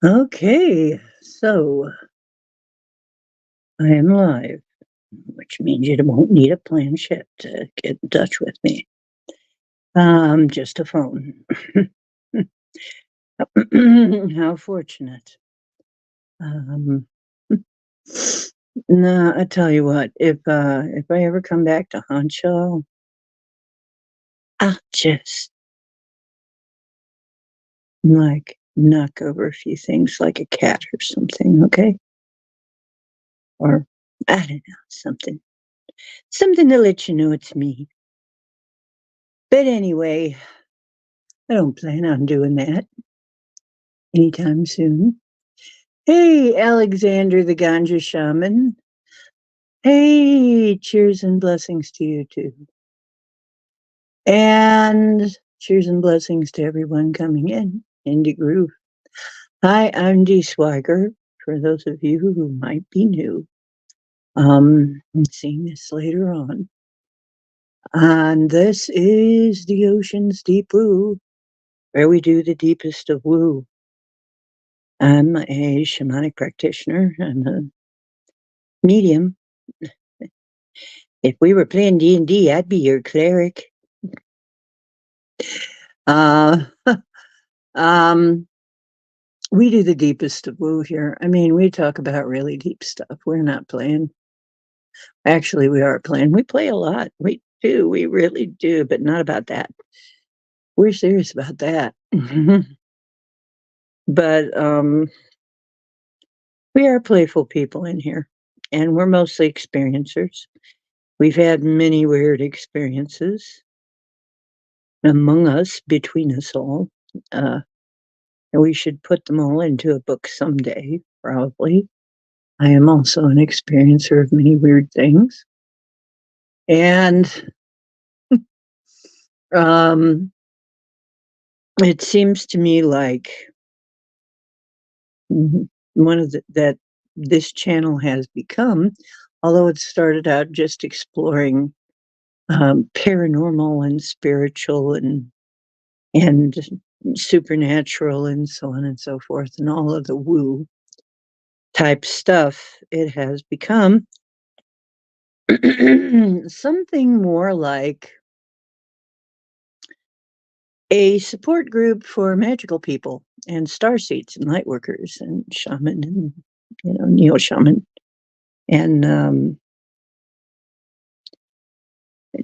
Okay, so I am live, which means you won't need a planchette to get in touch with me. Just a phone. How fortunate. Um, no, I tell you what, if I ever come back to haunt y'all, I'll just like knock over a few things like a cat or something, okay? Or I don't know, something to let you know it's me. But anyway, I don't plan on doing that anytime soon. Hey, Alexander the Ganja Shaman. Hey, cheers and blessings to you too. And cheers and blessings to everyone coming in into Groove. Hi, I'm Dee Swiger. For those of you who might be new, and seeing this later on. And this is the ocean's deep woo, where we do the deepest of woo. I'm a shamanic practitioner. I'm a medium. If we were playing D&D, I'd be your cleric. Uh, um, we do the deepest of woo here. I mean, we talk about really deep stuff. We're not playing. Actually, we are playing. We play a lot. We do. We really do, but not about that. We're serious about that. But we are playful people in here, and we're mostly experiencers. We've had many weird experiences among us, between us all. And we should put them all into a book someday, probably. I am also an experiencer of many weird things. And um, it seems to me like one of that this channel has become, although it started out just exploring paranormal and spiritual and supernatural and so on and so forth, and all of the woo type stuff, it has become something more like a support group for magical people and star seeds and light workers and shaman and neo shaman and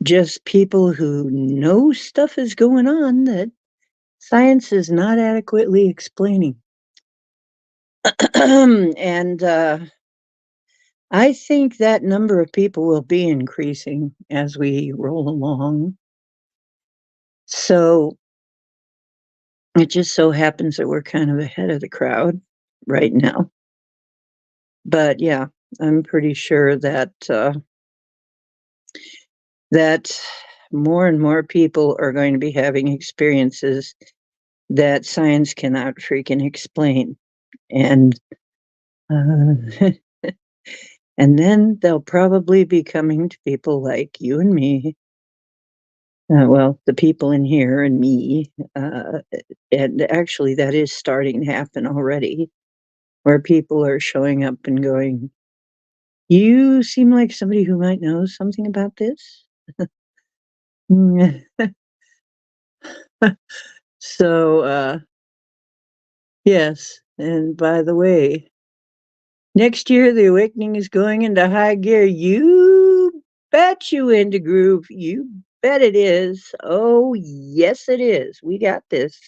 just people who know stuff is going on that science is not adequately explaining. And I think that number of people will be increasing as we roll along. So it just so happens that we're kind of ahead of the crowd right now. But yeah, I'm pretty sure that that more and more people are going to be having experiences that science cannot freaking explain. And and then they'll probably be coming to people like you and me. Well, the people in here and me. And actually, that is starting to happen already, where people are showing up and going, "You seem like somebody who might know something about this." So, yes. And by the way, next year the awakening is going into high gear. You bet you into groove. You bet it is. Oh, yes, it is. We got this.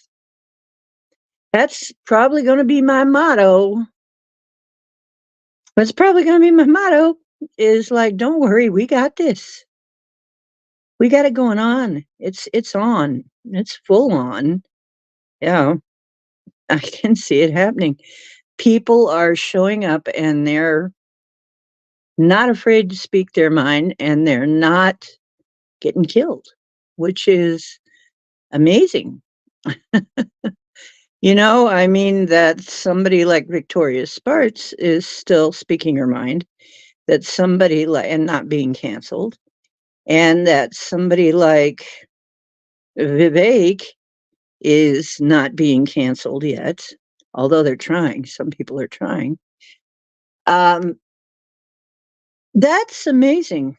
That's probably going to be my motto. That's probably going to be my motto is like, don't worry, we got this. We got it going on. It's on. It's full on. Yeah, I can see it happening. People are showing up and they're not afraid to speak their mind and they're not getting killed, which is amazing. I mean, that somebody like Victoria Sparks is still speaking her mind, that somebody like, and not being canceled, and that somebody like Vivek is not being canceled yet. although they're trying. Some people are trying. Um, that's amazing.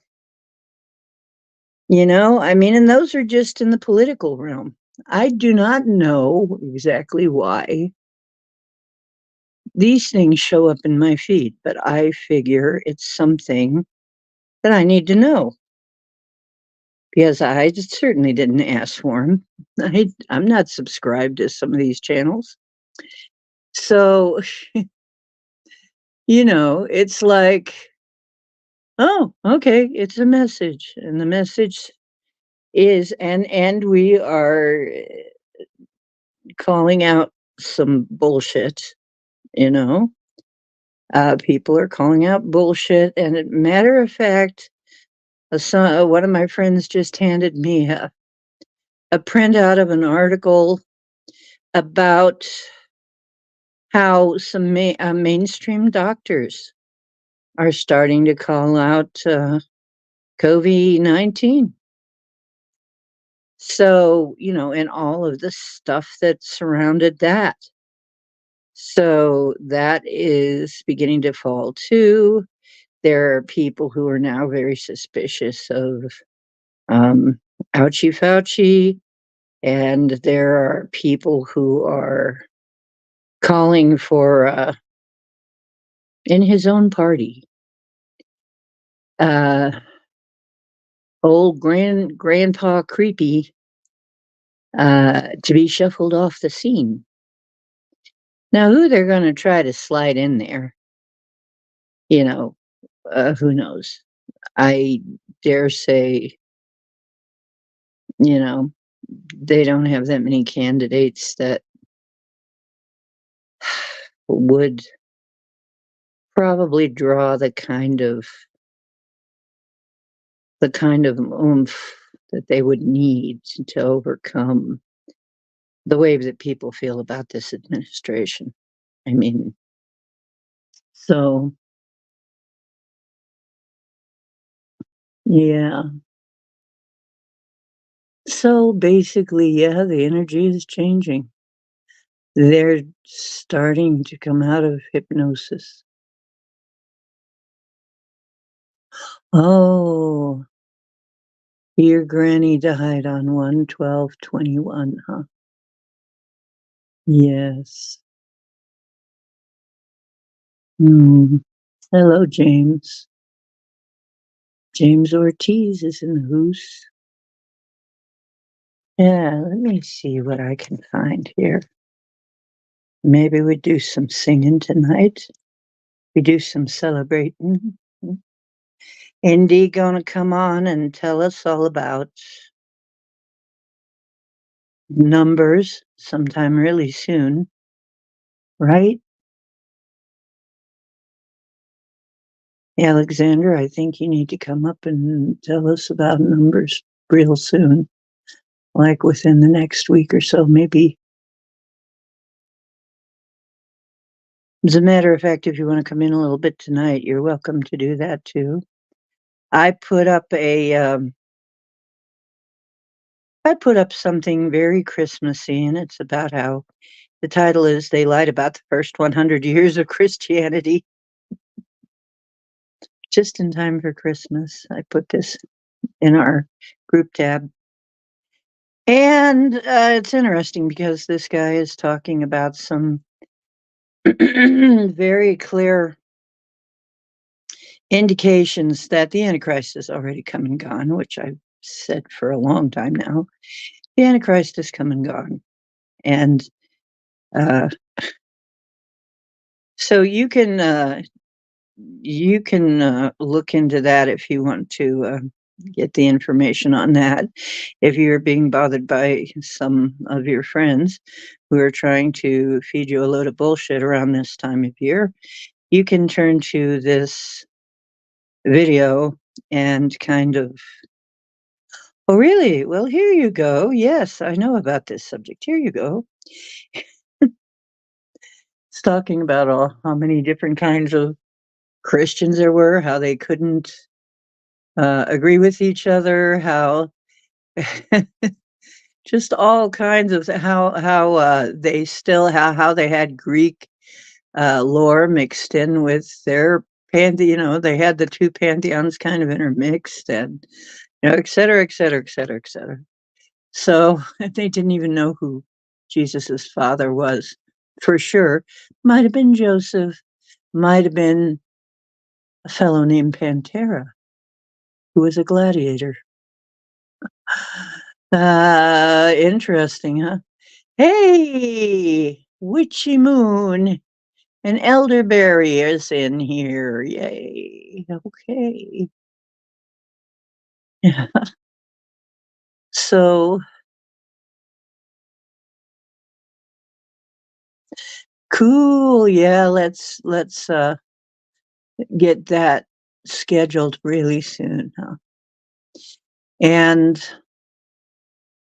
I mean, and those are just in the political realm. I do not know exactly why these things show up in my feed, but I figure it's something that I need to know because I certainly didn't ask for them. I'm not subscribed to some of these channels. So, it's like, oh, okay, it's a message. And the message is, and we are calling out some bullshit, you know. People are calling out bullshit. And matter of fact, one of my friends just handed me a printout of an article about how some mainstream doctors are starting to call out COVID-19. So, and all of the stuff that surrounded that. So that is beginning to fall too. There are people who are now very suspicious of um, Ouchie Fauci, and there are people who are calling for, in his own party, uh, old grandpa creepy to be shuffled off the scene. Now, who they're going to try to slide in there, you know, who knows? I dare say, you know, they don't have that many candidates that would probably draw the kind of oomph that they would need to overcome the way that people feel about this administration. I mean, so yeah. So basically, yeah, the energy is changing. They're starting to come out of hypnosis. Oh, your granny died on 1/12/21, huh? Yes. Mm. Hello, James. James Ortiz is in the house. Yeah, let me see what I can find here. Maybe we do some singing tonight. We do some celebrating. Indy gonna come on and tell us all about numbers sometime really soon, right? Alexander, I think you need to come up and tell us about numbers real soon, like within the next week or so, maybe. As a matter of fact, if you want to come in a little bit tonight, you're welcome to do that too. I put up something very Christmassy, and it's about how the title is They Lied About the First 100 Years of Christianity. Just in time for Christmas, I put this in our group tab. And it's interesting because this guy is talking about some very clear indications that the Antichrist has already come and gone, which I've said for a long time now. The Antichrist has come and gone. And uh, so you can look into that if you want to get the information on that. If you're being bothered by some of your friends who are trying to feed you a load of bullshit around this time of year, you can turn to this video and kind of, oh, really? Well, here you go. Yes, I know about this subject. Here you go. It's talking about how many different kinds of Christians there were, how they couldn't agree with each other, how just all kinds of they still how they had Greek, lore mixed in with their they had the 2 pantheons kind of intermixed and, et cetera, et cetera, et cetera, et cetera. So, they didn't even know who Jesus's father was for sure. Might have been Joseph, might have been a fellow named Pantera, who was a gladiator. Interesting, huh? Hey, witchy moon, an elderberry is in here. Yay. Okay. Yeah. So cool. Yeah, let's get that scheduled really soon, huh? And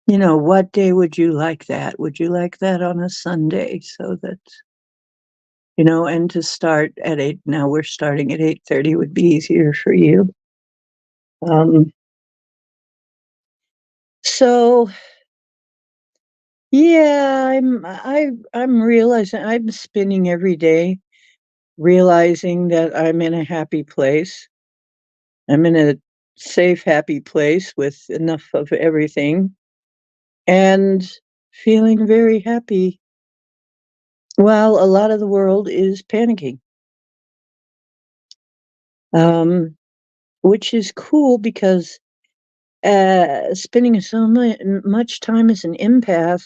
what day would you like that? Would you like that on a Sunday so that and to start at 8, now we're starting at 8:30 would be easier for you. Um, so yeah, I'm realizing I'm spinning every day, realizing that I'm in a happy place. I'm in a safe, happy place with enough of everything and feeling very happy while a lot of the world is panicking. Um, which is cool because spending so much time as an empath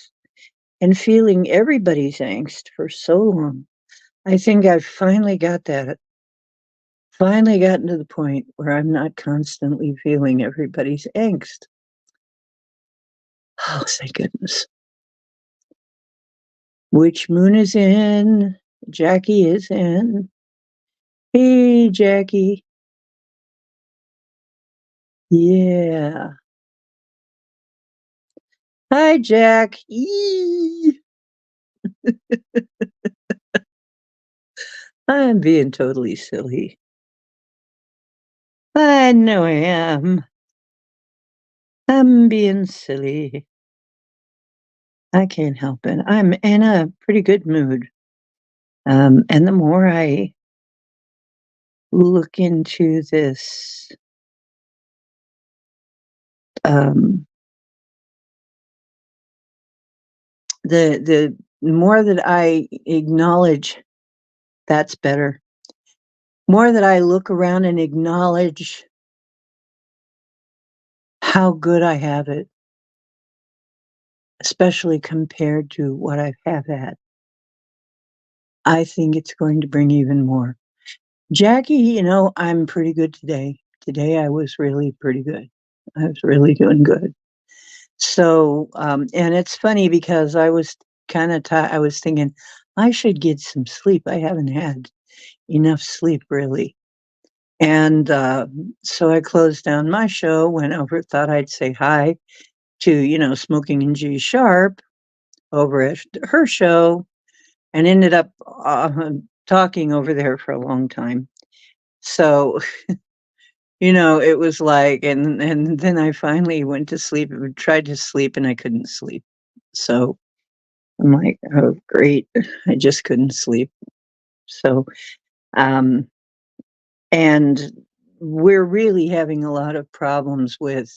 and feeling everybody's angst for so long, I think I've finally gotten to the point where I'm not constantly feeling everybody's angst. Oh, thank goodness. Which moon is in? Jackie is in. Hey, Jackie. Yeah. Hi, Jack. Eee. I'm being totally silly. I know I am. I'm being silly. I can't help it. I'm in a pretty good mood. And the more I look into this, um, the more that I acknowledge that's better. More that I look around and acknowledge how good I have it, especially compared to what I've have had. I think it's going to bring even more. Jackie, I'm pretty good today. Today I was really pretty good. I was really doing good. So, and it's funny because I was I was thinking I should get some sleep. I haven't had enough sleep really. And so I closed down my show, went over, thought I'd say hi to, Smoking and G Sharp over at her show, and ended up talking over there for a long time. So, it was like, and then I finally went to sleep, tried to sleep, and I couldn't sleep. So I'm like, oh, great. I just couldn't sleep. So, um, and we're really having a lot of problems with,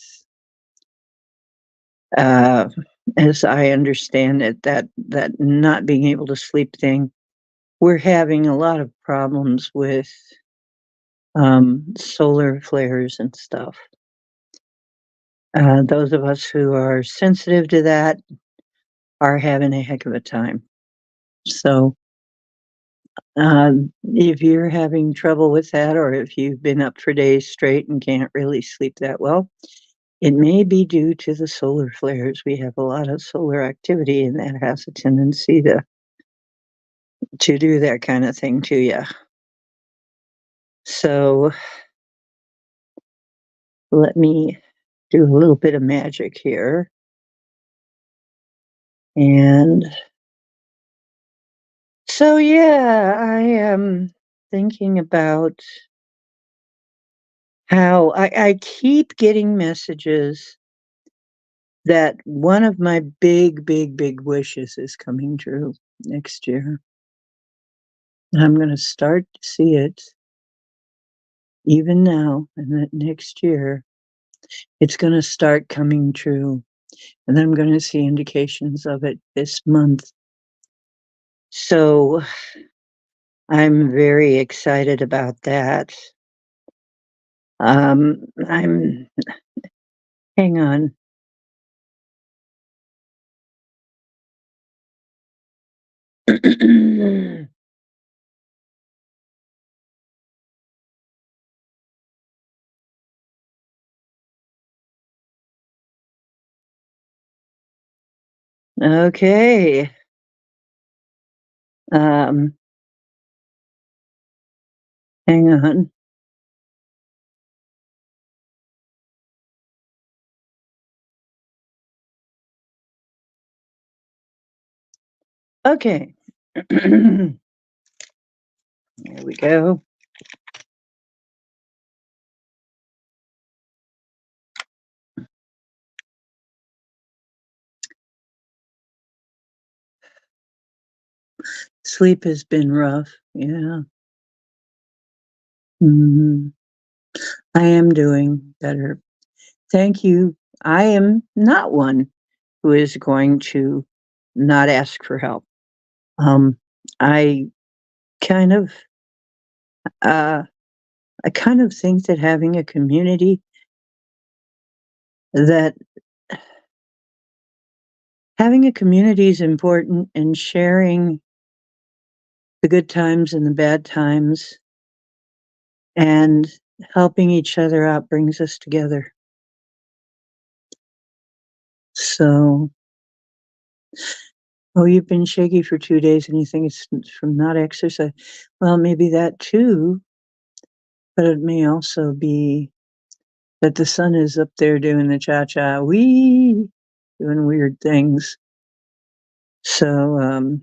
uh, as I understand it, that not being able to sleep thing. We're having a lot of problems with solar flares and stuff. Those of us who are sensitive to that are having a heck of a time. So, if you're having trouble with that, or if you've been up for days straight and can't really sleep that well, it may be due to the solar flares. We have a lot of solar activity, and that has a tendency to do that kind of thing to you. So, let me do a little bit of magic here. And so, yeah, I am thinking about how I keep getting messages that one of my big, big, big wishes is coming true next year. And I'm going to start to see it even now, and that next year it's going to start coming true. And then I'm going to see indications of it this month. So I'm very excited about that. I'm, hang on. Okay. Um, hang on. Okay. There we go. Sleep has been rough. Yeah. Mhm. I am doing better. Thank you. I am not one who is going to not ask for help. Um, I kind of, uh, I kind of think that having a community that having a community is important, and sharing the good times and the bad times and helping each other out brings us together. So, oh, you've been shaky for 2 days and you think it's from not exercise. Well, maybe that too, but it may also be that the sun is up there doing the cha-cha wee, doing weird things. So,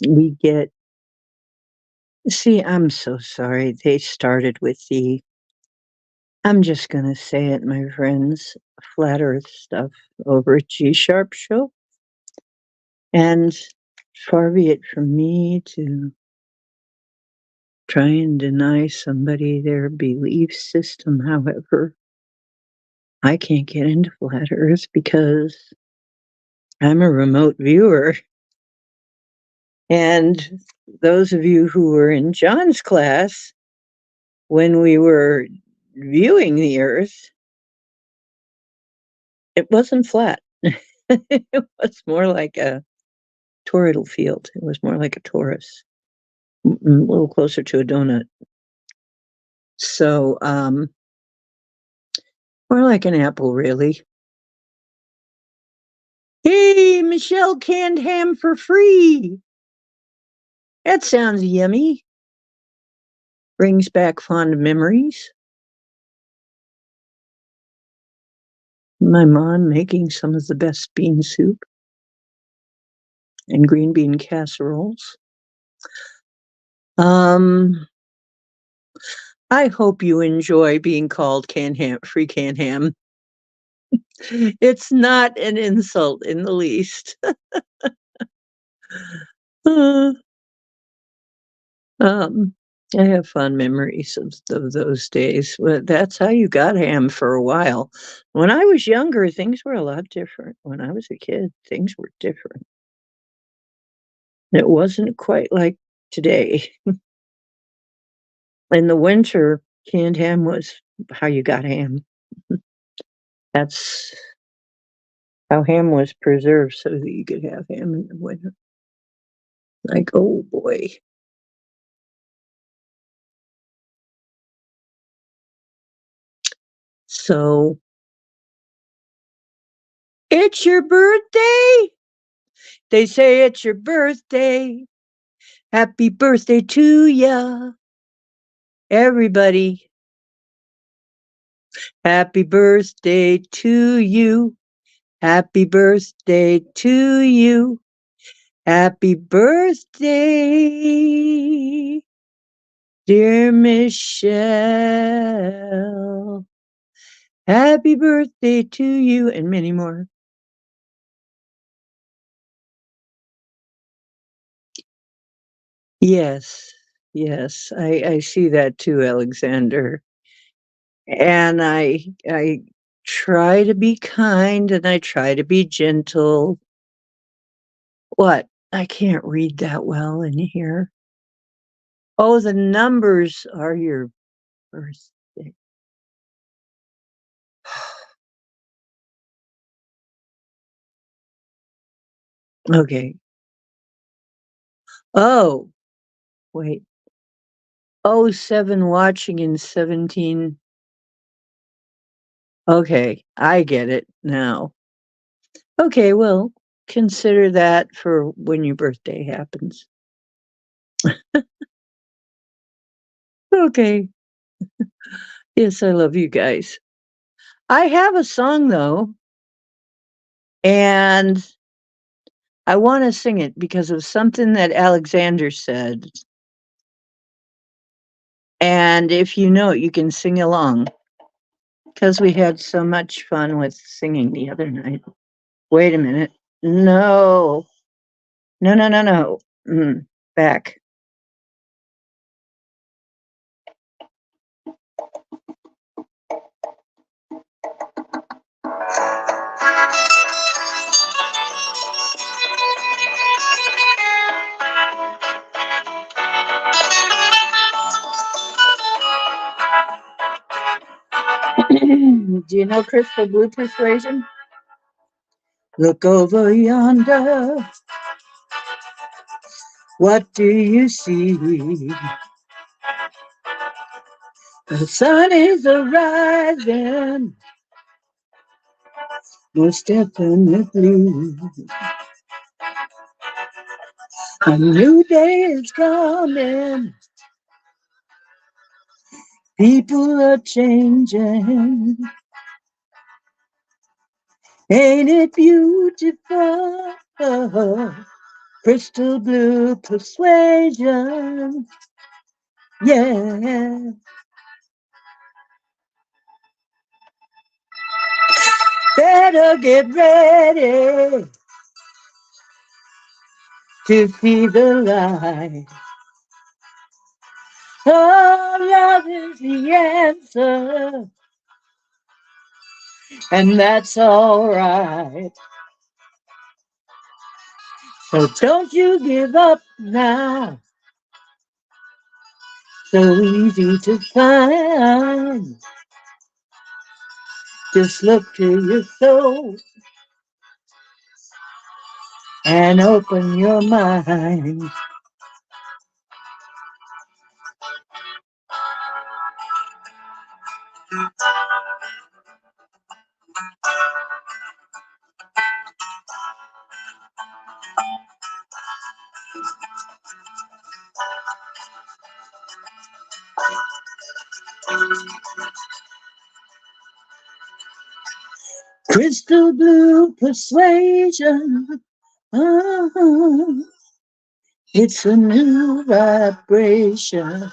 we get see, I'm so sorry. They started with the I'm just gonna say it, my friends, flat earth stuff over at G Sharp Show. And far be it from me to try and deny somebody their belief system. However, I can't get into flat earth because I'm a remote viewer. And those of you who were in John's class when we were viewing the earth, it wasn't flat. It was more like a toroidal field. It was more like a torus, a little closer to a donut. So, more like an apple, really. Hey, Michelle canned ham for free. That sounds yummy. Brings back fond memories. My mom making some of the best bean soup and green bean casseroles. Um, I hope you enjoy being called canned ham, free canned ham. It's not an insult in the least. Uh, um, I have fond memories of those days. But that's how you got ham for a while. When I was younger, things were a lot different. When I was a kid, things were different. It wasn't quite like today. In the winter, canned ham was how you got ham. That's how ham was preserved so that you could have ham in the winter. Like, oh boy. So, it's your birthday? They say it's your birthday. Happy birthday to ya, everybody. Happy birthday to you. Happy birthday to you. Happy birthday, dear Michelle. Happy birthday to you, and many more. Yes, yes, I see that too, Alexander. And I try to be kind and I try to be gentle. What? I can't read that well in here. Oh, the numbers are your birthday. Okay. Oh, wait. Oh, 7 watching and 17. Okay, I get it now. Okay, well, consider that for when your birthday happens. Okay. Yes, I love you guys. I have a song though, and I want to sing it because of something that Alexander said. And if you know it, you can sing along because we had so much fun with singing the other night. Wait a minute. No, no, no, no, no. Back. Do you know Crystal Blue Persuasion? Look over yonder. What do you see? The sun is arising, most definitely. A new day is coming. People are changing. Ain't it beautiful? Crystal blue persuasion. Yeah. Better get ready to see the light. Oh, love is the answer, and that's all right. So don't you give up now. So easy to find. Just look to your soul and open your mind. Crystal blue persuasion. Uh-huh. It's a new vibration.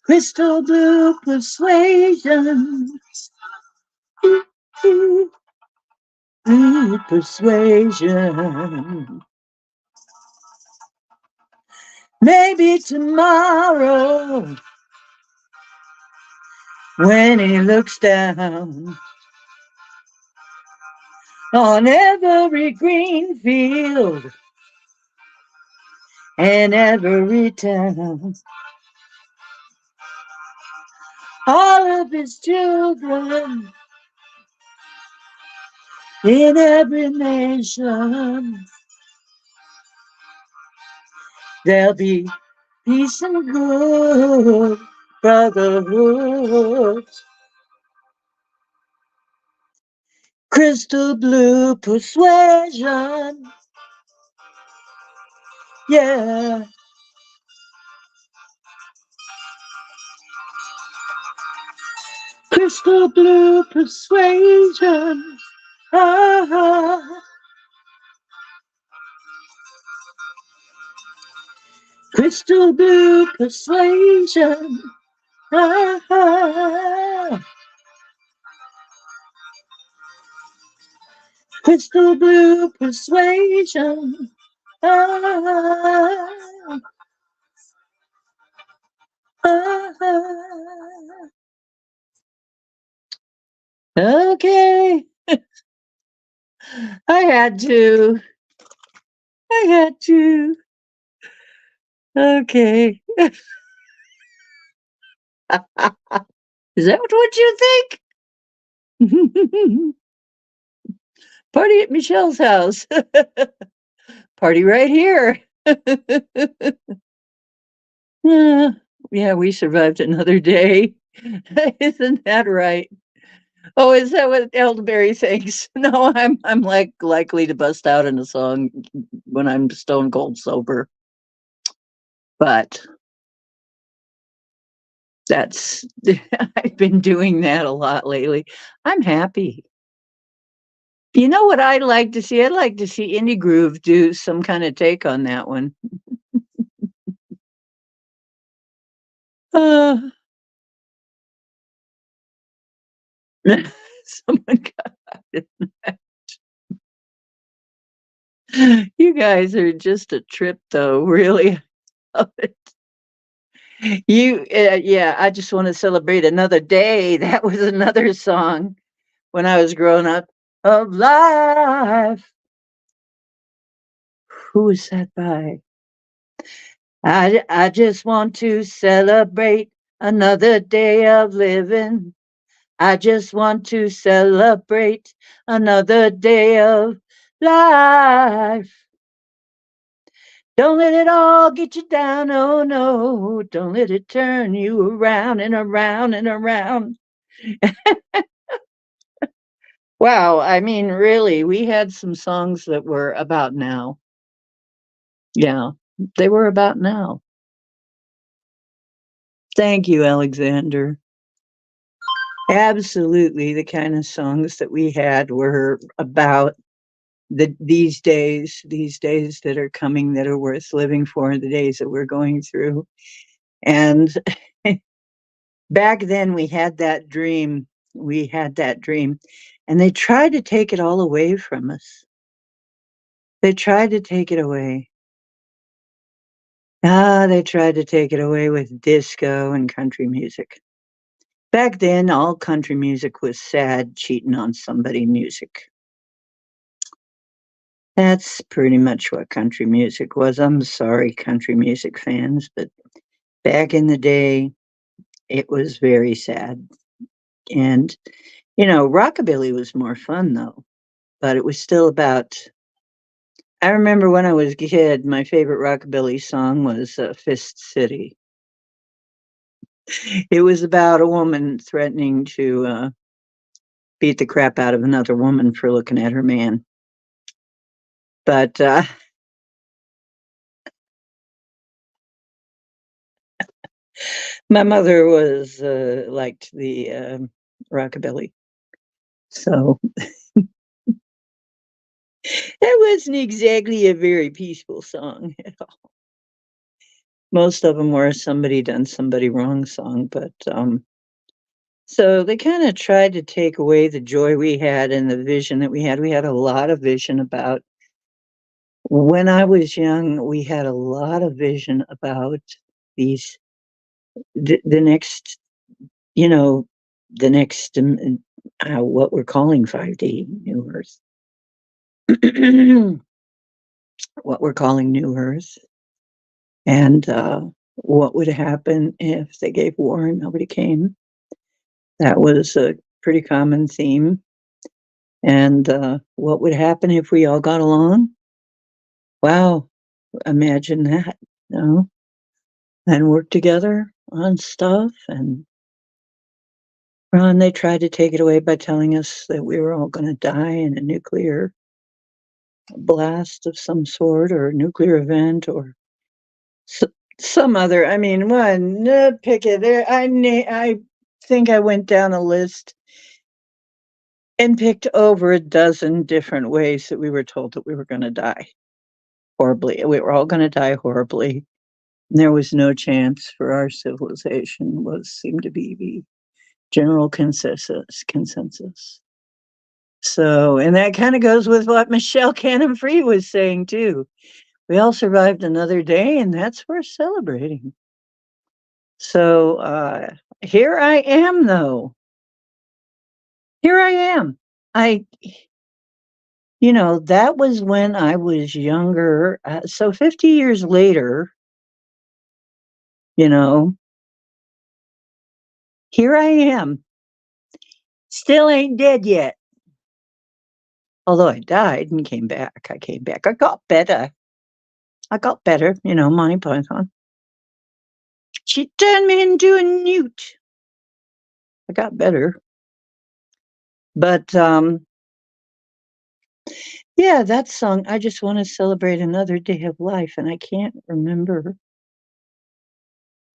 Crystal blue persuasion. Blue persuasion. Maybe tomorrow, when he looks down on every green field and every town, all of his children in every nation, there'll be peace and good brotherhood. Crystal blue persuasion, yeah. Crystal blue persuasion, ah. Crystal blue persuasion, ah. Crystal blue persuasion, ah. Okay. I had to. I had to. Okay. Is that what you think? Party at Michelle's house. Party right here. Uh, yeah, we survived another day. Isn't that right? Oh, is that what Elderberry thinks? No, I'm like likely to bust out in a song when I'm stone cold sober. But that's I've been doing that a lot lately. I'm happy. You know what I'd like to see? I'd like to see Indie Groove do some kind of take on that one. Uh, someone got it. You guys are just a trip, though. Really, yeah. I just want to celebrate another day. That was another song when I was growing up. Of life. Who is that by? I just want to celebrate another day of living. I just want to celebrate another day of life. Don't let it all get you down, oh no. Don't let it turn you around and around and around. Wow, I mean, really, we had some songs that were about now. Yeah, they were about now. Thank you, Alexander. Absolutely, the kind of songs that we had were about these days that are coming that are worth living for, the days that we're going through. And back then we had that dream. We had that dream. And they tried to take it all away from us. They tried to take it away. They tried to take it away with disco and country music. Back then, all country music was sad, cheating on somebody music. That's pretty much what country music was. I'm sorry, country music fans, but back in the day, it was very sad. And, rockabilly was more fun though, but it was still about. I remember when I was a kid, my favorite rockabilly song was Fist City. It was about a woman threatening to beat the crap out of another woman for looking at her man. But my mother was liked the rockabilly, so that wasn't exactly a very peaceful song at all. Most of them were somebody done somebody wrong song, but so they kind of tried to take away the joy we had and the vision that we had. We had a lot of vision about when I was young. We had a lot of vision about these the next, you know, the next what we're calling 5D New Earth, what we're calling New Earth, and what would happen if they gave war and nobody came. That was a pretty common theme. And what would happen if we all got along? Wow, imagine that, and work together on stuff. And they tried to take it away by telling us that we were all going to die in a nuclear blast of some sort or a nuclear event or some other. I mean, one pick it. I think I went down a list and picked over a dozen different ways that we were told that we were going to die horribly. We were all going to die horribly. And there was no chance for our civilization. Was seemed to be the general consensus. So, and that kind of goes with what Michelle Cannon Free was saying too. We all survived another day, and that's worth celebrating. So here I am, though. Here I am. I, that was when I was younger. So 50 years later, you know, here I am. Still ain't dead yet. Although I died and came back. I came back. I got better. Monty Python. She turned me into a newt. I got better. But yeah, that song, I just want to celebrate another day of life, and I can't remember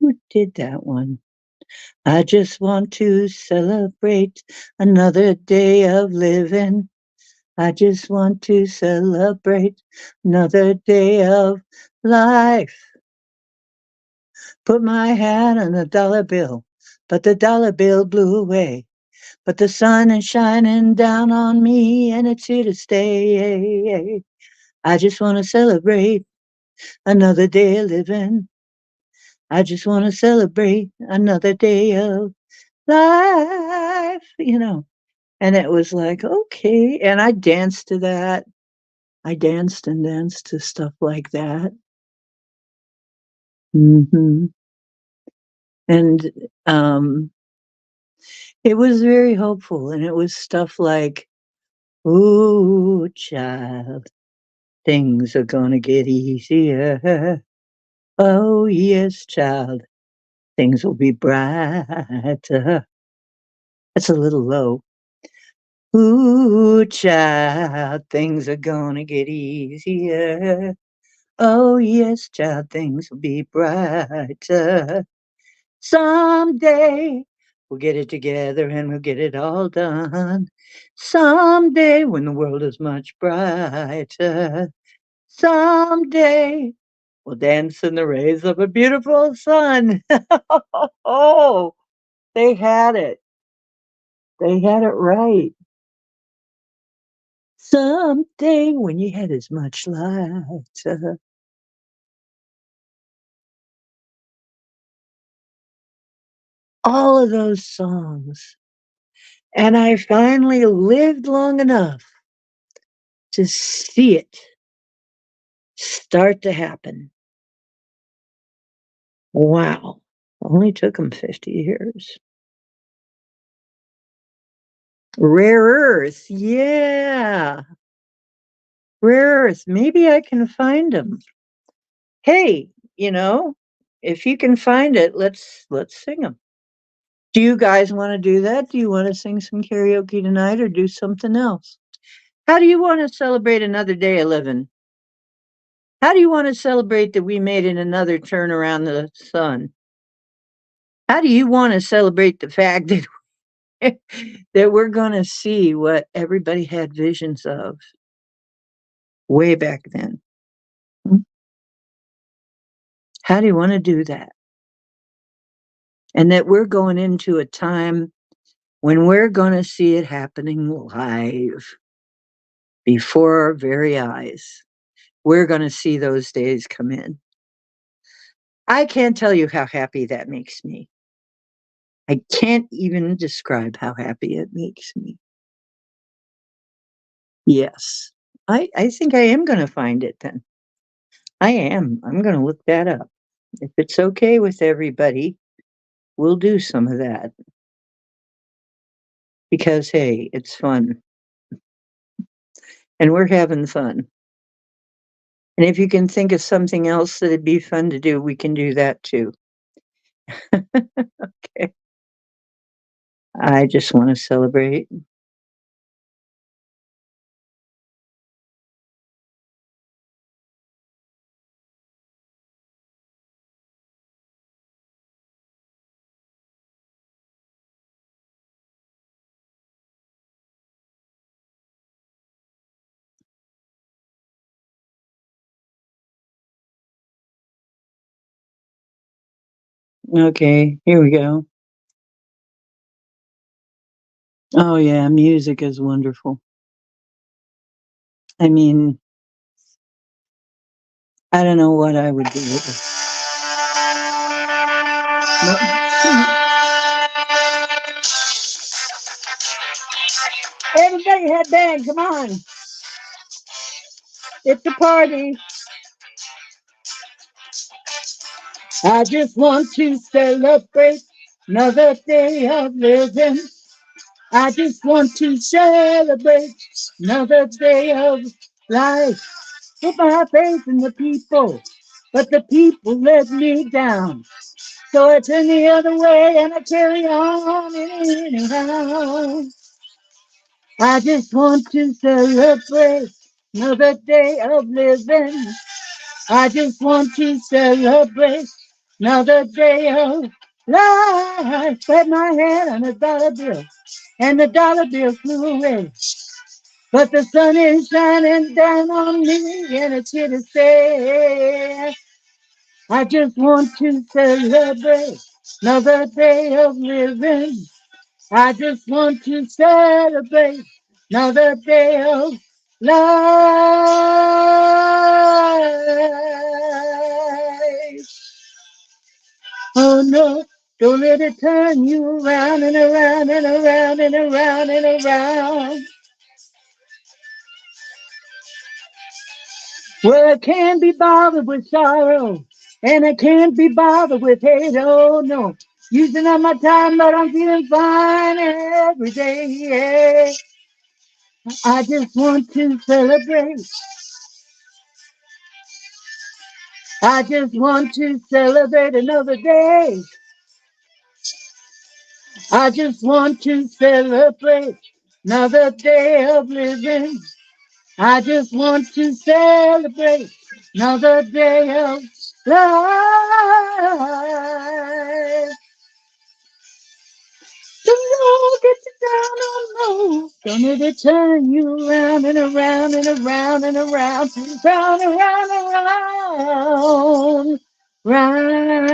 who did that one. I just want to celebrate another day of living. I just want to celebrate another day of life. Put my hand on a dollar bill, but the dollar bill blew away. But the sun is shining down on me and it's here to stay. I just want to celebrate another day of living. I just want to celebrate another day of life. And it was like, okay. And I danced to that. I danced and danced to stuff like that. hmm And um, it was very hopeful. And it was stuff like, ooh, child, things are going to get easier. Oh, yes, child, things will be brighter. That's a little low. Ooh, child, things are gonna get easier. Oh, yes, child, things will be brighter. Someday we'll get it together and we'll get it all done. Someday when the world is much brighter. Someday we'll dance in the rays of a beautiful sun. Oh, they had it. They had it right. Someday when you had as much light. All of those songs. And I finally lived long enough to see it start to happen. Wow. Only took them 50 years. Rare earth. Yeah. Rare earth. Maybe I can find them. Hey, you know, if you can find it, let's sing them. Do you guys want to do that? Do you want to sing some karaoke tonight or do something else? How do you want to celebrate another day of living? How do you want to celebrate that we made it another turn around the sun? How do you want to celebrate the fact that that we're going to see what everybody had visions of way back then? Hmm? How do you want to do that? And that we're going into a time when we're going to see it happening live before our very eyes. We're going to see those days come in. I can't tell you how happy that makes me. I can't even describe how happy it makes me. Yes. I think I am going to find it then. I am. I'm going to look that up. If it's okay with everybody, we'll do some of that because, hey, it's fun and we're having fun. And if you can think of something else that'd be fun to do, we can do that too. Okay. I just want to celebrate. Okay, here we go. Oh, yeah, music is wonderful. I mean, I don't know what I would do with it. No. Everybody had band, come on. It's a party. I just want to celebrate another day of living. I just want to celebrate another day of life. Put my faith in the people, but the people let me down. So I turn the other way and I carry on anyhow. I just want to celebrate another day of living. I just want to celebrate another day of life. Put my hand on a dollar bill, and the dollar bill flew away. But the sun is shining down on me, and it's here to stay. I just want to celebrate another day of living. I just want to celebrate another day of life. Oh no, don't let it turn you around and around and around and around and around. Well, I can't be bothered with sorrow, and I can't be bothered with hate. Oh no, using up my time, but I'm feeling fine every day. Yeah. I just want to celebrate. I just want to celebrate another day. I just want to celebrate another day of living. I just want to celebrate another day of life. Don't all get you down on low. Don't let it turn you around and around and around and around, round and round and round, round.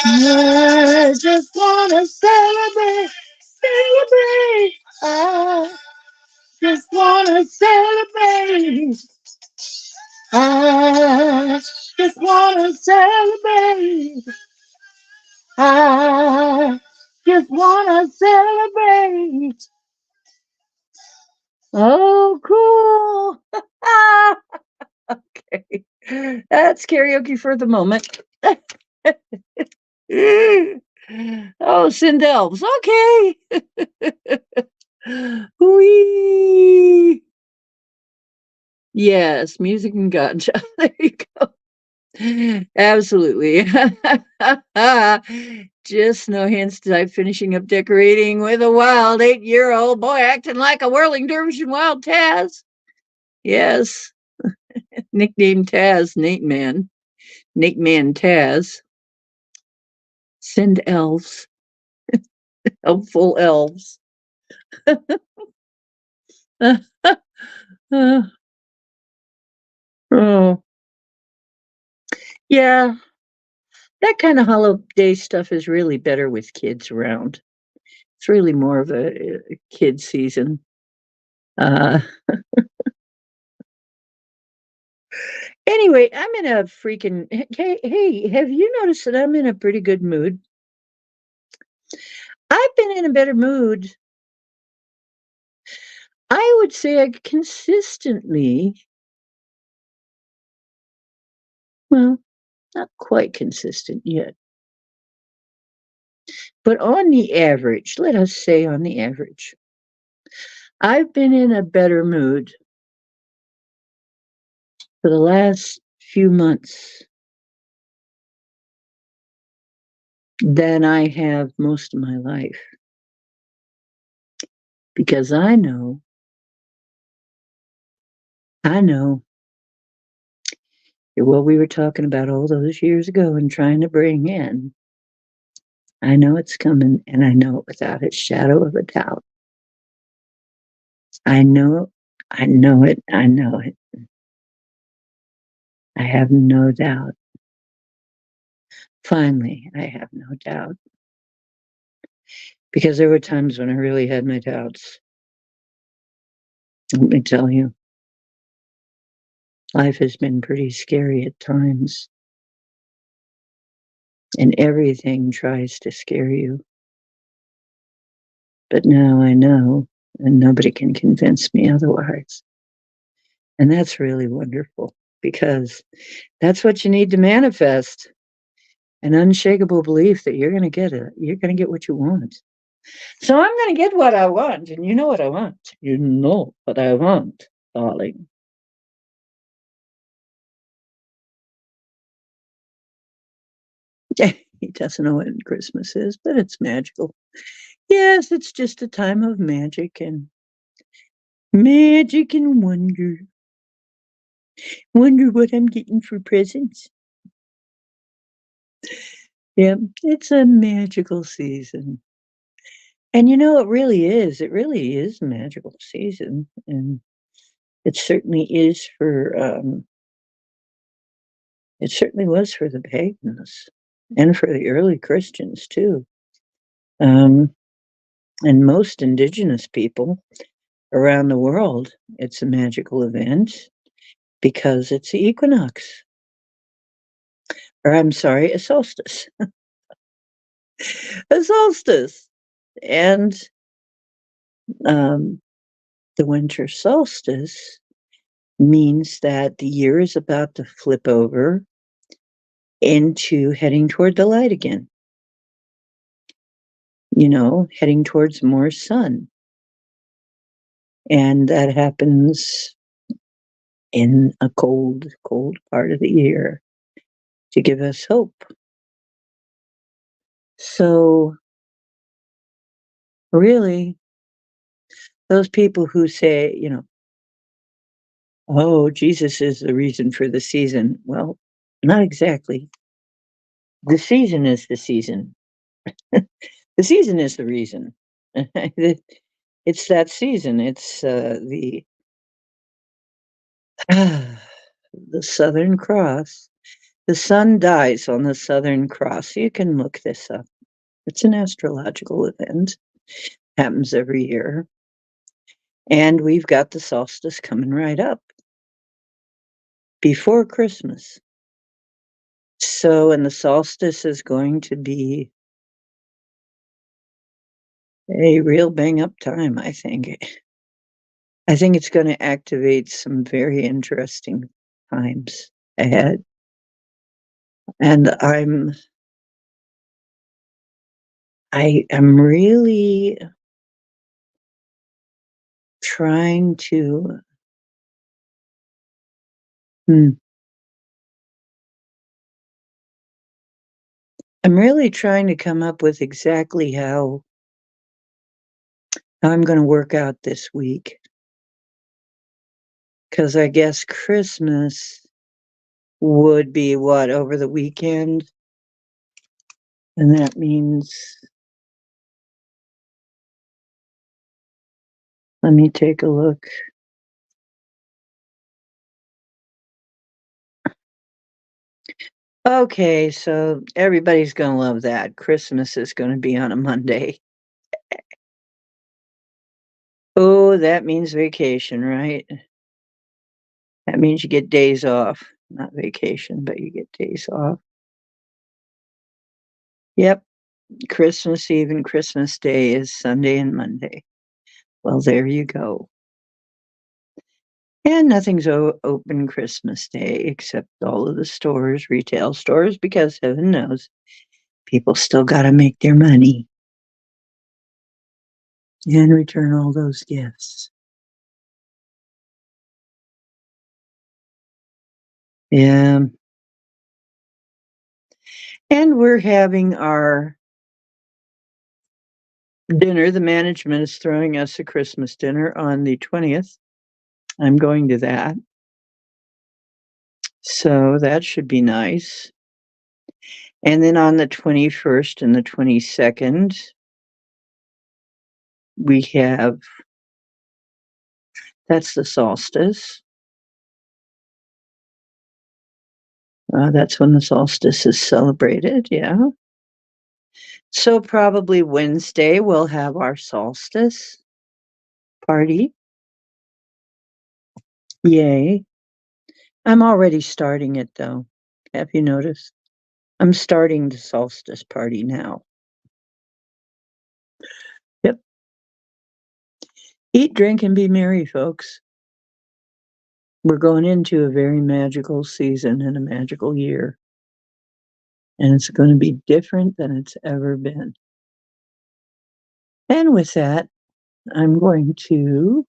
I just wanna celebrate, celebrate. I just wanna celebrate. I just wanna celebrate. I just wanna celebrate. Oh, cool. Okay. That's karaoke for the moment. Oh, send elves. Okay. Wee. Yes, music and ganja. There you go. Absolutely. Just no hints that I'm finishing up decorating with a wild 8-year-old boy acting like a whirling dervish and wild Taz. Yes, nicknamed Taz, Nate Man. Nate Man Taz. Send elves. Helpful elves. Uh, oh, yeah. That kind of holiday stuff is really better with kids around. It's really more of a kid season. Uh, anyway, I'm in a freaking. Hey, have you noticed that I'm in a pretty good mood? I've been in a better mood. I would say I consistently, well, not quite consistent yet, but on the average, let us say on the average, I've been in a better mood for the last few months than I have most of my life. Because I know what we were talking about all those years ago and trying to bring in. I know it's coming, and I know it without a shadow of a doubt. I know, I know it, I know it. I have no doubt. Finally, I have no doubt. Because there were times when I really had my doubts. Let me tell you, life has been pretty scary at times, and everything tries to scare you. But now I know, and nobody can convince me otherwise. And that's really wonderful because that's what you need to manifest an unshakable belief that you're going to get what you want. So I'm going to get what I want. And you know what I want. You know what I want, darling. He doesn't know what Christmas is, but it's magical. Yes, it's just a time of magic and wonder. Wonder what I'm getting for presents. Yeah, it's a magical season. And you know, it really is. It really is a magical season. And it certainly is it certainly was for the pagans and for the early Christians too. Um, and most indigenous people around the world, it's a magical event because it's the equinox. Or I'm sorry, a solstice. A solstice. And um, the winter solstice means that the year is about to flip over into heading toward the light again, heading towards more sun. And that happens in a cold, cold part of the year to give us hope. So, really, those people who say, oh, Jesus is the reason for the season. Well, not exactly. The season is the season. The season is the reason. It's that season. It's the Southern Cross. The sun dies on the Southern Cross. You can look this up. It's an astrological event. Happens every year. And we've got the solstice coming right up before Christmas. So, and the solstice is going to be a real bang up time, I think. I think it's going to activate some very interesting times ahead. And I am really trying to hmm, I'm really trying to come up with exactly how I'm going to work out this week. Because I guess Christmas would be what, over the weekend? And that means, let me take a look. Okay, so everybody's going to love that. Christmas is going to be on a Monday. Oh, that means vacation, right? That means you get days off. Not vacation, but you get days off. Yep, Christmas Eve and Christmas Day is Sunday and Monday. Well, there you go. And nothing's open Christmas Day except all of the stores, retail stores, because heaven knows people still got to make their money and return all those gifts. Yeah. And we're having our dinner. The management is throwing us a Christmas dinner on the 20th. I'm going to that. So that should be nice. And then on the 21st and the 22nd, we have that's the solstice. That's when the solstice is celebrated. Yeah. So probably Wednesday we'll have our solstice party. Yay. I'm already starting it, though. Have you noticed? I'm starting the solstice party now. Yep. Eat, drink, and be merry, folks. We're going into a very magical season and a magical year, and it's going to be different than it's ever been. And with that, I'm going to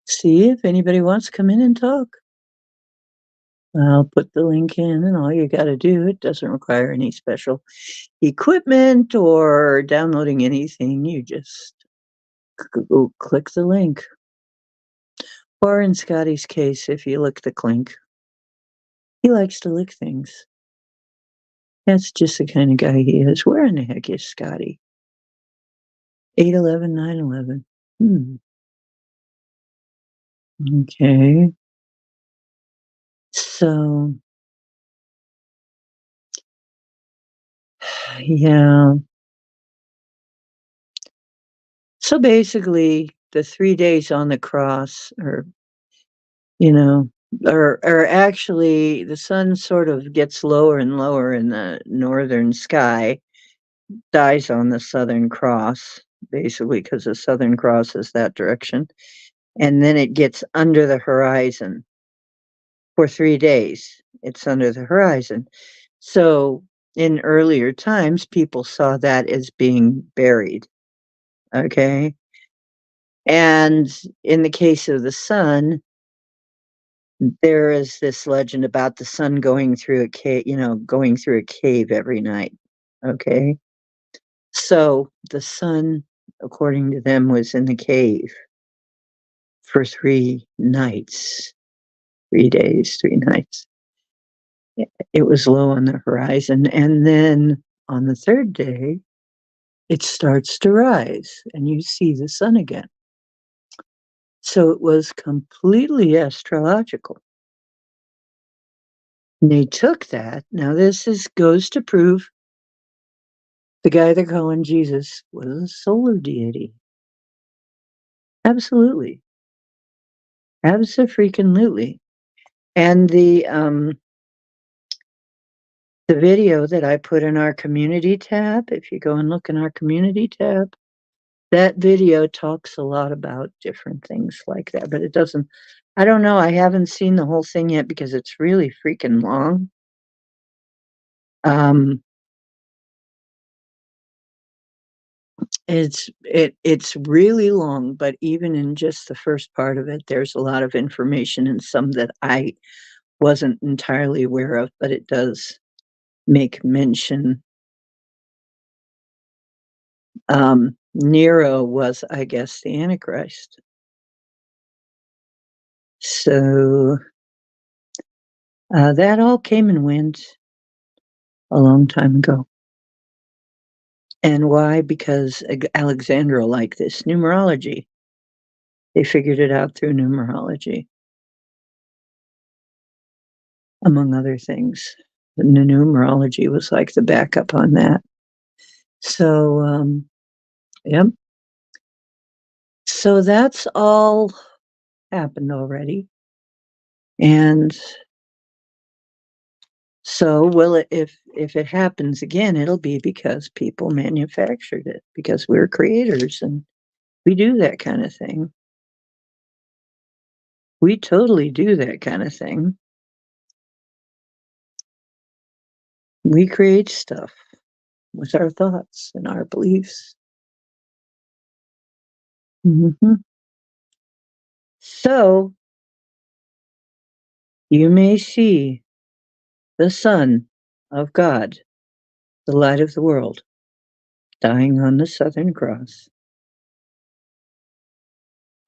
see if anybody wants to come in and talk. I'll put the link in, and all you got to do, it doesn't require any special equipment or downloading anything. You just go click the link. Or in Scotty's case, if you lick the clink, he likes to lick things. That's just the kind of guy he is. Where in the heck is Scotty? 811, 911. Okay. So, yeah. So basically, the 3 days on the cross or, you know, or actually the sun sort of gets lower and lower in the northern sky, dies on the southern cross, basically because the southern cross is that direction, and then it gets under the horizon for 3 days. It's under the horizon. So, in earlier times, people saw that as being buried, okay? And in the case of the sun, there is this legend about the sun going through a cave, going through a cave every night, okay? So, the sun, according to them, was in the cave for 3 nights, 3 days, 3 nights. It was low on the horizon, and then on the 3rd day, it starts to rise, and you see the sun again. So it was completely astrological. And they took that. Now this is goes to prove the guy they're calling Jesus was a solar deity. Absolutely. Abso-freaking-lutely. And the video that I put in our community tab, if you go and look in our community tab, that video talks a lot about different things like that, but it doesn't. I don't know, I haven't seen the whole thing yet because it's really freaking long. Um, it's really long, but even in just the first part of it, there's a lot of information and some that I wasn't entirely aware of, but it does make mention. Nero was, I guess, the Antichrist. So, that all came and went a long time ago. And why? Because Alexandra liked this numerology. They figured it out through numerology, among other things. The numerology was like the backup on that. So, yep. So that's all happened already. And so will it if it happens again, it'll be because people manufactured it, because we're creators and we do that kind of thing. We totally do that kind of thing. We create stuff with our thoughts and our beliefs. Mhm. So, you may see the Son of God, the light of the world, dying on the Southern Cross.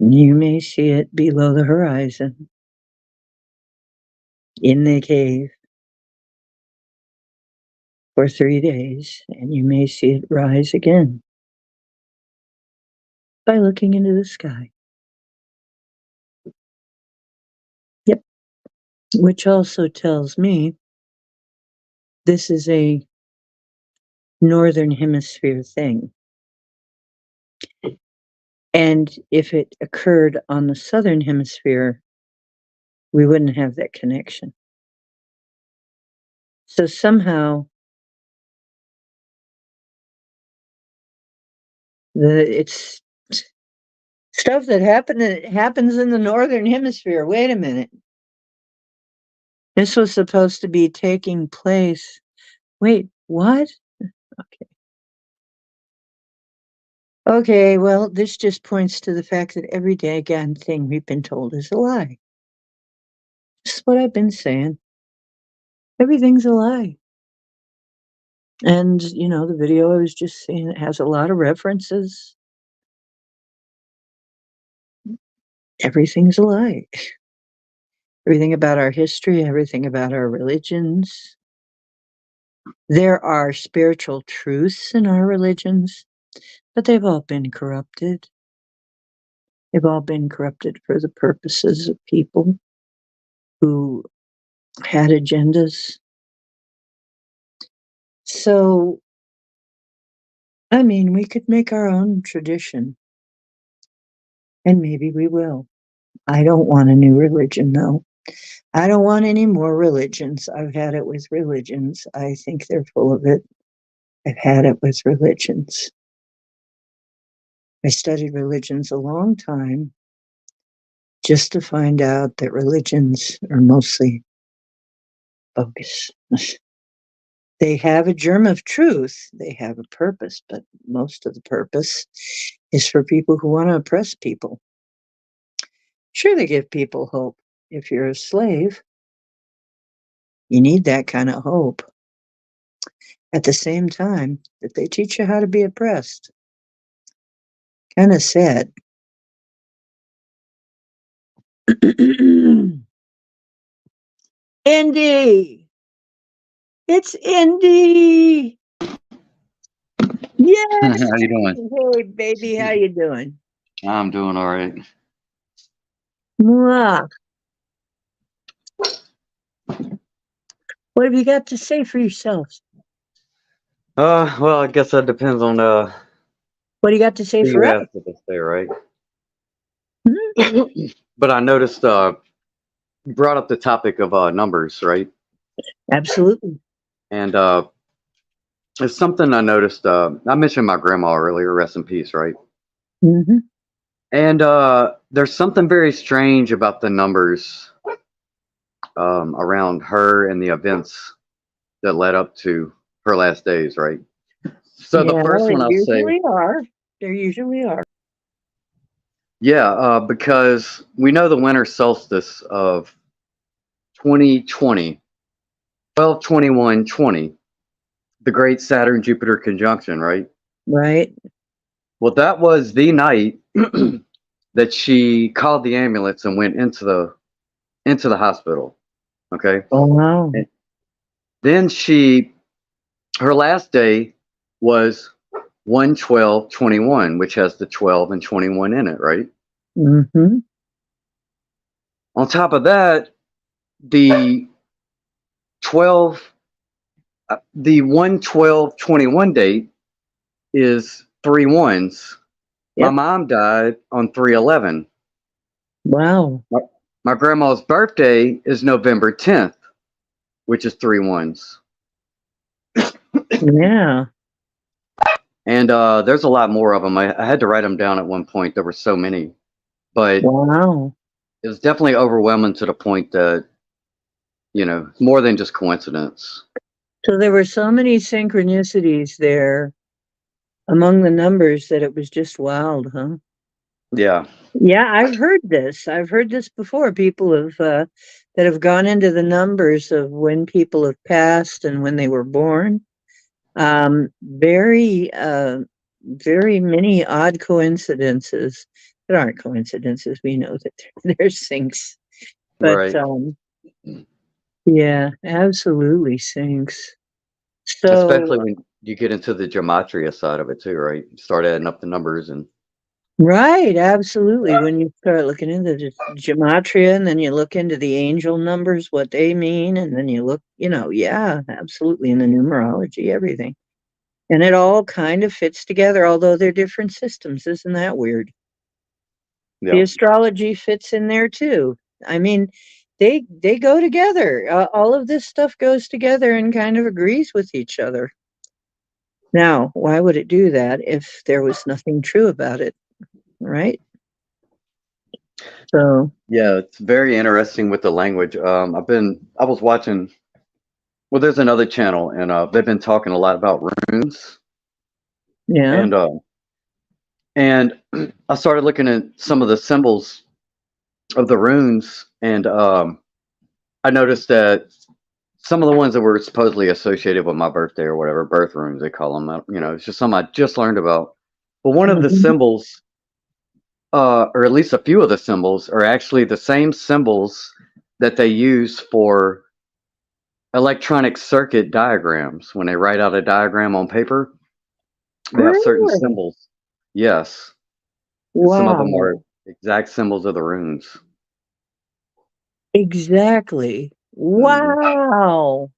You may see it below the horizon, in the cave for 3 days, and you may see it rise again by looking into the sky. Yep, which also tells me this is a Northern Hemisphere thing. And if it occurred on the southern hemisphere, we wouldn't have that connection. So somehow it's stuff that happens in the northern hemisphere. Wait a minute. This was supposed to be taking place. Wait, what? Okay. Okay, well, this just points to the fact that every daggone thing we've been told is a lie. This is what I've been saying. Everything's a lie. And, the video I was just saying, it has a lot of references. Everything's a lie. Everything about our history, everything about our religions. There are spiritual truths in our religions, but they've all been corrupted. They've all been corrupted for the purposes of people who had agendas. So, I mean, we could make our own tradition, and maybe we will. I don't want a new religion, though. I don't want any more religions. I've had it with religions. I think they're full of it. I've had it with religions. I studied religions a long time just to find out that religions are mostly bogus. They have a germ of truth. They have a purpose, but most of the purpose is for people who want to oppress people. Sure, they give people hope. If you're a slave, you need that kind of hope. At the same time that they teach you how to be oppressed. Kind of sad. Indy! It's Indy! Yes! How you doing? Hey, baby, how you doing? I'm doing all right. Mwah. What have you got to say for yourself? Well, I guess that depends on What do you got to say who for you us? ask to say, right? Hmm? But I noticed you brought up the topic of numbers, right? Absolutely. And it's something I noticed. I mentioned my grandma earlier, rest in peace, right? Mm-hmm. And there's something very strange about the numbers around her and the events that led up to her last days, right? So the Yeah, first they one I'll say, usually are. They usually are. yeah, because we know the winter solstice of 2020, 12/21/20, the great Saturn Jupiter conjunction, right? Right? Well, that was the night that she called the ambulance and went into the hospital. Okay. Oh, wow. And then her last day was 1/12/21, which has the 12 and 21 in it, right? Mm-hmm. On top of that, the 12 the 1/12/21 date is 3/1s. My Yep. mom died on 3/11. Wow. My grandma's birthday is November 10th, which is 3/1s. Yeah. And there's a lot more of them. I had to write them down at one point. There were so many, but Wow. it was definitely overwhelming to the point that, more than just coincidence. So there were so many synchronicities there among the numbers that it was just wild, huh? Yeah, Yeah, I've heard this. I've heard this before. People that have gone into the numbers of when people have passed and when they were born. Very many odd coincidences that aren't coincidences. We know that they're syncs, but right. yeah, absolutely syncs. So Especially when you get into the gematria side of it too, right? You start adding up the numbers and right, absolutely. When you start looking into the gematria and then you look into the angel numbers, what they mean, and then you look, yeah, absolutely in the numerology, everything. And it all kind of fits together, although they're different systems. Isn't that weird? The Yep. astrology fits in there too. I mean, they go together. All of this stuff goes together and kind of agrees with each other. Now, why would it do that if there was nothing true about it, right? So, Yeah, it's very interesting with the language. I was watching, well, there's another channel, and they've been talking a lot about runes, yeah. and and I started looking at some of the symbols of the runes, and I noticed that some of the ones that were supposedly associated with my birthday or whatever, birth runes they call them, it's just something I just learned about. But one of the Mhm. symbols, or at least a few of the symbols, are actually the same symbols that they use for electronic circuit diagrams. When they write out a diagram on paper, they have certain Really? symbols. Yes, and some of them are Wow. exact symbols of the runes. Exactly. Hmm. Wow.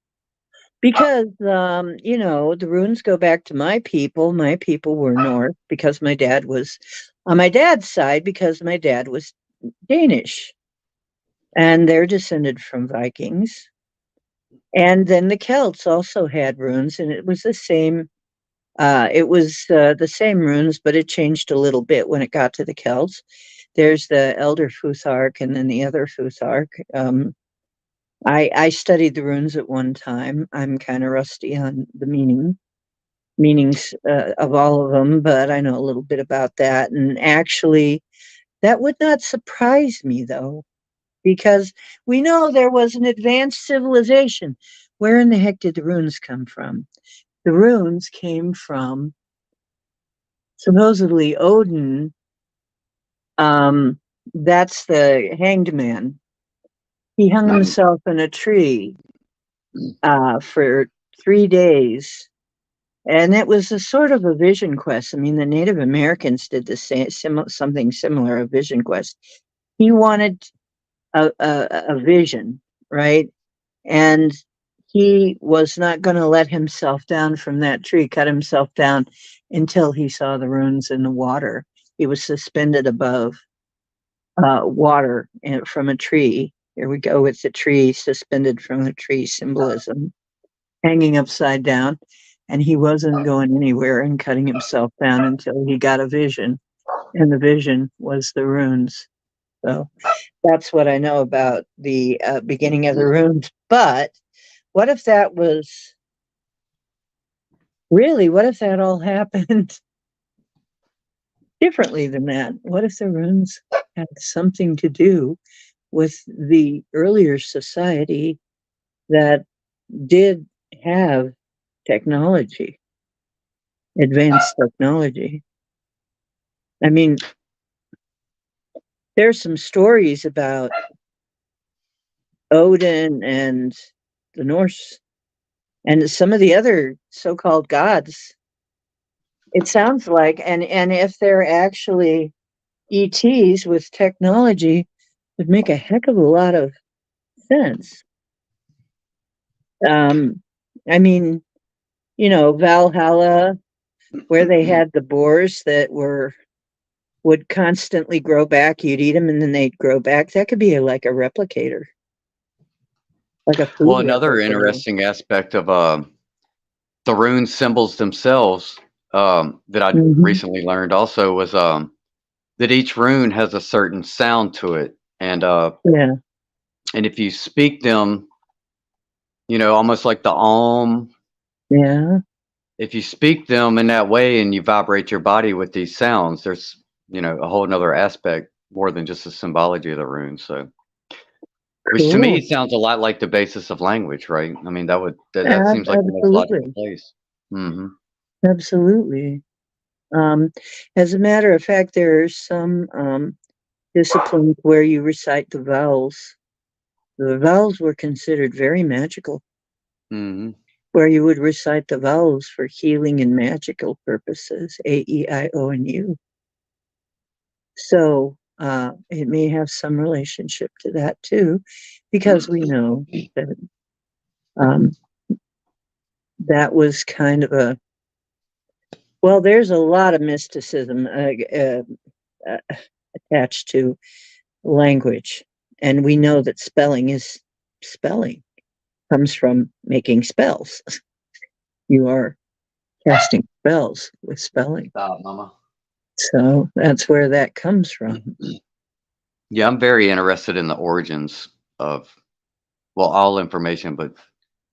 Because, the runes go back to my people. My people were North because my dad was on my dad's side because my dad was Danish, and they're descended from Vikings. And then the Celts also had runes, and it was the same runes, but it changed a little bit when it got to the Celts. There's the Elder Futhark and then the other Futhark. I studied the runes at one time. I'm kind of rusty on the meanings of all of them, but I know a little bit about that. And actually, that would not surprise me though, because we know there was an advanced civilization. Where in the heck did the runes come from? The runes came from supposedly Odin. Um, that's the hanged man. He hung himself in a tree for 3 days. And it was a sort of a vision quest. I mean, the Native Americans did the same, something similar, a vision quest. He wanted a vision, right? And he was not going to let himself down from that tree, cut himself down until he saw the runes in the water. He was suspended above water from a tree. Here we go with the tree, suspended from a tree symbolism, hanging upside down. And he wasn't going anywhere and cutting himself down until he got a vision. And the vision was the runes. So that's what I know about the beginning of the runes. But what if that was really, what if that all happened differently than that? What if the runes had something to do with the earlier society that did have technology, advanced technology? I mean, there's some stories about Odin and the Norse and some of the other so-called gods. It sounds like, and if they're actually ETs with technology, would make a heck of a lot of sense. Um, I mean, Valhalla, where they had the boars that would constantly grow back. You'd eat them and then they'd grow back. That could be like a replicator, like a food Well, another replicator. interesting aspect of the rune symbols themselves, that I Hmm. recently learned also was that each rune has a certain sound to it, Yeah, and if you speak them, almost like the Om, yeah, if you speak them in that way and you vibrate your body with these sounds, there's a whole nother aspect more than just the symbology of the runes. So, which to me cool. sounds a lot like the basis of language, right? I mean, that seems like the most logical Absolutely, place. Hmm. absolutely. Um, as a matter of fact, there are some disciplines where you recite the vowels. The vowels were considered very magical, Hmm. where you would recite the vowels for healing and magical purposes, A, E, I, O, and U. So it may have some relationship to that too, because we know that um, that was kind of a Well, there's a lot of mysticism uh, attached to language, and we know that spelling comes from making spells. You are casting spells with spelling. Stop, mama. So that's where that comes from. Yeah, I'm very interested in the origins of, well, all information, but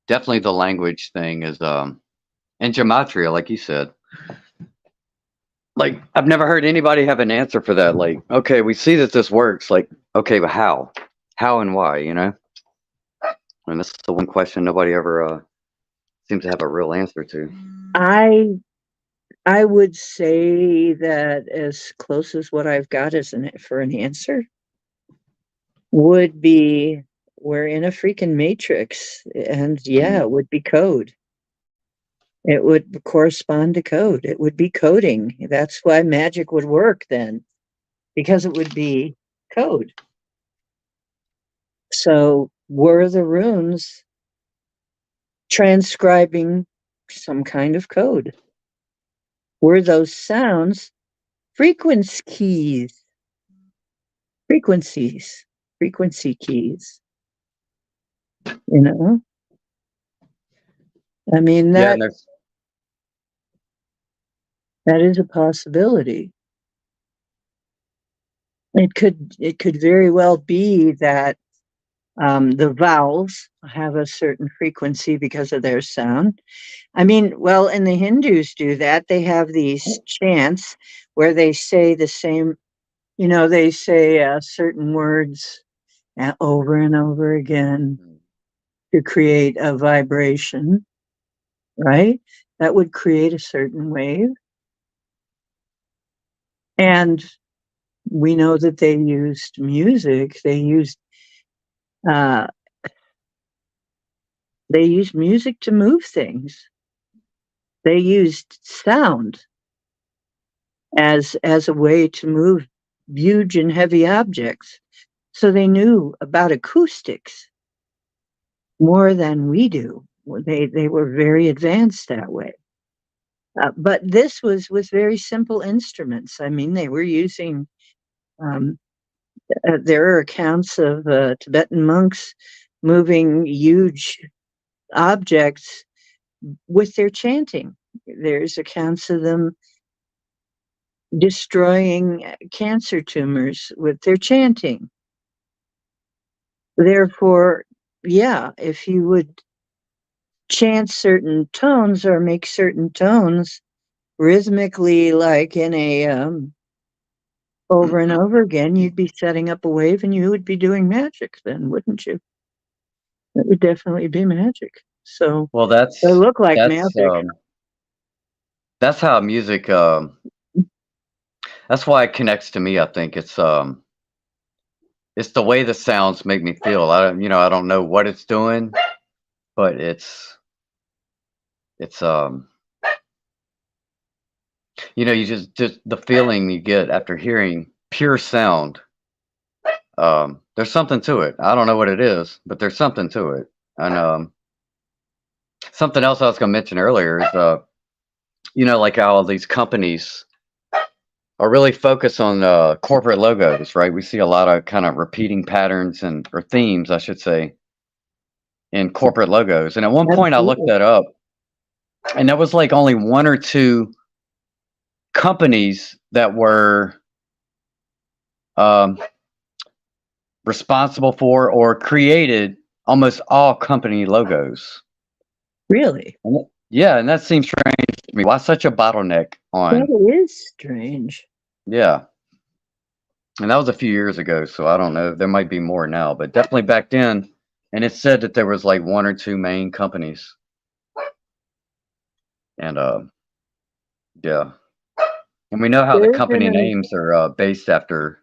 definitely the language thing is and gematria, like you said. Like I've never heard anybody have an answer for that. Like, okay, we see that this works. Like, okay, but how? How and why, you know? And that's the one question nobody ever seems to have a real answer to. I I would say that as close as what I've got as for an answer would be we're in a freaking matrix, and yeah, Mm. it would be code. It would correspond to code. It would be coding. That's why magic would work then, because it would be code. So were the runes transcribing some kind of code? Were those sounds frequency frequencies, frequency keys? You know, I mean Yeah, and there's that is a possibility. It could very well be that the vowels have a certain frequency because of their sound. I mean, well, and the Hindus do that. They have these chants where they say the same, they say certain words over and over again to create a vibration, right? That would create a certain wave. And we know that they used music. Uh, they used music to move things. They used sound as a way to move huge and heavy objects. So they knew about acoustics more than we do. They were very advanced that way. But this was with very simple instruments. I mean, they were using. Um, there are accounts of Tibetan monks moving huge objects with their chanting. There's accounts of them destroying cancer tumors with their chanting. Therefore, yeah, if you would chant certain tones or make certain tones rhythmically, like in a over and over again, you'd be setting up a wave and you would be doing magic then, wouldn't you? It would definitely be magic. So well, they that's look like that's magic. um that's how music that's why it connects to me. I think it's the way the sounds make me feel. I don't know what it's doing, but it's you just the feeling you get after hearing pure sound. There's something to it. I don't know what it is, but there's something to it. And something else I was going to mention earlier is like how all these companies are really focused on corporate logos, right? We see a lot of kind of repeating patterns and or themes, I should say, in corporate logos. And at one point I looked Absolutely. that up, and there was like only one or two companies that were um, responsible for or created almost all company logos. Really? Yeah, and that seems strange to me. Why such a bottleneck on? That is strange. Yeah, and that was a few years ago, so I don't know. There might be more now, but definitely back then. And it said that there was like one or two main companies, and yeah, and we know how the There's company an names are based after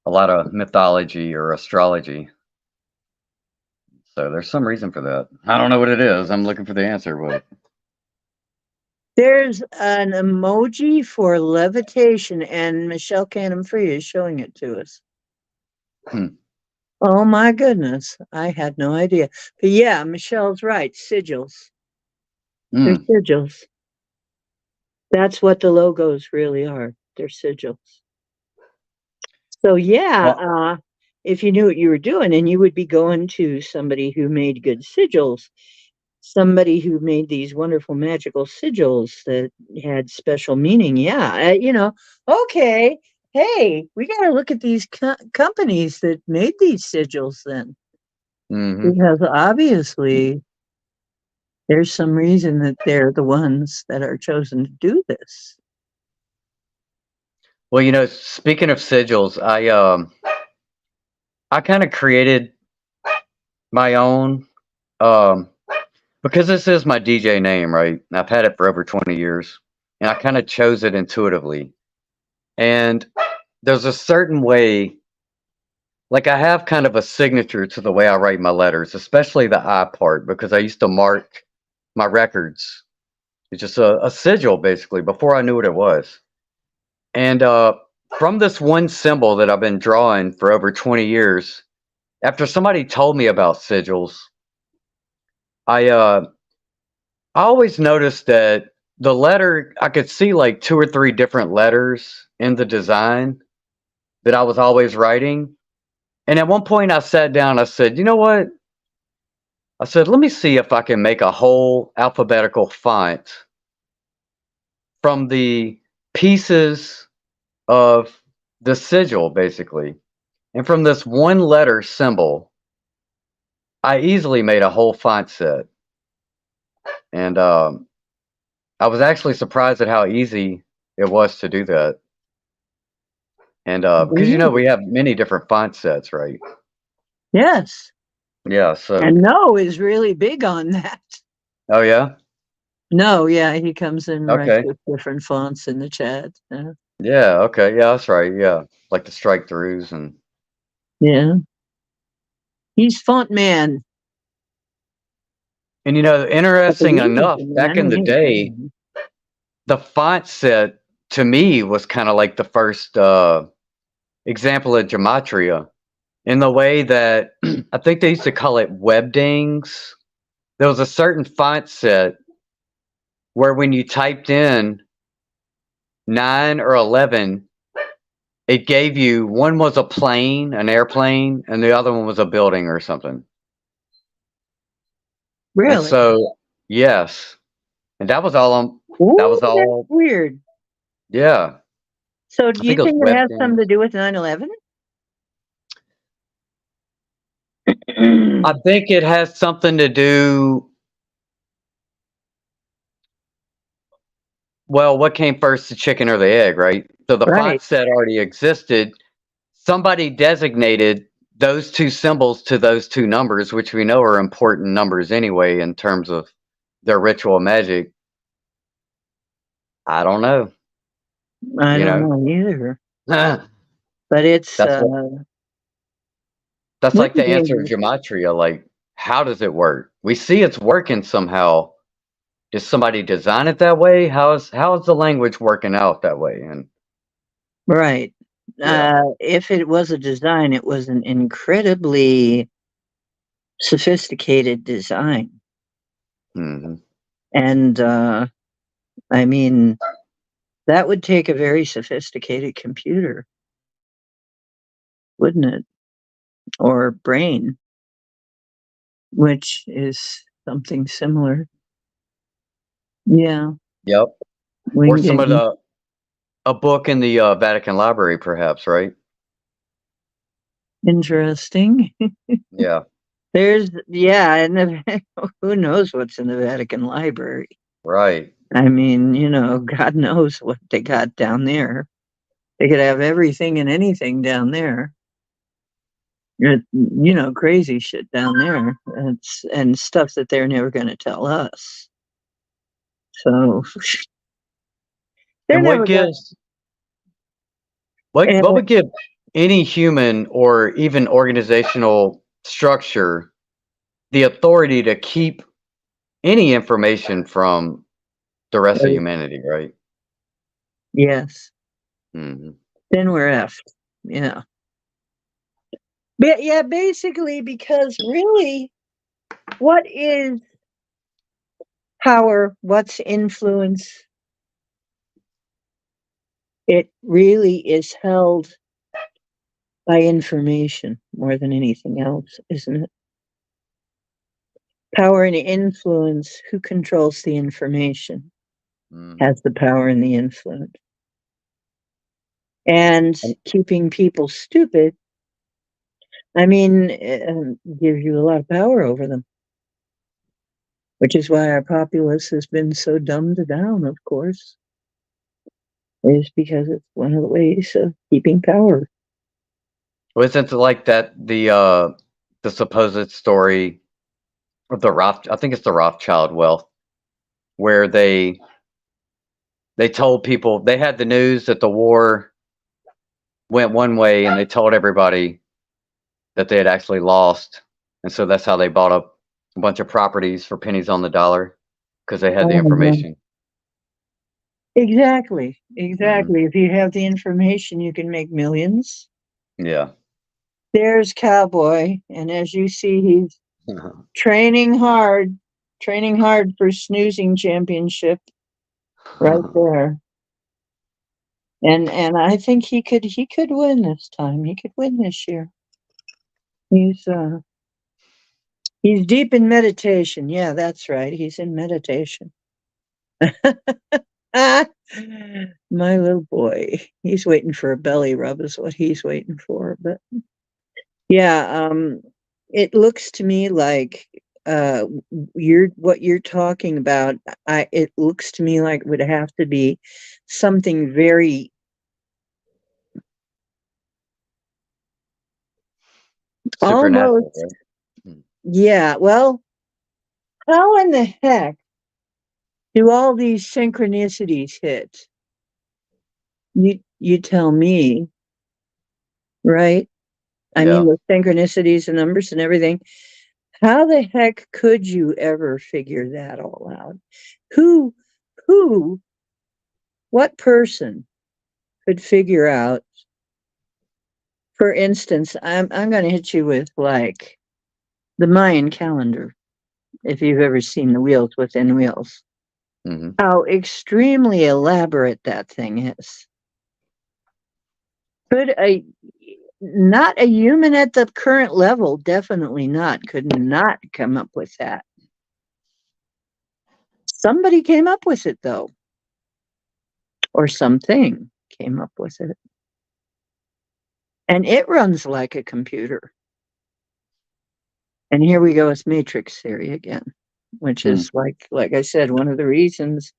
a lot of mythology or astrology. So there's some reason for that. I don't know what it is. I'm looking for the answer, but there's an emoji for levitation, and Michelle Canham Free is showing it to us. hmm. Oh my goodness. I had no idea. But yeah, Michelle's right. Sigils. They're Mm. sigils. That's what the logos really are. They're sigils. So yeah, Well, if you knew what you were doing, and you would be going to somebody who made good sigils, somebody who made these wonderful magical sigils that had special meaning. Yeah, okay. Hey, we got to look at these companies that made these sigils then, hmm because obviously there's some reason that they're the ones that are chosen to do this. well, speaking of sigils, I kind of created my own um because this is my DJ name, right? And I've had it for over 20 years, and I kind of chose it intuitively. And there's a certain way, like I have kind of a signature to the way I write my letters, especially the I part, because I used to mark my records. It's just a sigil, basically, before I knew what it was. And from this one symbol that I've been drawing for over 20 years, after somebody told me about sigils, I I always noticed that the letter I could see like two or three different letters in the design that I was always writing. And at one point I sat down, I said, you know what? I said, let me see if I can make a whole alphabetical font from the pieces of the sigil, basically. And from this one letter symbol, I easily made a whole font set. And I was actually surprised at how easy it was to do that. And because we Really? have many different font sets, right? Yes. Yeah. So, And No is really big on that. oh yeah, No, yeah, he comes in right okay, with different fonts in the chat. yeah, okay, yeah, that's right. Yeah, like the strike throughs Yeah, he's font man. and I interesting believe he's enough, the back man. in the He is font day, man. the font set to me was kind of like the first example of gematria in the way that I think they used to call it webdings. There was a certain font set where when you typed in 9 or 11, it gave you one was a plane, an airplane, and the other one was a building or something. And Really? so, yes, and that was all. That Ooh, was that's all. weird. Yeah, So, do I you think it was think it has something webdings. to do with 9/11? I think it has something to do. Well, what came first, the chicken or the egg, right? So the font Right, set already existed. Somebody designated those two symbols to those two numbers, which we know are important numbers anyway in terms of their ritual magic. I don't know. I You don't know, know either, that's but it's what that's would like the be answer of gematria. Like, how does it work? We see it's working somehow. Did somebody design it that way? How is the language working out that way? And right. yeah, If it was a design, it was an incredibly sophisticated design, hmm and I mean that would take a very sophisticated computer, wouldn't it, or brain, which is something similar. Yeah, yep. Or winged some of it. the a book in the Vatican Library, perhaps, right? Interesting. Yeah, There's yeah, and who knows what's in the Vatican Library? right. I mean, God knows what they got down there. They could have everything and anything down there. Crazy shit down there. And stuff that they're never going to tell us. So they're And what never going. gives what would give any human or even organizational structure the authority to keep any information from the rest of humanity, right? Yes. hmm Then we're effed. Yeah. But yeah, basically, because really, what is power? What's influence? It really is held by information more than anything else, isn't it? Power and influence, who controls the information Mm. has the power and the influence. And keeping people stupid, I mean, gives you a lot of power over them, which is why our populace has been so dumbed down, of course, is because it's one of the ways of keeping power. Wasn't it like that the supposed story of the Roth? I think it's the Rothschild wealth, where they told people they had the news that the war went one way, and they told everybody that they had actually lost, and so that's how they bought up a bunch of properties for pennies on the dollar because they had the Oh, no. information. Exactly. Hmm. Exactly. If you have the information, you can make millions. Yeah. There's Cowboy, and as you see, he's training hard, training hard for snoozing championship right there. And I think he could win this time. He could win this year. He's uh he's deep in meditation. Yeah, that's right. He's in meditation. Ah, my little boy. He's waiting for a belly rub is what he's waiting for. But yeah, it looks to me like what you're talking about, it looks to me like it would have to be something very Supernatural, almost, right? Mm. yeah, well, how in the heck do all these synchronicities hit? You tell me, right? I mean, Yeah. with synchronicities and numbers and everything. How the heck could you ever figure that all out? Who, who, what person could figure out? For instance, I'm going to hit you with like the Mayan calendar. If you've ever seen the wheels within wheels, Hmm. how extremely elaborate that thing is. Could a not a human at the current level, definitely not, could not come up with that. Somebody came up with it though, or something came up with it. And it runs like a computer. And here we go with matrix theory again, which Mm. is like I said, one of the reasons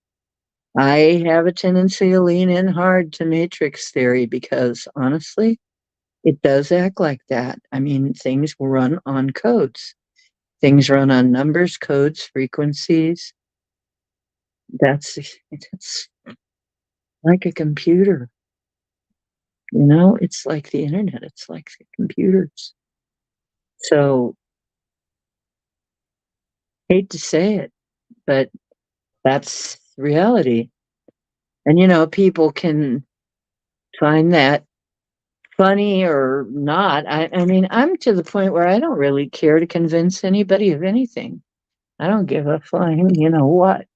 I have a tendency to lean in hard to matrix theory because honestly, it does act like that. I mean, things run on codes. Things run on numbers, codes, frequencies. That's like a computer. It's like the internet. It's like the computers. So hate to say it, but that's reality. And people can find that funny or not. I mean, I'm to the point where I don't really care to convince anybody of anything. I don't give a flying, what,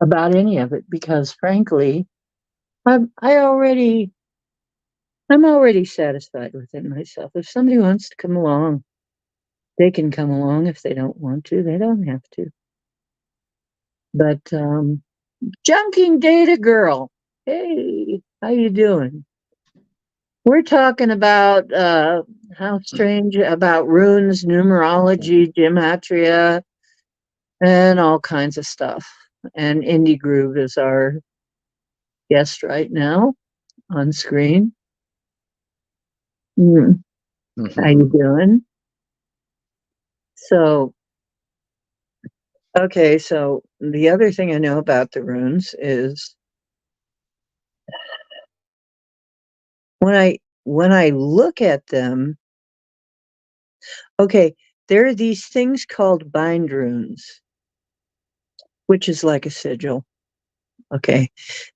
about any of it because frankly, I already I'm already satisfied within myself. If somebody wants to come along, they can come along. If they don't want to, they don't have to. But junking data girl, hey, how you doing? We're talking about how strange about runes, numerology, gematria, and all kinds of stuff. And Indie Groove is our guest right now on screen. Mm, how you doing? So, okay, so the other thing I know about the runes is when I look at them, okay, there are these things called bind runes, which is like a sigil. Okay.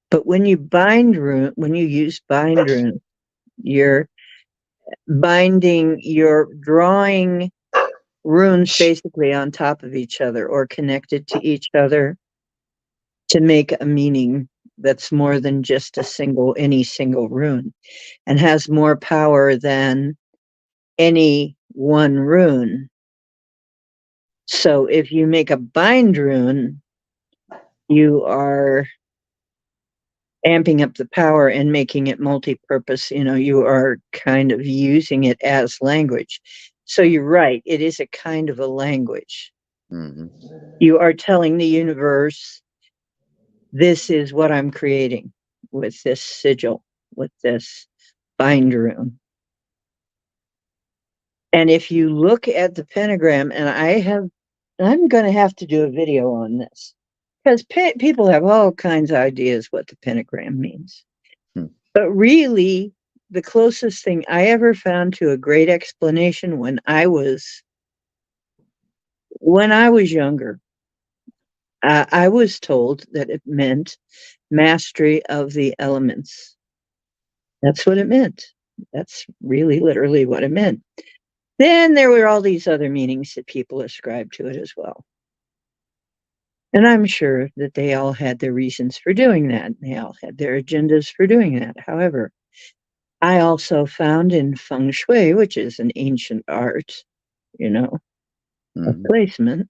But when you use bind rune, you're you're drawing runes basically on top of each other or connected to each other to make a meaning that's more than just any single rune, and has more power than any one rune. So if you make a bind rune, you are amping up the power and making it multi-purpose. You are kind of using it as language. So you're right, it is a kind of a language. Mm-hmm. You are telling the universe, this is what I'm creating with this sigil, with this bind rune. And if you look at the pentagram, and I'm going to have to do a video on this, because people have all kinds of ideas what the pentagram means. But really, the closest thing I ever found to a great explanation when I was younger, I was told that it meant mastery of the elements. That's what it meant. That's really literally what it meant. Then there were all these other meanings that people ascribed to it as well. And I'm sure that they all had their reasons for doing that. They all had their agendas for doing that. However, I also found in feng shui, which is an ancient art, of placement.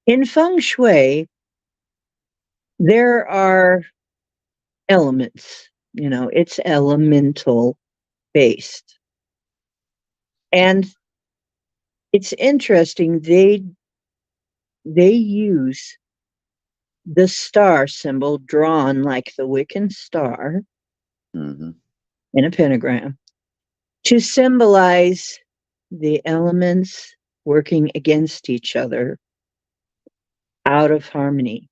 In feng shui, there are elements, it's elemental based. And it's interesting, they use the star symbol drawn like the Wiccan star in a pentagram to symbolize the elements working against each other out of harmony.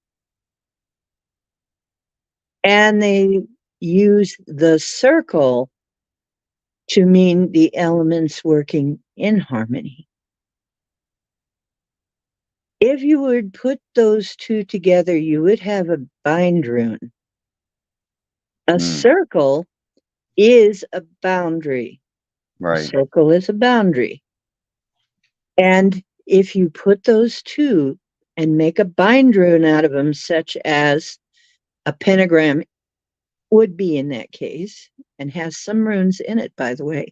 And they use the circle to mean the elements working in harmony. If you would put those two together, you would have a bind rune. A circle is a boundary. Right. A circle is a boundary. And if you put those two and make a bind rune out of them, such as a pentagram would be in that case, and has some runes in it, by the way,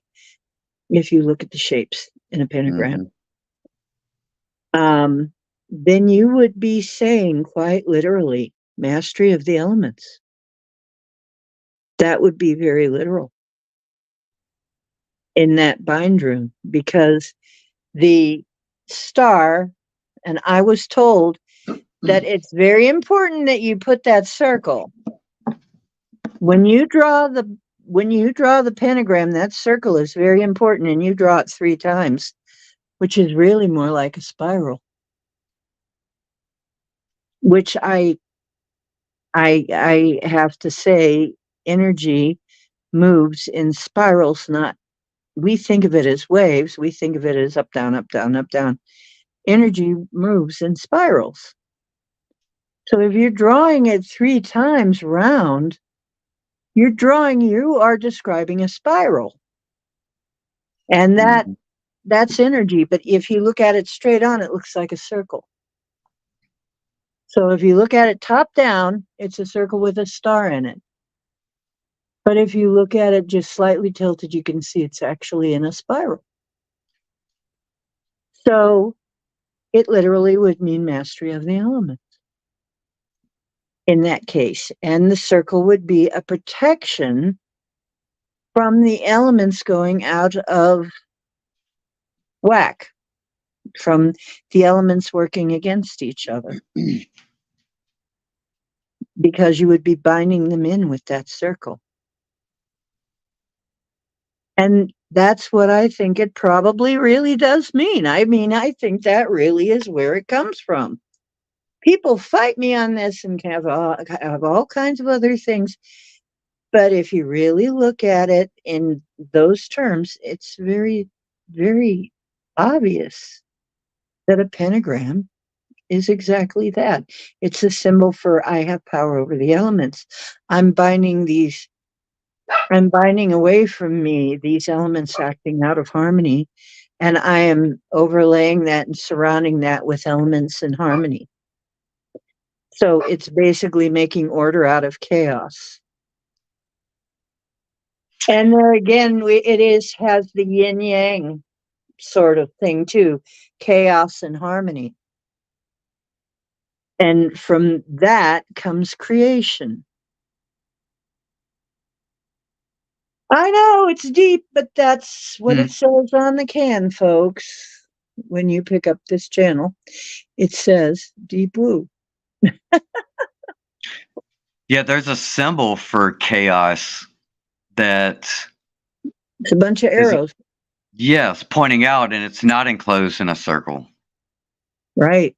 if you look at the shapes in a pentagram, then you would be saying quite literally, mastery of the elements. That would be very literal in that bind rune, because the star, and I was told that it's very important that you put that circle. When you draw the pentagram, that circle is very important, and you draw it 3 times, which is really more like a spiral. Which I have to say, energy moves in spirals, not, we think of it as waves, we think of it as up, down, up, down, up, down. Energy moves in spirals. So if you're drawing it 3 times round, you are describing a spiral. And that's energy. But if you look at it straight on, it looks like a circle. So if you look at it top down, it's a circle with a star in it. But if you look at it just slightly tilted, you can see it's actually in a spiral. So it literally would mean mastery of the elements in that case. And the circle would be a protection from the elements going out of whack, from the elements working against each other. Because you would be binding them in with that circle. And that's what I think it probably really does mean. I mean, I think that really is where it comes from. People fight me on this and have all kinds of other things. But if you really look at it in those terms, it's very, very obvious that a pentagram is exactly that. It's a symbol for I have power over the elements. I'm binding away from me these elements acting out of harmony, and I am overlaying that and surrounding that with elements in harmony. So it's basically making order out of chaos. And there again, has the yin yang sort of thing too, chaos and harmony. And from that comes creation. I know it's deep, but that's what it says on the can, folks. When you pick up this channel, it says Deep Woo. Yeah, there's a symbol for chaos that It's a bunch of is, arrows. yes, pointing out, and it's not enclosed in a circle. Right.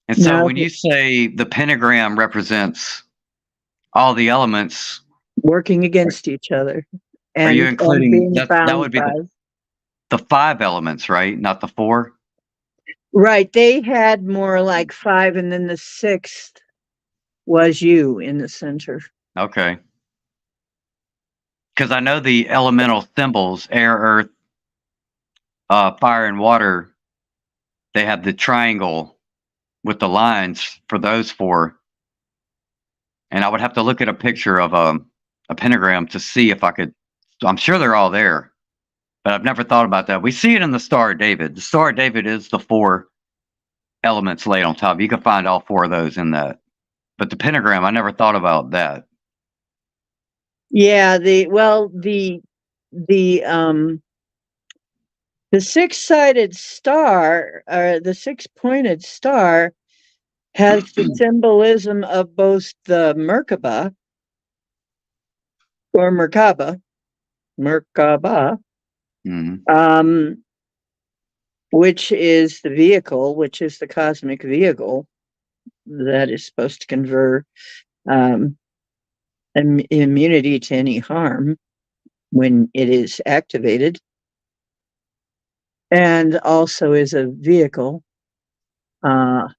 And so Now, when you say the pentagram represents all the elements, working against each other are you and including being that bound would be by. the five elements, right? Not the four? Right. They had more like five, and then the sixth was you in the center. Okay. Because I know the elemental symbols, air, earth, fire, and water, they have the triangle with the lines for those four. And I would have to look at a picture of a pentagram to see if I could. I'm sure they're all there, but I've never thought about that. We see it in the Star of David. The Star of David is the four elements laid on top. You can find all four of those in that. But the pentagram, I never thought about that. Yeah, the six-sided star, or the six-pointed star, has the symbolism of both the Merkaba or Merkaba, Mm-hmm. which is the vehicle, which is the cosmic vehicle that is supposed to confer immunity to any harm when it is activated, and also is a vehicle. And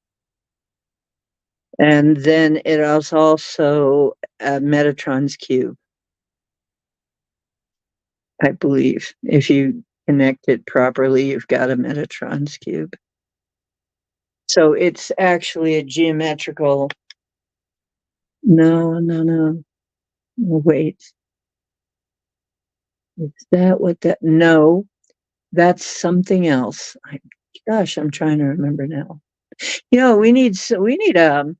then it is also a Metatron's cube, I believe. If you connect it properly, you've got a Metatron's cube. So it's actually a geometrical. No. Wait. Is that what that? No, that's something else. Gosh, I'm trying to remember now. We need somebody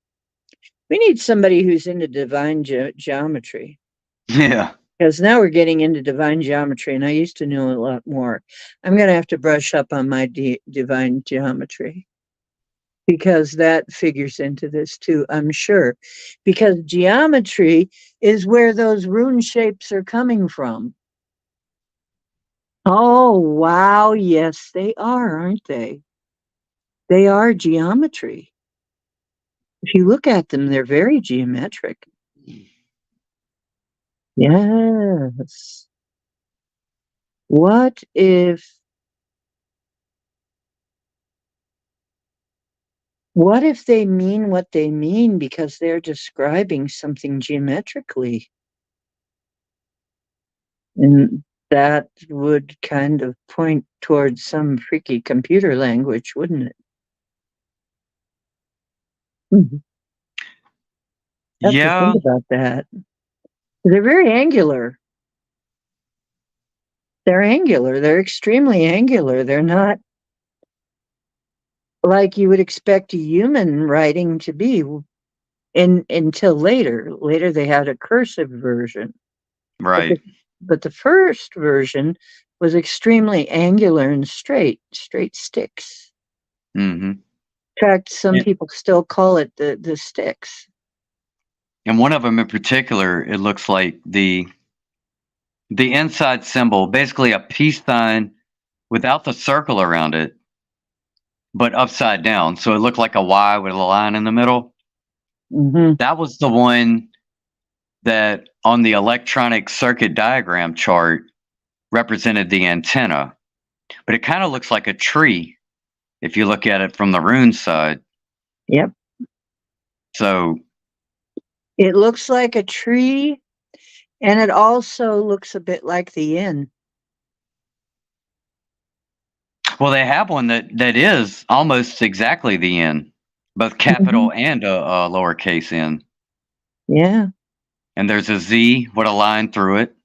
who's into divine geometry. Yeah. Because now we're getting into divine geometry, and I used to know a lot more. I'm going to have to brush up on my divine geometry, because that figures into this too, I'm sure. Because geometry is where those rune shapes are coming from. Oh, wow. Yes, they are, aren't they? They are geometry. If you look at them, they're very geometric. Yes. What if they mean what they mean because they're describing something geometrically? And that would kind of point towards some freaky computer language, wouldn't it? Have to Yeah. think about that. They're very angular. They're angular. They're extremely angular. They're not like you would expect a human writing to be until later. Later, they had a cursive version. Right. But the first version was extremely angular and straight sticks. Mm-hmm. In fact, some people still call it the sticks. And one of them in particular, it looks like the inside symbol, basically a peace sign without the circle around it, but upside down. So it looked like a Y with a line in the middle. Mm-hmm. That was the one that on the electronic circuit diagram chart represented the antenna. But it kind of looks like a tree if you look at it from the rune side. Yep. So it looks like a tree, and it also looks a bit like the yin. Well, they have one that is almost exactly the yin. both Mhm. capital and a lowercase n. Yeah. And there's a Z with a line through it.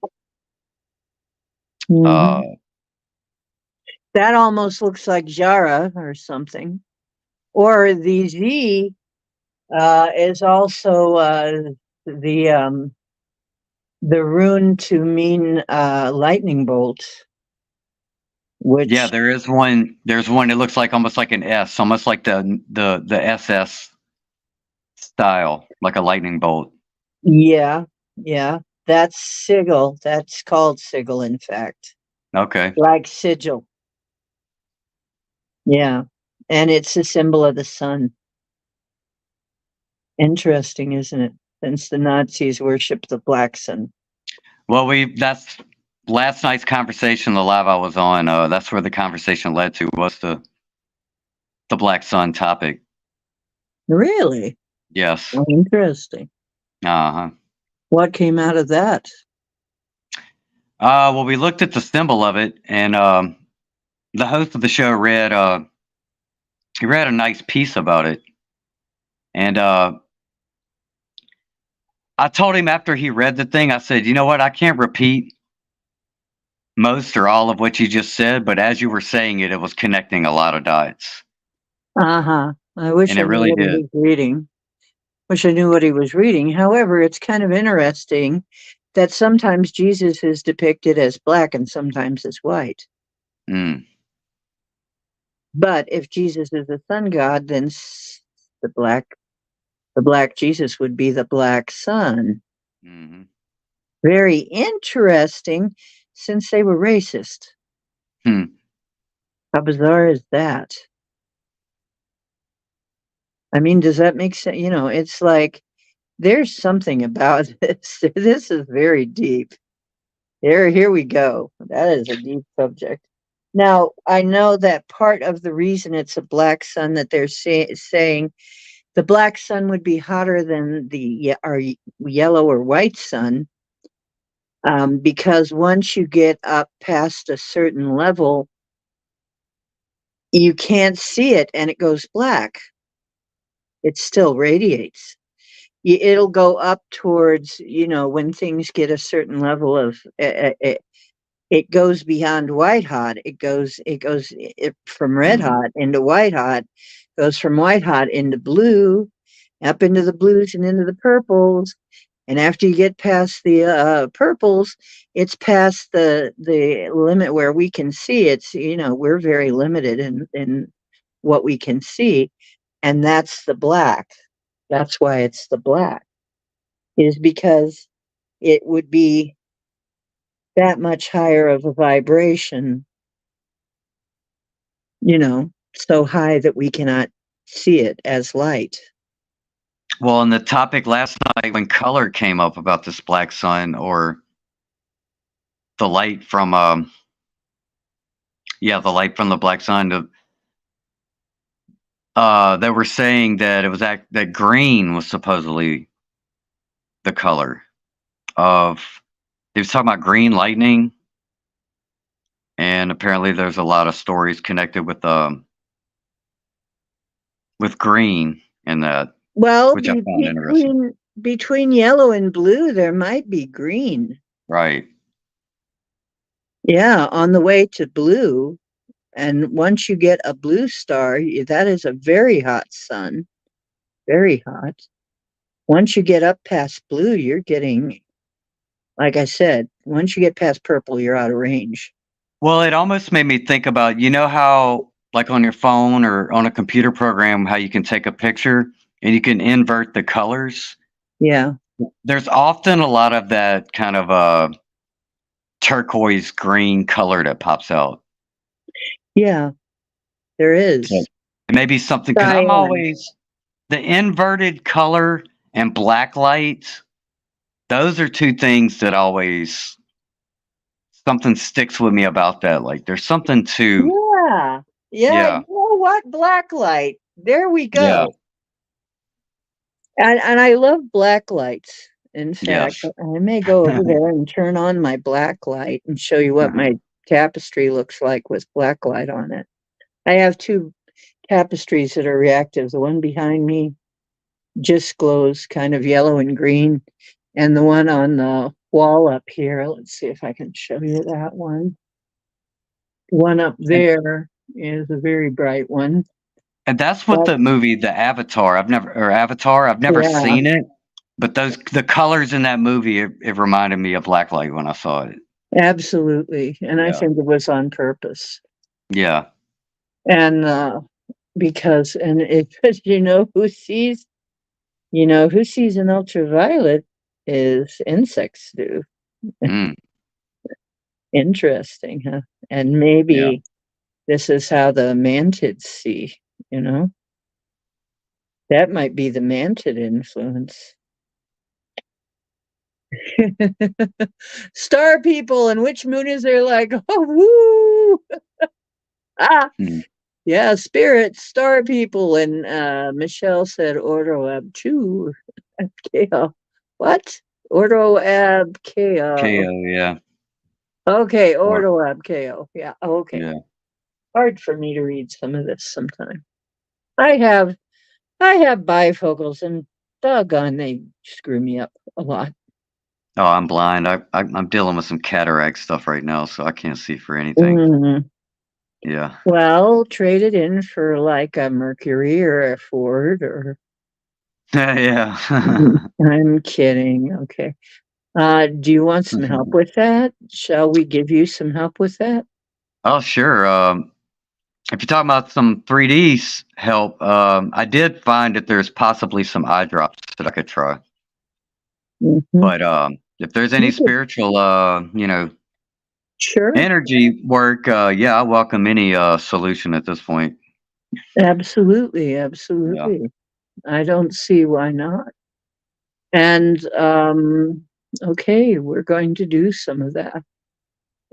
Uh, Mhm. That almost looks like Jara or something. Or the Z is also the um, the rune to mean lightning bolt, yeah, which there is one. There's one. It looks like almost like an S, almost like the SS style, like a lightning bolt. yeah, yeah, that's sigil. That's called sigil, in fact, Okay. like sigil. Yeah, and it's a symbol of the sun. Interesting, isn't it? Since the Nazis worship the black sun. Well, that's last night's conversation, the live I was on. That's where the conversation led to was the Black Sun topic. Really? Yes. Oh, interesting. Uh huh. What came out of that? Well, we looked at the symbol of it, and the host of the show read he read a nice piece about it, and I told him after he read the thing, I said, you know what, I can't repeat most or all of what you just said, but as you were saying it, it was connecting a lot of dots, Uh-huh. I wish and I it knew really what he did. was reading. Wish I knew what he was reading. However, it's kind of interesting that sometimes Jesus is depicted as black and sometimes as white. Mm, But if Jesus is the sun god, then the black Jesus would be the black sun. hmm Very interesting, since they were racist. hmm. How bizarre is that? I mean, does that make sense? It's like there's something about this. This is very deep. Here we go. That is a deep subject. Now, I know that part of the reason it's a black sun that they're saying the black sun would be hotter than our yellow or white sun, because once you get up past a certain level, you can't see it and it goes black. It still radiates. It'll go up towards, when things get a certain level of it goes beyond white hot. It from red Hmm. hot into white hot, goes from white hot into blue, up into the blues and into the purples. And after you get past the purples, it's past the limit where we can see. We're very limited in what we can see, and that's the black. That's why it's the black, is because it would be that much higher of a vibration, so high that we cannot see it as light. Well, on the topic last night when color came up about this black sun or the light from yeah, the light from the black sun, they were saying that that green was supposedly the color of. He was talking about green lightning, and apparently there's a lot of stories connected with green in that, Well, which I found interesting. between yellow and blue, there might be green. Right. Yeah, on the way to blue. And once you get a blue star, that is a very hot sun, very hot. Once you get up past blue, you're getting, like I said, once you get past purple, you're out of range. Well, it almost made me think about, you know how like on your phone or on a computer program how you can take a picture and you can invert the colors. Yeah, There's often a lot of that kind of turquoise green color that pops out. yeah, there So is. it may be something because I'm Cyan. always the inverted color and black lights. Those are two things that always something sticks with me about that. Like there's something to, Yeah. Yeah, you yeah, know what? Blacklight. There we yeah, go. And I love black lights. In fact, yes. I may go over there and turn on my black light and show you what my tapestry looks like with black light on it. I have tapestries that are reactive. The one behind me just glows kind of yellow and green. And the one on the wall up here, let's see if I can show you that one. The one up And, there is a very bright one. and that's what But the movie, the Avatar. I've never yeah, seen it, but the colors in that movie, it reminded me of Blacklight when I saw it. absolutely. And I Yeah. think it was on purpose. Yeah. And because, and it, who sees an ultraviolet is insects do. Mm, Interesting, huh? And yeah. maybe this is how the mantids see, you know? That might be the mantid influence. Star people, and which moon is there like, oh, woo! Ah, Mm. yeah, spirits, star people. And Michelle said, Ordo ab two. Abkeo. What? Ordo ab keo. KO. Yeah. Okay, Or Ordo ab keo. Yeah, okay. yeah. Hard for me to read some of this sometime. I have I have bifocals and doggone they screw me up a lot. Oh, I'm blind. I'm dealing with some cataract stuff right now, so I can't see for anything. Mhm. Yeah. Well, trade it in for like a Mercury or a Ford or Yeah. I'm kidding. Okay. Do you want some help with that? Shall we give you some help with that? Oh, sure. If you're talking about some 3D help, I did find that there's possibly some eye drops that I could try. Hmm. But if there's any spiritual, Sure. energy work, yeah, I welcome any solution at this point. Absolutely. Yeah. Absolutely. I don't see why not. And okay, we're going to do some of that.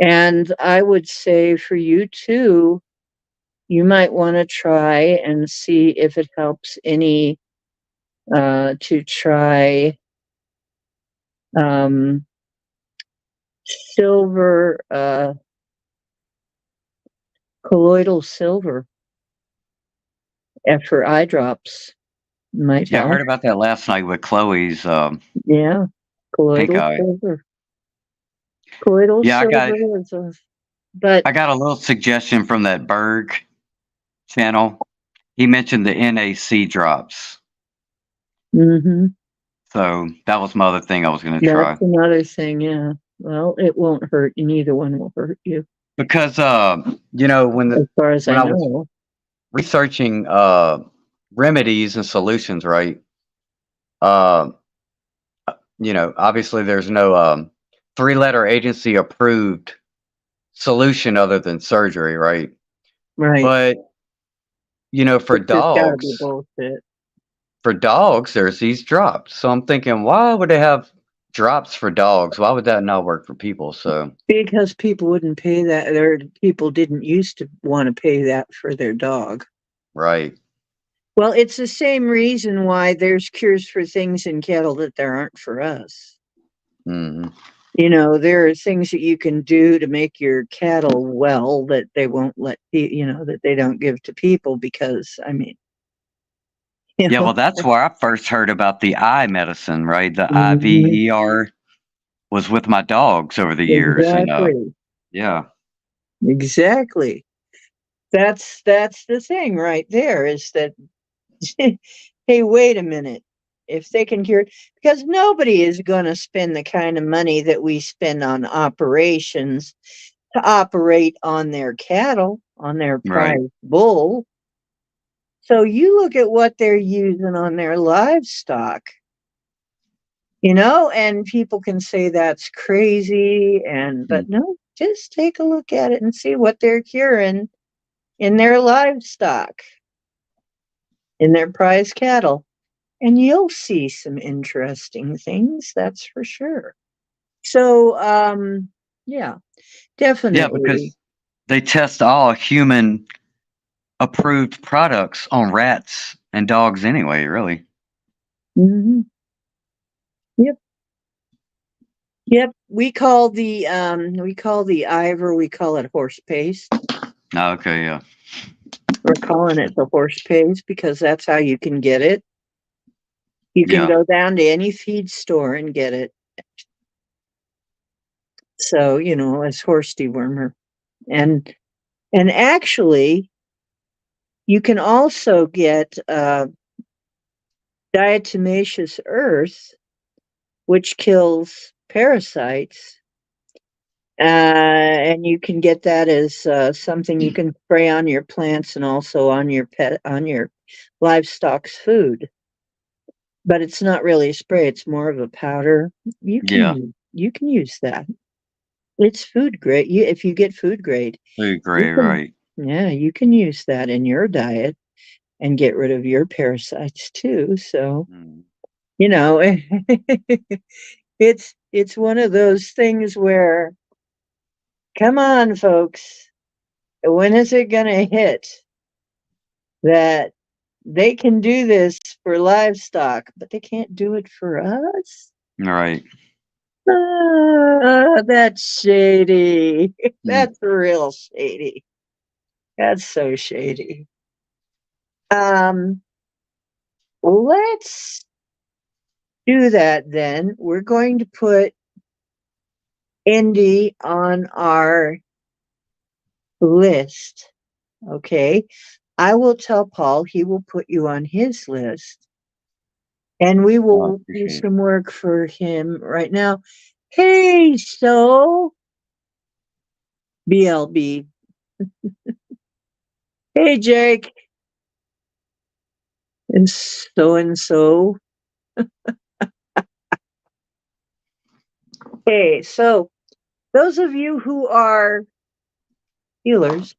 And I would say for you too, you might want to try and see if it helps any to try um, silver, colloidal silver for eye drops might Yeah, I heard help. about that last night with Chloe's Yeah, pink colloidal eye. silver. Colloidal Yeah, silver is a, but I got a little suggestion from that Berg channel. He mentioned the NAC drops. hmm So that was my other thing I was going to that's try. another thing. Yeah. Well, it won't hurt you. Neither one will hurt you, Because when as far as I I was know. researching remedies and solutions, right? Uh, obviously there's no three-letter agency approved solution other than surgery, right? Right. But for It's just got to be dogs, bullshit. there's these drops. So I'm thinking, why would they have drops for dogs? Why would that not work for people? So Because people wouldn't pay that. Their people didn't used to want to pay that for their dog. right. Well, it's the same reason why there's cures for things in cattle that there aren't for us. Hmm. There are things that you can do to make your cattle well that they won't that they don't give to people because, I mean, you Yeah, know. well, that's where I first heard about the eye medicine, right? The Mhm. IVER was with my dogs over the years, and Exactly. yeah, Exactly. That's the thing right there is that hey, wait a minute. If they can cure it, because nobody is going to spend the kind of money that we spend on operations to operate on their cattle, on their right. prize bull. So you look at what they're using on their livestock, and people can say that's crazy but Mm. no, just take a look at it and see what they're curing in their livestock, in their prize cattle. And you'll see some interesting things, that's for sure. So, yeah, Yeah, definitely. because they test all human approved products on rats and dogs anyway, really. Hmm. Yep, yep. We call the Ivor, we call it horse paste, Oh, okay, yeah. We're calling it the horse paste because that's how you can get it. You can Yeah. go down to any feed store and get it. So, as horse dewormer. And actually, you can also get diatomaceous earth, which kills parasites. And you can get that as something you can spray on your plants and also on your livestock's food. But it's not really a spray; it's more of a powder. Yeah. You can use that. It's food grade. If you get food grade, Food you grade, can. right. Yeah, you can use that in your diet and get rid of your parasites too. So Mm. you know, it's one of those things where, come on, folks, when is it going to hit that they can do this for livestock, but they can't do it for us? Right. That's shady. Mm. That's real shady. That's so shady. Um, let's do that then. We're going to put Indy on our list. Okay. I will tell Paul, he will put you on his list, and we I will do appreciate it. some work for him right now. Hey, so BLB. Hey, Jake. And so and so. Hey, so those of you who are healers,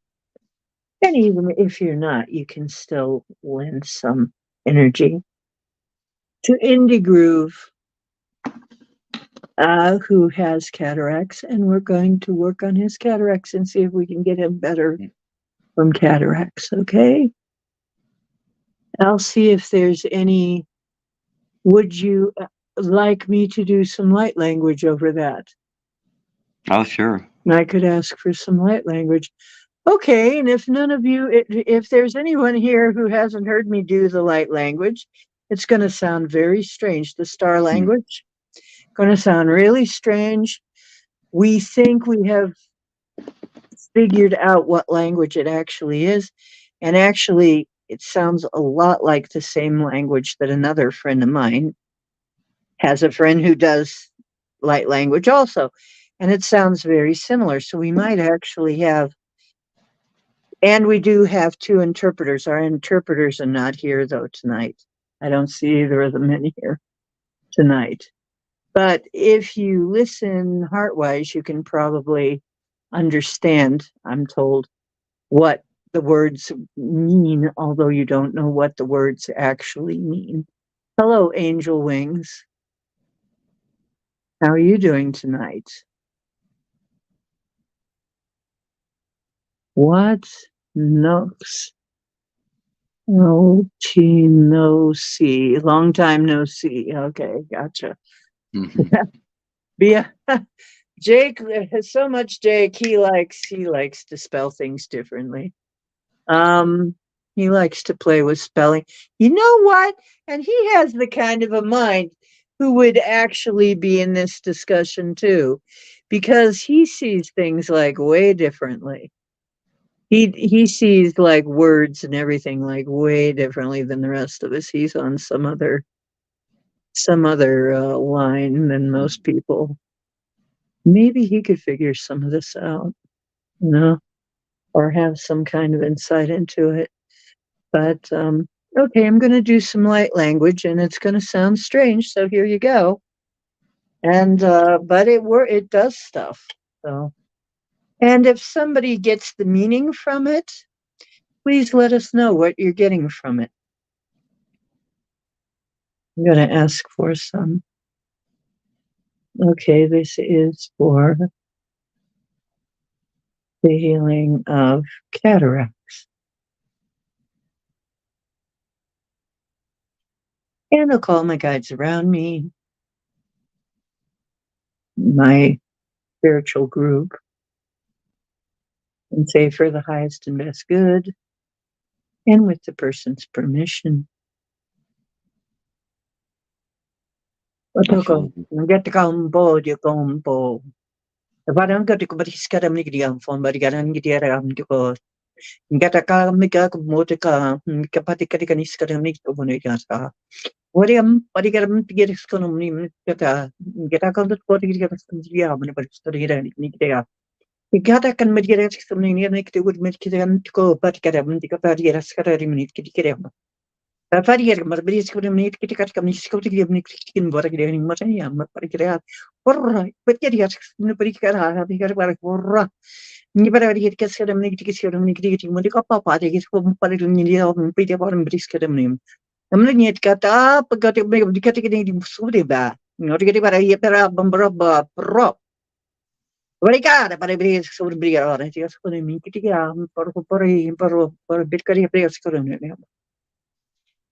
and even if you're not, you can still lend some energy to Indie Groove, who has cataracts, and we're going to work on his cataracts and see if we can get him better Mm. from cataracts. Okay. I'll see if there's any. Would you like me to do some light language over that? Oh, sure. And I could ask for some light language. Okay, and if none of you, if there's anyone here who hasn't heard me do the light language, it's going to sound very strange. The star Mm. language, going to sound really strange. We think we have figured out what language it actually is, and actually, it sounds a lot like the same language that another friend of mine has a friend who does light language also, and it sounds very similar. So we might actually have. And we do have two interpreters. Our interpreters are not here, though, tonight. I don't see either of them in here tonight. But if you listen heartwise, you can probably understand, I'm told, what the words mean, although you don't know what the words actually mean. Hello, Angel Wings. How are you doing tonight? What? Nooks. No T, no C. Long time no see. Okay, gotcha. Hmm. Yeah, Jake. So much Jake. He likes to spell things differently. Um, he likes to play with spelling. You know what? And he has the kind of a mind who would actually be in this discussion too, because he sees things like way differently. He sees like words and everything like way differently than the rest of us. He's on some other line than most people. Maybe he could figure some of this out, you know, or have some kind of insight into it. But okay, I'm going to do some light language, and it's going to sound strange. So here you go. And but it does stuff. So, and if somebody gets the meaning from it, please let us know what you're getting from it. I'm going to ask for some. Okay, this is for the healing of cataracts. And I'll call my guides around me, my spiritual group, and say for the highest and best good, and with the person's permission. Otoko, Absolutely. get the combo, you combo. The bottom got to go, but he's got a medium phone, but he got a medium to go. Get a car, make a motor, make a paticanis, got a mix of Monica. What am, but he got him to get his economy, get a call the body, get a studio, but study it. You got a can make it something like they would make it to go, but get him to go, but get a scattered minute, get him. Varier, maar bij deze niet ik kan niet schoten die niet in wat ik denk maar ja maar ik raad porra wat je die nu per ik raad ik raad porra niet per ik het kesem niet ik kesem niet ik moet ik papa die is voor per ik niet op een beetje voor een brisk hem neem hem niet kata pegat ik die kata die sudah ba not get para hier per bambraba pro Mereka para beri sobre brigar ora ti as con mi que ya por bit kari per as con ne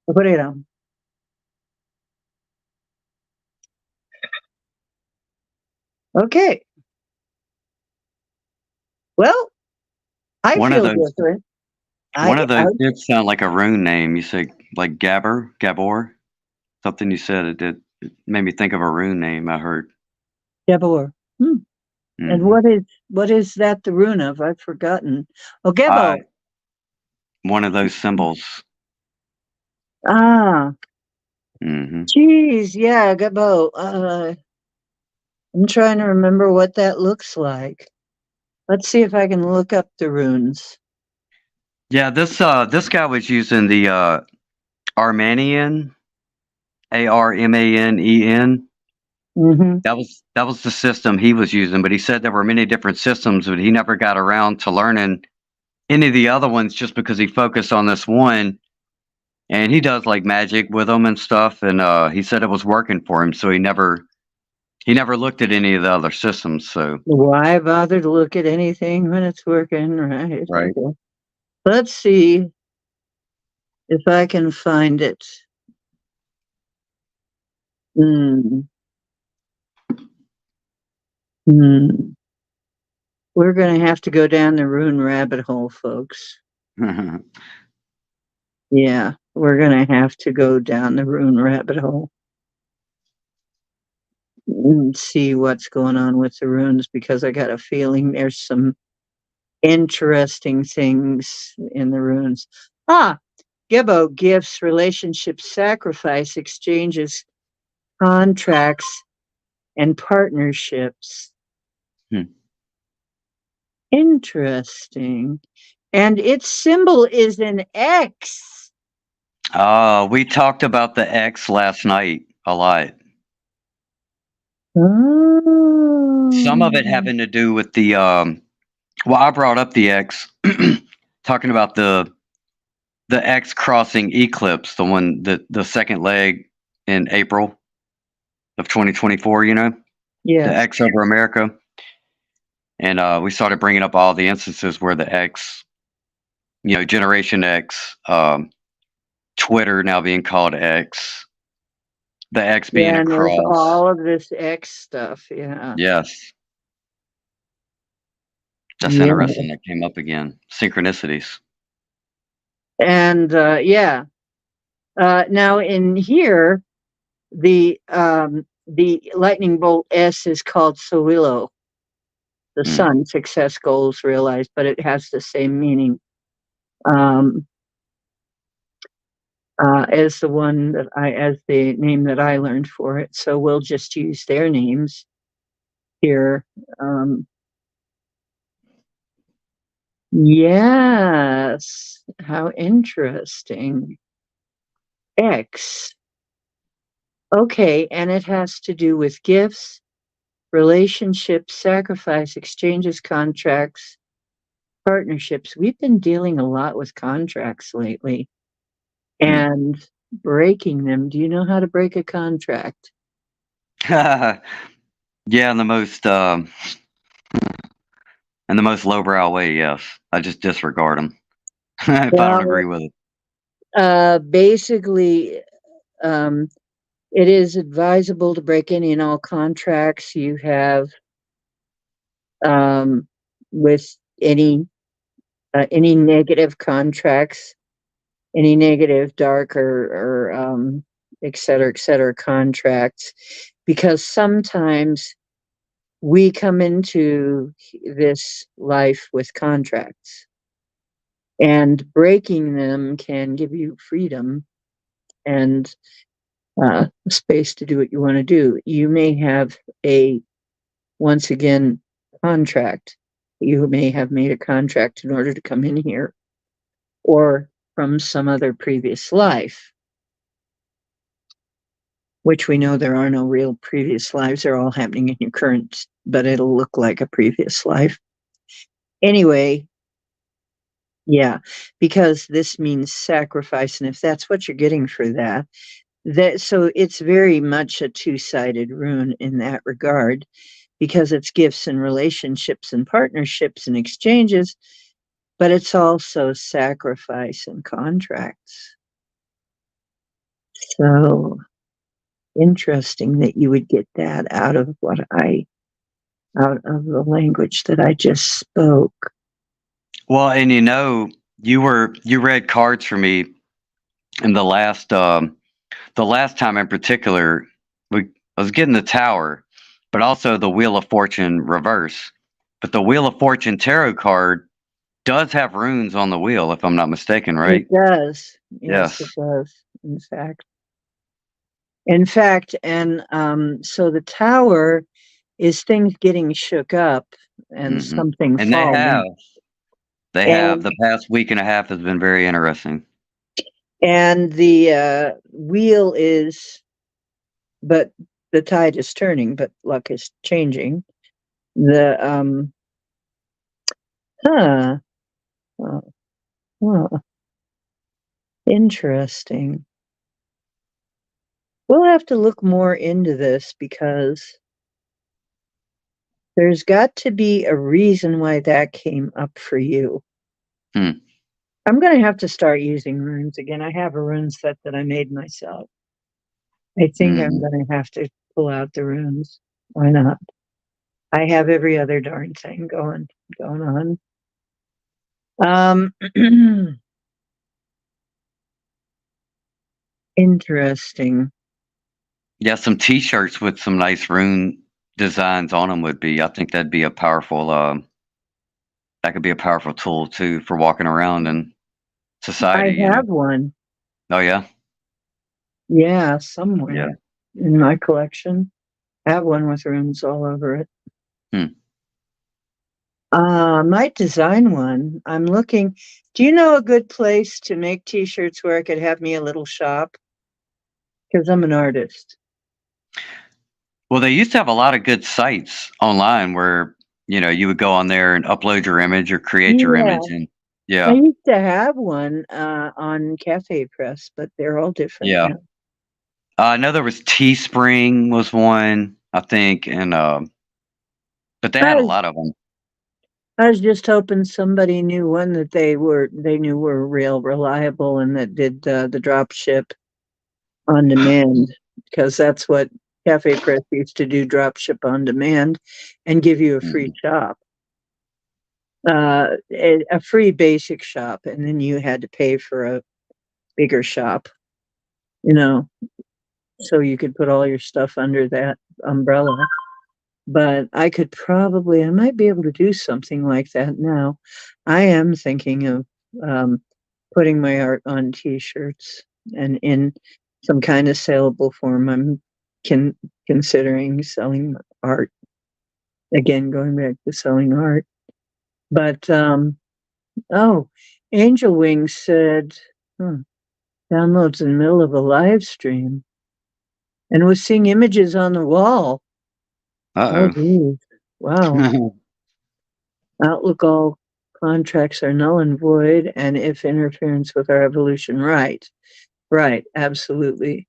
por era. Okay. Well, I One of feel those different. one of I those did sound like a rune name. You said like Gabor, something you said it made me think of a rune name I heard. Gabor. And Hmm what is that the rune of? I've forgotten. Oh, Gebo. One of those symbols. Ah, Hmm geez, yeah, Gebo. I'm trying to remember what that looks like. Let's see if I can look up the runes. Yeah, this guy was using the Armanian, Armanen. Mm-hmm. That was the system he was using, but he said there were many different systems, but he never got around to learning any of the other ones just because he focused on this one. And he does like magic with them and stuff, and he said it was working for him, so he never looked at any of the other systems. So Why bother to look at anything when it's working? Right. right. Okay. Let's see if I can find it. Hmm. Hmm. We're going to have to go down the rune rabbit hole, folks. Yeah, we're going to have to go down the rune rabbit hole and see what's going on with the runes because I got a feeling there's some interesting things in the runes. Ah, Gebo, gifts, relationships, sacrifice, exchanges, contracts, and partnerships. Hmm. Interesting. And its symbol is an X. We talked about the X last night a lot. Some of it Oh. having to do with the well, I brought up the X, talking about the X crossing eclipse, the one the second leg in April of 2024. You know, the Yeah. X over America, and we started bringing up all the instances where the X, you know, Generation X, Twitter now being called X, the X being Yeah, a and there's cross. all of this X stuff. Yeah. Yes, that's Yeah. interesting. That came up again. Synchronicities. And yeah. Now in here, the lightning bolt S is called Sowilo, the Mm. sun, success, goals realized, but it has the same meaning um, as the name that I learned for it. So we'll just use their names here. Yes, how interesting. X. Okay, and it has to do with gifts, relationships, sacrifice, exchanges, contracts, partnerships. We've been dealing a lot with contracts lately Mm. and breaking them. Do you know how to break a contract? Yeah, in the most lowbrow way. Yes, I just disregard them if I don't Well, agree with it. basically, um, it is advisable to break any and all contracts you have with any negative contracts any negative, dark, or et cetera contracts, because sometimes we come into this life with contracts, and breaking them can give you freedom and space to do what you want to do. You may have once again, contract. You may have made a contract in order to come in here, or from some other previous life, which we know there are no real previous lives. They're all happening in your current, but it'll look like a previous life. Anyway, yeah, because this means sacrifice. And if that's what you're getting for so it's very much a two-sided rune in that regard, because it's gifts and relationships and partnerships and exchanges, but it's also sacrifice and contracts. So interesting that you would get that out of out of the language that I just spoke. Well, and you read cards for me in the last time in particular. I was getting the Tower, but also the Wheel of Fortune reverse. But the Wheel of Fortune tarot card does have runes on the wheel, if I'm not mistaken, right? It does. Yes, Yes. it does. In fact, and so the Tower is things getting shook up and Hmm. something And they have. falling. They have. And The past week and a half has been very interesting. and the wheel is, but the tide is turning, but luck is changing. The huh, huh, huh, interesting. We'll have to look more into this, because there's got to be a reason why that came up for you. Hmm. I'm going to have to start using runes again. I have a rune set that I made myself. I think I'm Mhm. going to have to pull out the runes. Why not? I have every other darn thing going on. Interesting. Yeah, some T-shirts with some nice rune designs on them would be. I think that'd be a powerful. That could be a powerful tool too for walking around in I society. have one. Oh yeah. Yeah, Yeah. somewhere in my collection. I have one with runes all over it. Hmm. Might design one. I'm looking. Do you know a good place to make t-shirts where I could have me a little shop? Because I'm an artist. Well, they used to have a lot of good sites online where you would go on there and upload your image or create your Yeah. image, and I yeah, used to have one on Cafe Press, but they're all different yeah. now. I know there was Teespring was one, I think, and but they I had a was, lot of them. I was just hoping somebody knew one that they knew were real reliable and that did the drop ship on demand, because that's what Cafe Press used to do, drop ship on demand and give you a free Mhm. shop. A free basic shop, and then you had to pay for a bigger shop, you know, so you could put all your stuff under that umbrella. But I might be able to do something like that now. I am thinking of um, putting my art on t-shirts and in some kind of saleable form. I'm considering selling art again, going back to selling art. But oh, Angel Wings said, downloads in the middle of a live stream and was seeing images on the wall. Oh, Uh geez. Wow. oh. Outlook, all contracts are null and void, and if interference with our evolution, right. Right, absolutely.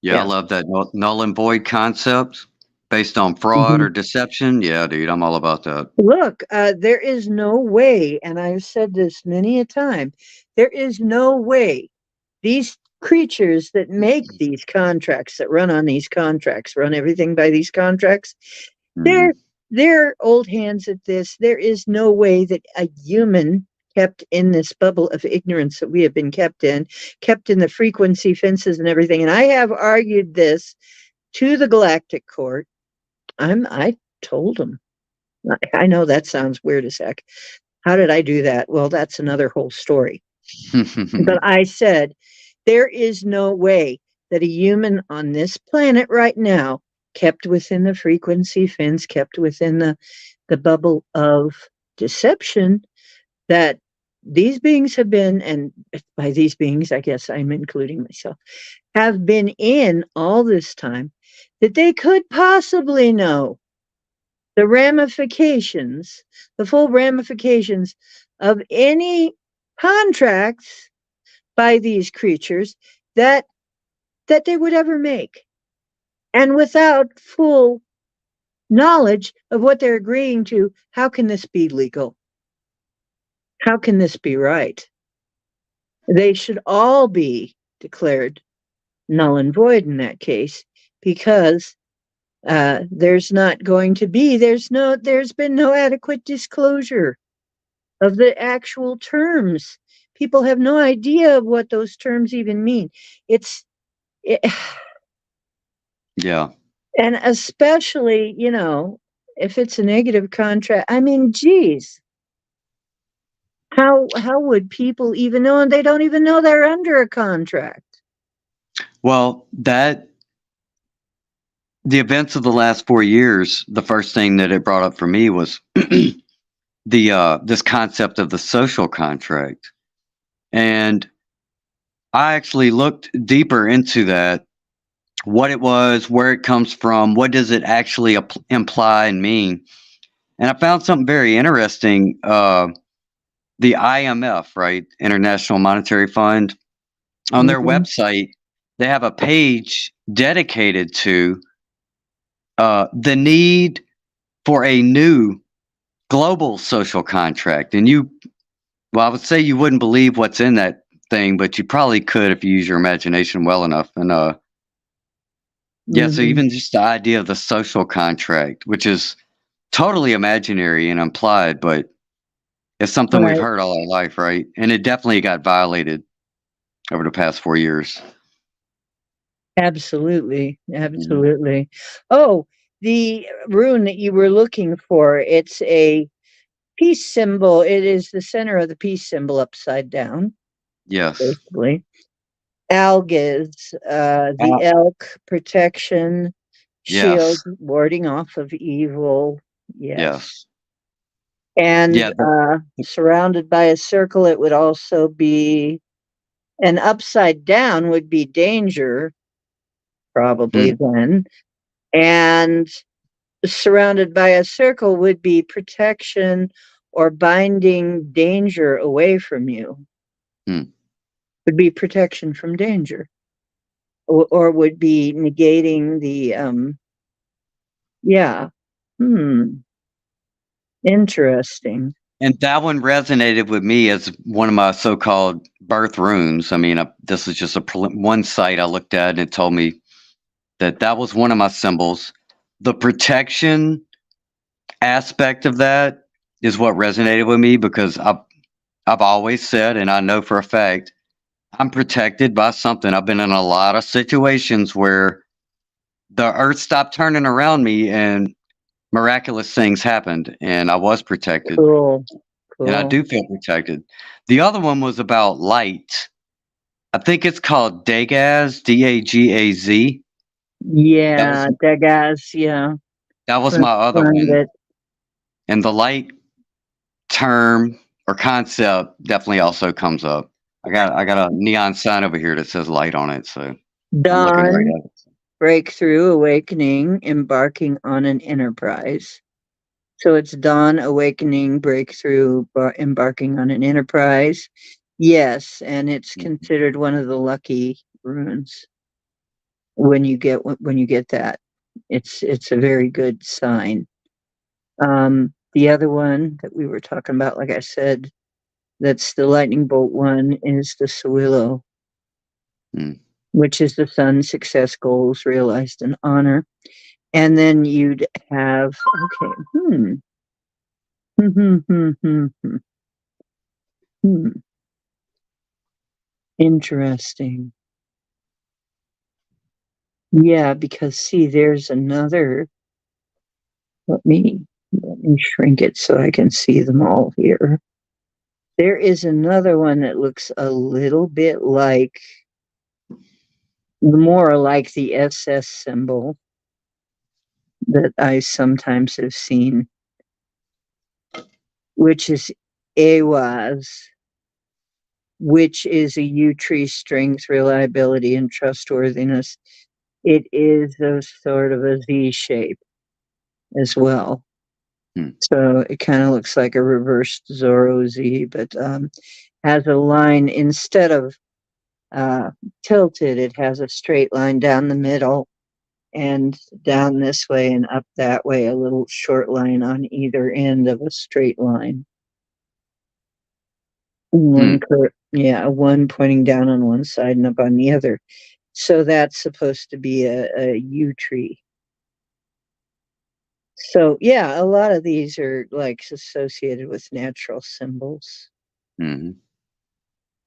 Yeah, I Yeah. love that null and void concept based on fraud Mhm. or deception. Yeah, dude, I'm all about that. Look, there is no way, and I've said this many a time, there is no way these creatures that make these contracts, that run on these contracts, run everything by these contracts, Hmm. they're they're old hands at this. There is no way that a human kept in this bubble of ignorance that we have been kept in the frequency fences and everything. And I have argued this to the Galactic Court. I told them. I know that sounds weird as heck. How did I do that? Well, that's another whole story. But I said, there is no way that a human on this planet right now, kept within the frequency fence, kept within the bubble of deception, that these beings have been, and by these beings, I guess I'm including myself, have been in all this time, that they could possibly know the ramifications, the full ramifications of any contracts by these creatures that they would ever make. And without full knowledge of what they're agreeing to, how can this be legal? How can this be right? They should all be declared null and void in that case, because there's not going to be, there's been no adequate disclosure of the actual terms. People have no idea of what those terms even mean. Yeah. And especially, if it's a negative contract, I mean, geez, how would people even know? And they don't even know they're under a contract. Well, the events of the last 4 years, the first thing that it brought up for me was this concept of the social contract. And I actually looked deeper into that, what it was, where it comes from, what does it actually imply and mean. And I found something very interesting. The IMF, right, International Monetary Fund, on their website, they have a page dedicated to the need for a new global social contract. And I would say you wouldn't believe what's in that thing, but you probably could if you use your imagination well enough. And so even just the idea of the social contract, which is totally imaginary and implied, but it's something we've heard all our life, right? And it definitely got violated over the past 4 years. Absolutely. Oh, the rune that you were looking for, it's a peace symbol. It is the center of the peace symbol upside down. Yes. Basically. Algiz, the elk, protection, shield, warding off of evil. Yes. And surrounded by a circle, it would also be, and upside down would be danger, probably then. And surrounded by a circle would be protection or binding danger away from you. Would be protection from danger. Or would be negating the, interesting. And that one resonated with me as one of my so-called birth runes. I mean, this is just one site I looked at, and it told me that was one of my symbols. The protection aspect of that is what resonated with me, because I've always said, and I know for a fact, I'm protected by something. I've been in a lot of situations where the earth stopped turning around me and miraculous things happened, and I was protected. Cool. And I do feel protected. The other one was about light. I think it's called Dagaz, Dagaz. Yeah, Dagaz, yeah. That was my other one. And the light term or concept definitely also comes up. I got a neon sign over here that says light on it, so I'm looking right at it. Breakthrough, awakening, embarking on an enterprise. So it's dawn, awakening, breakthrough, embarking on an enterprise. Yes, and it's considered one of the lucky runes. When you get that, it's a very good sign. The other one that we were talking about, like I said, that's the lightning bolt one, is the Sawilo, which is the sun, success, goals realized, and honor. And then you'd have, Hmm. Interesting. Yeah, because see, there's another. Let me shrink it so I can see them all here. There is another one that looks a little bit like, more like the SS symbol that I sometimes have seen, which is AWAS, which is a U tree strength, reliability, and trustworthiness. It is a sort of a Z shape as well. Hmm. So it kind of looks like a reversed Zorro Z, but has a line instead of tilted, it has a straight line down the middle and down this way and up that way, a little short line on either end of a straight line. Hmm. One pointing down on one side and up on the other. So that's supposed to be a U tree. So yeah, a lot of these are like associated with natural symbols. Mhm.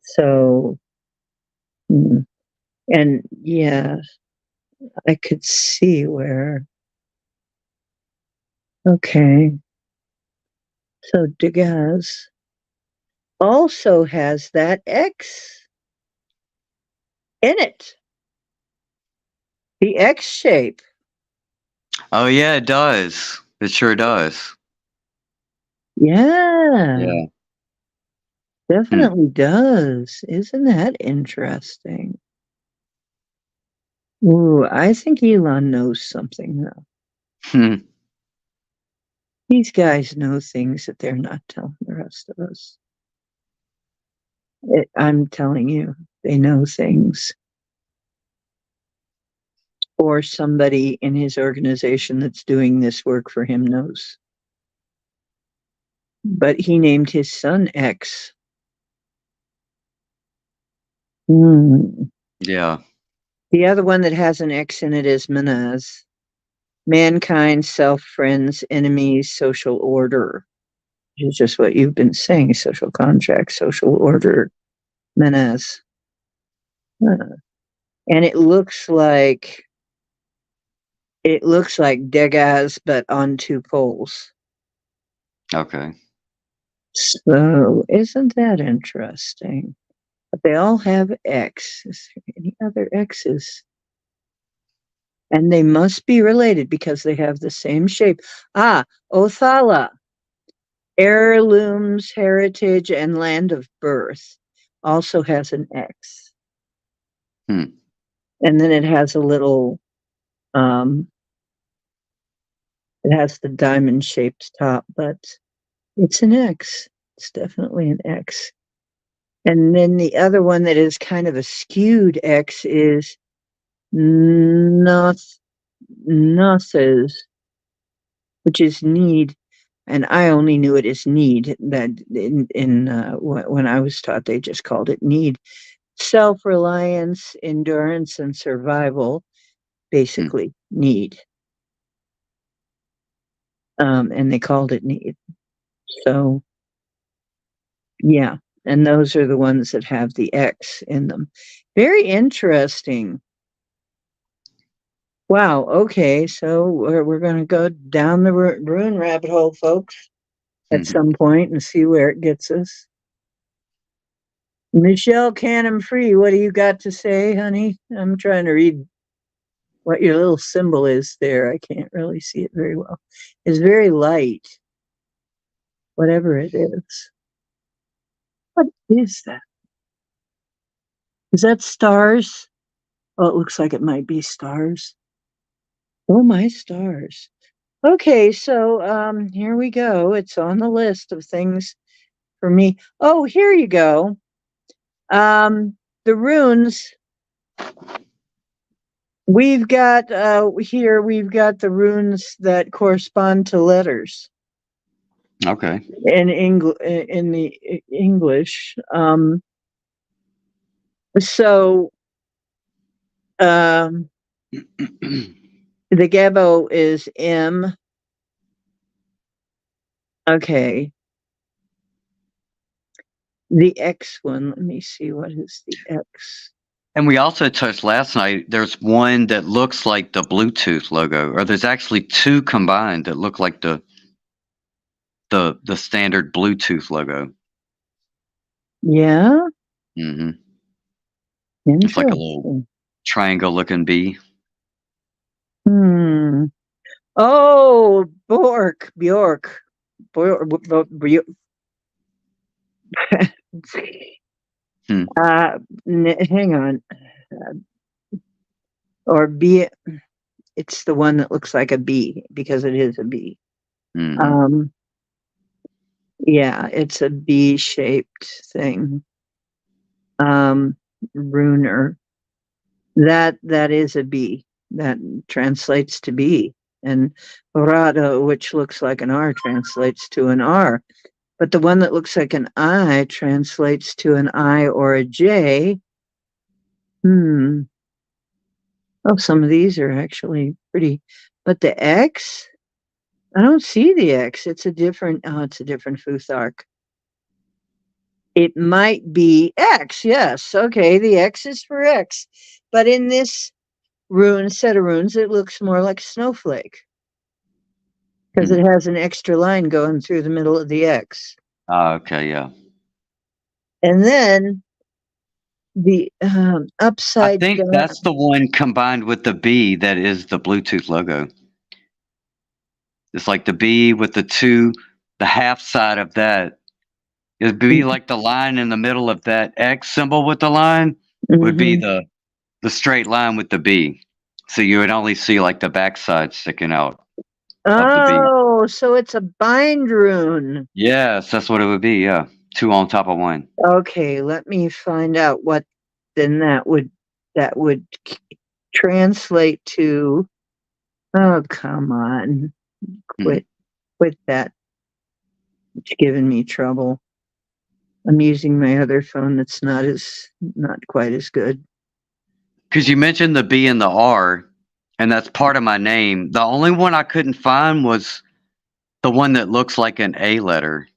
So, and yeah, I could see where. Okay, so Degas also has that X in it, the X shape. Oh yeah, it does. It sure does. Yeah, Yeah. Hmm. definitely does. Isn't that interesting? Ooh, I think Elon knows something though. Hmm. These guys know things that they're not telling the rest of us. I'm telling you, they know things. Or somebody in his organization that's doing this work for him knows. But he named his son X. Hmm. Yeah. The other one that has an X in it is Manaz. Mankind, self, friends, enemies, social order. Which is just what you've been saying, social contract, social order, Manaz. And it looks like Degas, but on two poles. Okay. So isn't that interesting? But they all have X. Is there any other X's? And they must be related because they have the same shape. Othala, heirlooms, heritage, and land of birth, also has an X. Hmm. And then it has a little, it has the diamond shaped top, but it's an X. It's definitely an X. And then the other one that is kind of a skewed X is Noth, Nothes, which is need. And I only knew it as need. That when I was taught, they just called it need. Self-reliance, endurance, and survival, Hmm. basically need. And they called it need. So yeah, and those are the ones that have the X in them. Very interesting. Wow. Okay, so we're going to go down the ruin rabbit hole, folks, at Hmm. some point and see where it gets us. Michelle Cannon Free, what do you got to say, honey? I'm trying to read what your little symbol is there. I can't really see it very well. It's very light, whatever it is. What is that? Is that stars? Oh, it looks like it might be stars. Oh, my stars. Okay, so here we go. It's on the list of things for me. Oh, here you go. The runes. We've got we've got the runes that correspond to letters Okay. in the English. So um, the Gebo is M. Okay. The X one. Let me see. What is the X? And we also touched last night. There's one that looks like the Bluetooth logo, or there's actually two combined that look like the standard Bluetooth logo. Yeah. Hmm. It's like a little Interesting. triangle looking bee. Hmm. Oh, Bjork. Bjork. Bjork. Hmm. Hang on. Or bee. It's the one that looks like a bee because it is a bee. Hmm. Um, yeah, it's a bee-shaped thing. Runer. That is a bee. That translates to bee. And rada, which looks like an R, translates to an R. But the one that looks like an I translates to an I or a J. Hmm. Oh, some of these are actually pretty. But the X, I don't see the X. It's a different, oh, it's a different Futhark. It might be X, yes. Okay, the X is for X. But in this set of runes, it looks more like a snowflake because it has an extra line going through the middle of the X. Okay, yeah. And then the I upside think down. that's the one combined with the bee that is the Bluetooth logo. It's like the bee with the half side of that. It'd be like the line in the middle of that X symbol with the line would be Mhm. the straight line with the bee. So you would only see like the backside sticking out of the bee. Oh, so it's a bind rune. Yes, that's what it would be. Yeah, two on top of one. Okay, let me find out what then that would translate to. Oh, come on. Hmm. Quit that. It's giving me trouble. I'm using my other phone that's not quite as good. Because you mentioned the B and the R, and that's part of my name. The only one I couldn't find was the one that looks like an A letter.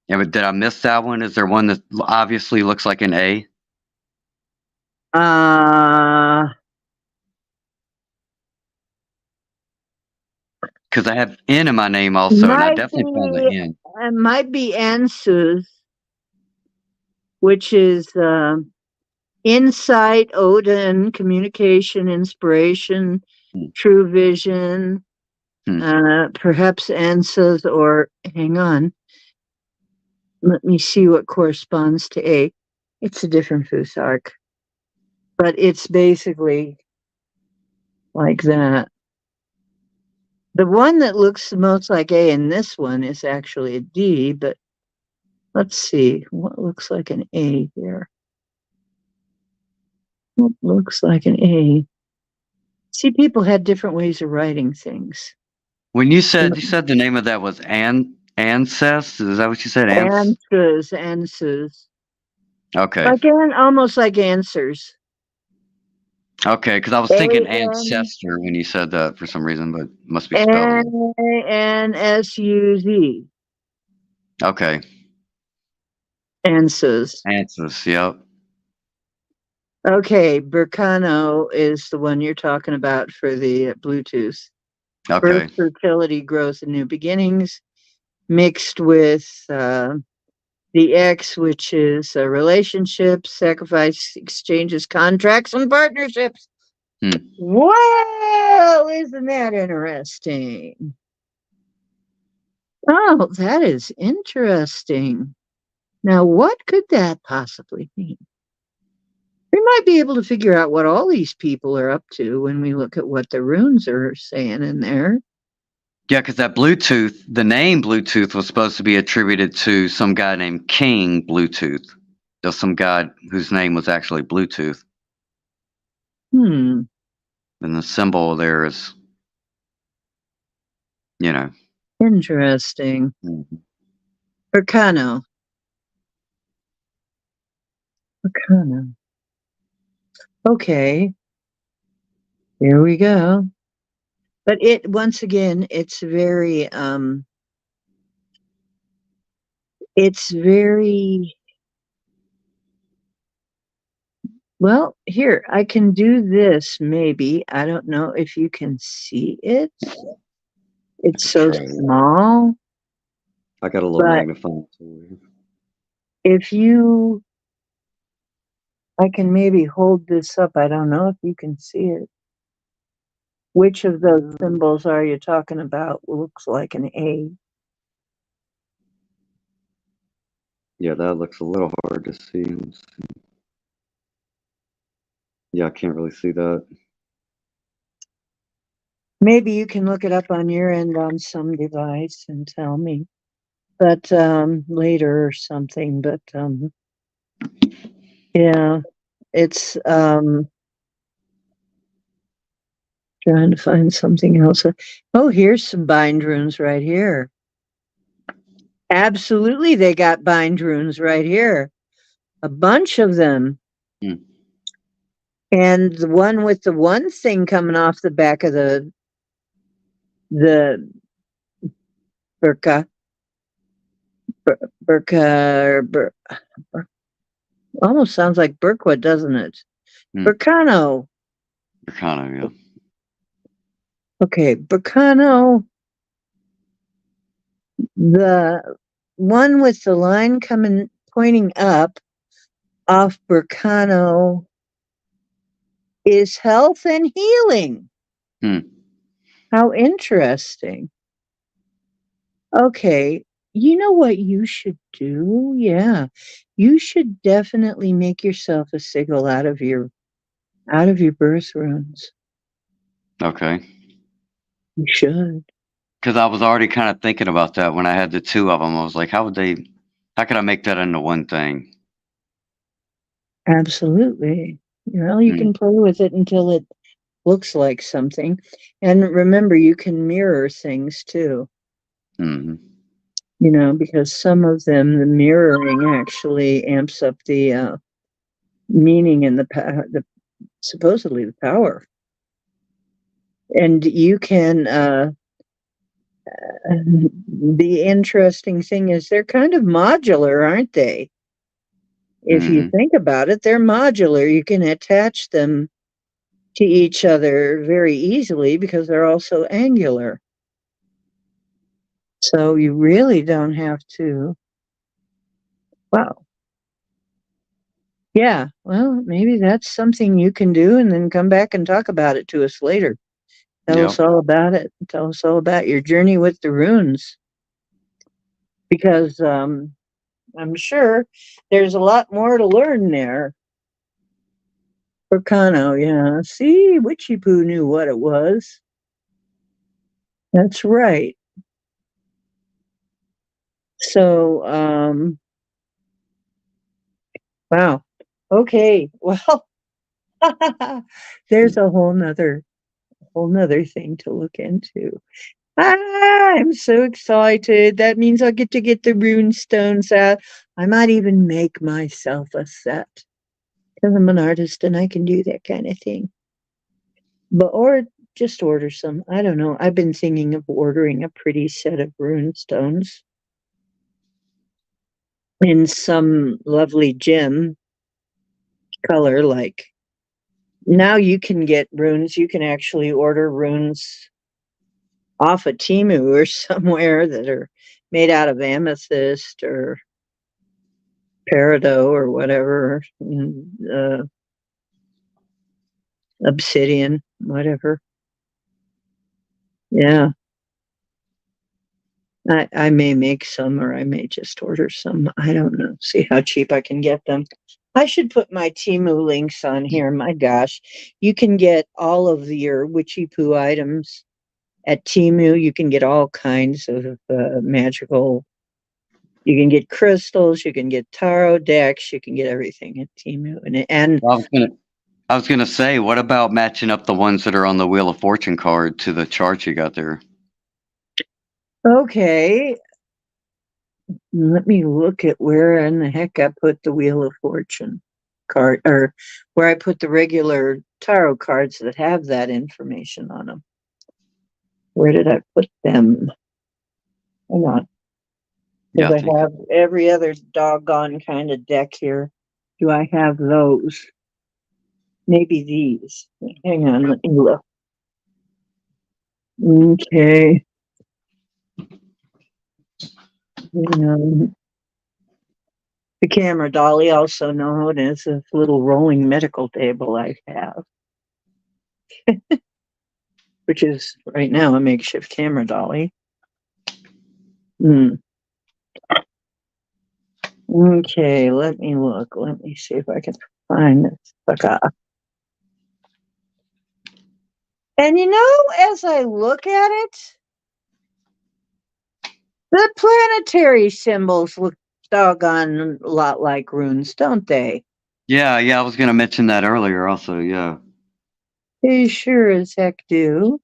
Yeah, but did I miss that one? Is there one that obviously looks like an A? Uh Because I have N in my name also, and I might definitely found be the N. might be Ansus, which is insight, Odin, communication, inspiration, Hmm. true vision, Hmm. perhaps Ansas, or hang on, let me see what corresponds to A. It's a different Fusark, but it's basically like that. The one that looks the most like A in this one is actually a D, but let's see what looks like an A here. What looks like an A? See, people had different ways of writing things. When you said the name of that was Ancest. Is that what you said? Answers. Okay. Like almost like answers. Okay, because I was thinking A-N, ancestor when you said that for some reason, but it must be spelled. Ansuz. Okay. Answers. Answers. Yep. Okay, Burkano is the one you're talking about for the Bluetooth. Birth, Okay. fertility, growth, and new beginnings, mixed with the X, which is relationships, sacrifice, exchanges, contracts, and partnerships. Hmm. Well, isn't that interesting? Oh, that is interesting. Now, what could that possibly mean? We might be able to figure out what all these people are up to when we look at what the runes are saying in there. Yeah, because that Bluetooth, the name Bluetooth was supposed to be attributed to some guy named King Bluetooth. There's some guy whose name was actually Bluetooth. Hmm, And the symbol there is, you know. interesting. Mhm. Percano. Percano. Okay, here we go. But once again, it's very Well, here, I can do this maybe. I don't know if you can see it. It's so Try. small, I got a little but magnifying tool. if you, I can maybe hold this up. I don't know if you can see it. Which of those symbols are you talking about? Looks like an A. Yeah, that looks a little hard to see. Yeah, I can't really see that. Maybe you can look it up on your end on some device and tell me, but later or something. But yeah, it's trying to find something else. Oh, here's some bind runes right here. Absolutely, they got bind runes right here. A bunch of them. Hmm. And the one with the one thing coming off the back of the burqa, burqa, almost sounds like burqa, doesn't it? Hmm. Burkano. You're kind of, yeah. Okay, burkano. The one with the line coming, pointing up off burkano is health and healing. Hmm. How interesting. Okay, you know what you should do? Yeah. You should definitely make yourself a sigil out of your birth runes. Okay. You should. Because I was already kind of thinking about that when I had the two of them. I was like, how could I make that into one thing? Absolutely. Well, you Hmm. can play with it until it looks like something. And remember, you can mirror things too, Hmm. because some of them, the mirroring actually amps up the meaning and the supposedly the power. And you can, the interesting thing is they're kind of modular, aren't they? If you Hmm. think about it, they're modular. You can attach them to each other very easily because they're also angular. So you really don't have to. Wow. Yeah. Well, maybe that's something you can do and then come back and talk about it to us later. Tell us Yep. all about it. Tell us all about your journey with the runes because I'm sure there's a lot more to learn there. Burkano, yeah. See, Witchy Poo knew what it was. That's right. So, wow. Okay. Well, there's a whole nother thing to look into. I'm so excited. That means I'll get the rune stones out. I might even make myself a set because I'm an artist and I can do that kind of thing. But or just order some. I don't know. I've been thinking of ordering a pretty set of rune stones in some lovely gem color. Like now you can get runes. You can actually order runes off of Timu or somewhere that are made out of amethyst or peridot or whatever, obsidian, whatever. Yeah, I may make some or I may just order some. I don't know. See how cheap I can get them. I should put my Timu links on here. My gosh, you can get all of your witchy poo items at Timu. You can get all kinds of magical. You can get crystals. You can get tarot decks. You can get everything at Timu. And Well, I was gonna say, what about matching up the ones that are on the Wheel of Fortune card to the chart you got there? okay, let me look at where in the heck I put the Wheel of Fortune card, or where I put the regular tarot cards that have that information on them. Where did I put them? Hang on, Yeah, because I I think. have every other doggone kind of deck here. Do I have those? Maybe these. Hang on, let me look. Okay. The camera dolly, also known as a little rolling medical table I have, which is right now a makeshift camera dolly. Okay, let me look. Let me see if I can find this sucker. And as I look at it, the planetary symbols look doggone a lot like runes, don't they? Yeah, I was going to mention that earlier also, yeah. They sure as heck do.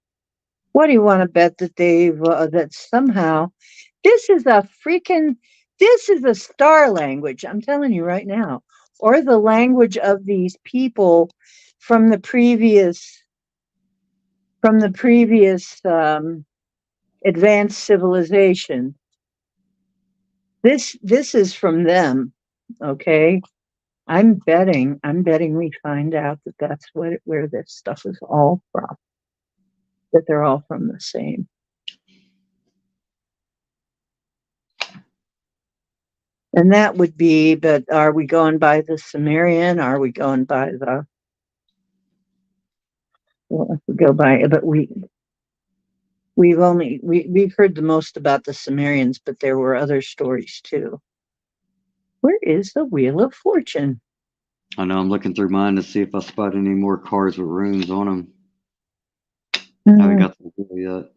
What do you want to bet that that somehow this is a star language, I'm telling you right now, or the language of these people from the previous advanced civilization. This is from them, okay? I'm betting we find out that that's where this stuff is all from. That they're all from the same. And that would be, but are we going by the Sumerian? Are we going by the, well, if we go by, but we've heard the most about the Sumerians, but there were other stories too. Where is the Wheel of Fortune? I know, I'm looking through mine to see if I spot any more cards with runes on them. I haven't got the wheel yet.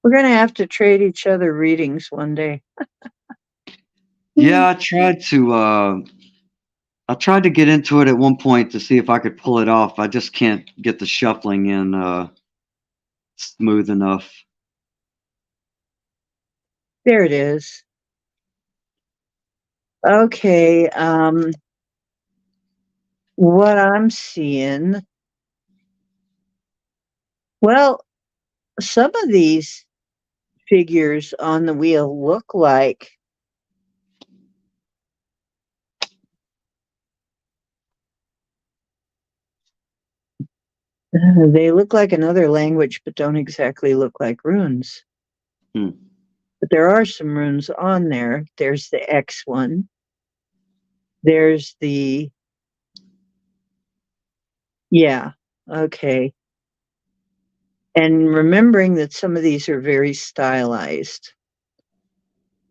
We're going to have to trade each other readings one day. Yeah, I tried to get into it at one point to see if I could pull it off. I just can't get the shuffling in smooth enough. There it is. Okay, what I'm seeing, well, some of these figures on the wheel look like they look like another language, but don't exactly look like runes. But there are some runes on there. There's the X one. There's the, yeah, okay. And remembering that some of these are very stylized.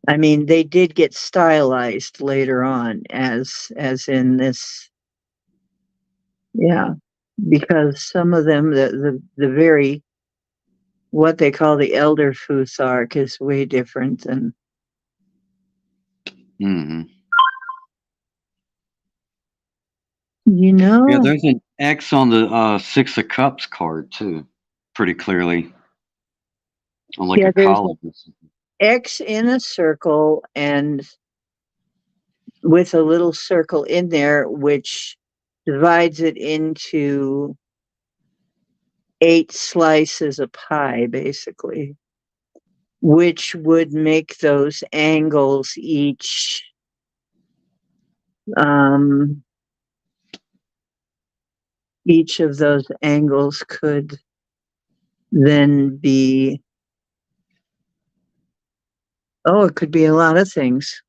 I mean, they did get stylized later on, as in this, yeah, because some of them, the very, what they call the Elder Fusark is way different than. Mm-hmm. Yeah, there's an X on the Six of Cups card too, pretty clearly, on like a column. X in a circle and with a little circle in there, which divides it into 8 slices of pie, basically, which would make those angles each of those angles could then be, it could be a lot of things.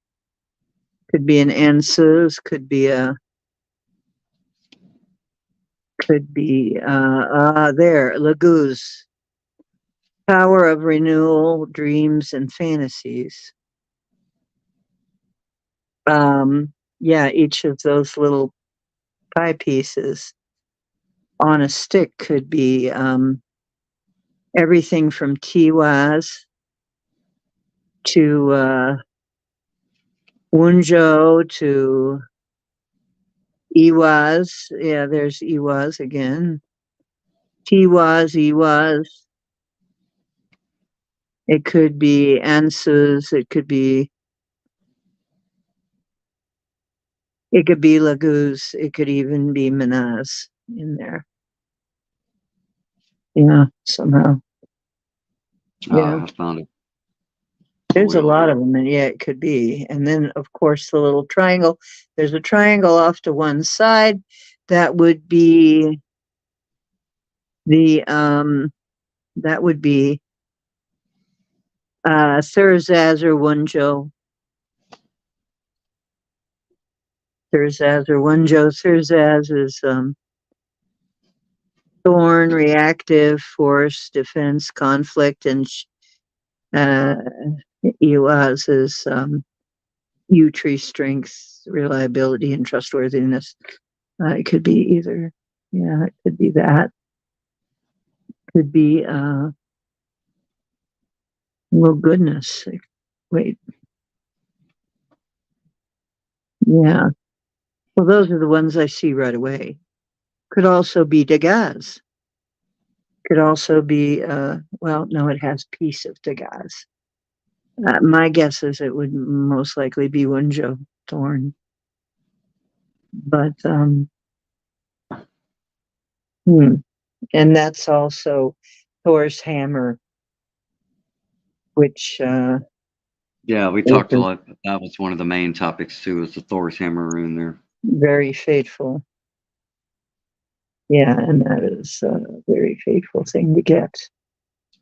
Could be an ansuz, could be there, Laguz. Power of renewal, dreams, and fantasies. Yeah, each of those little pie pieces on a stick could be everything from Tiwaz to Wunjo to Iwaz. Yeah, there's Iwaz again. Tiwaz, Iwaz. It could be Ansuz. It could be Laguz. It could even be Manaz in there. Yeah, somehow. Yeah, I found it. There's a lot of them, and yeah, it could be. And then, of course, the little triangle. There's a triangle off to one side. That would be the that would be Thurzaz or Wunjo. Thurzaz or Wunjo. Thurzaz is thorn, reactive, force, defense, conflict, and Iwaz is U tree strength, reliability, and trustworthiness. It could be either. Yeah, it could be that. Could be well, goodness. Wait. Yeah. Well, those are the ones I see right away. Could also be Degas. Could also be, well, no, it has piece of Degas. My guess is it would most likely be Wunjo Thorn. But, and that's also Thor's hammer, which, Yeah, we talked a lot. That was one of the main topics too, was the Thor's hammer rune there. very fateful. Yeah, and that is a very fateful thing to get.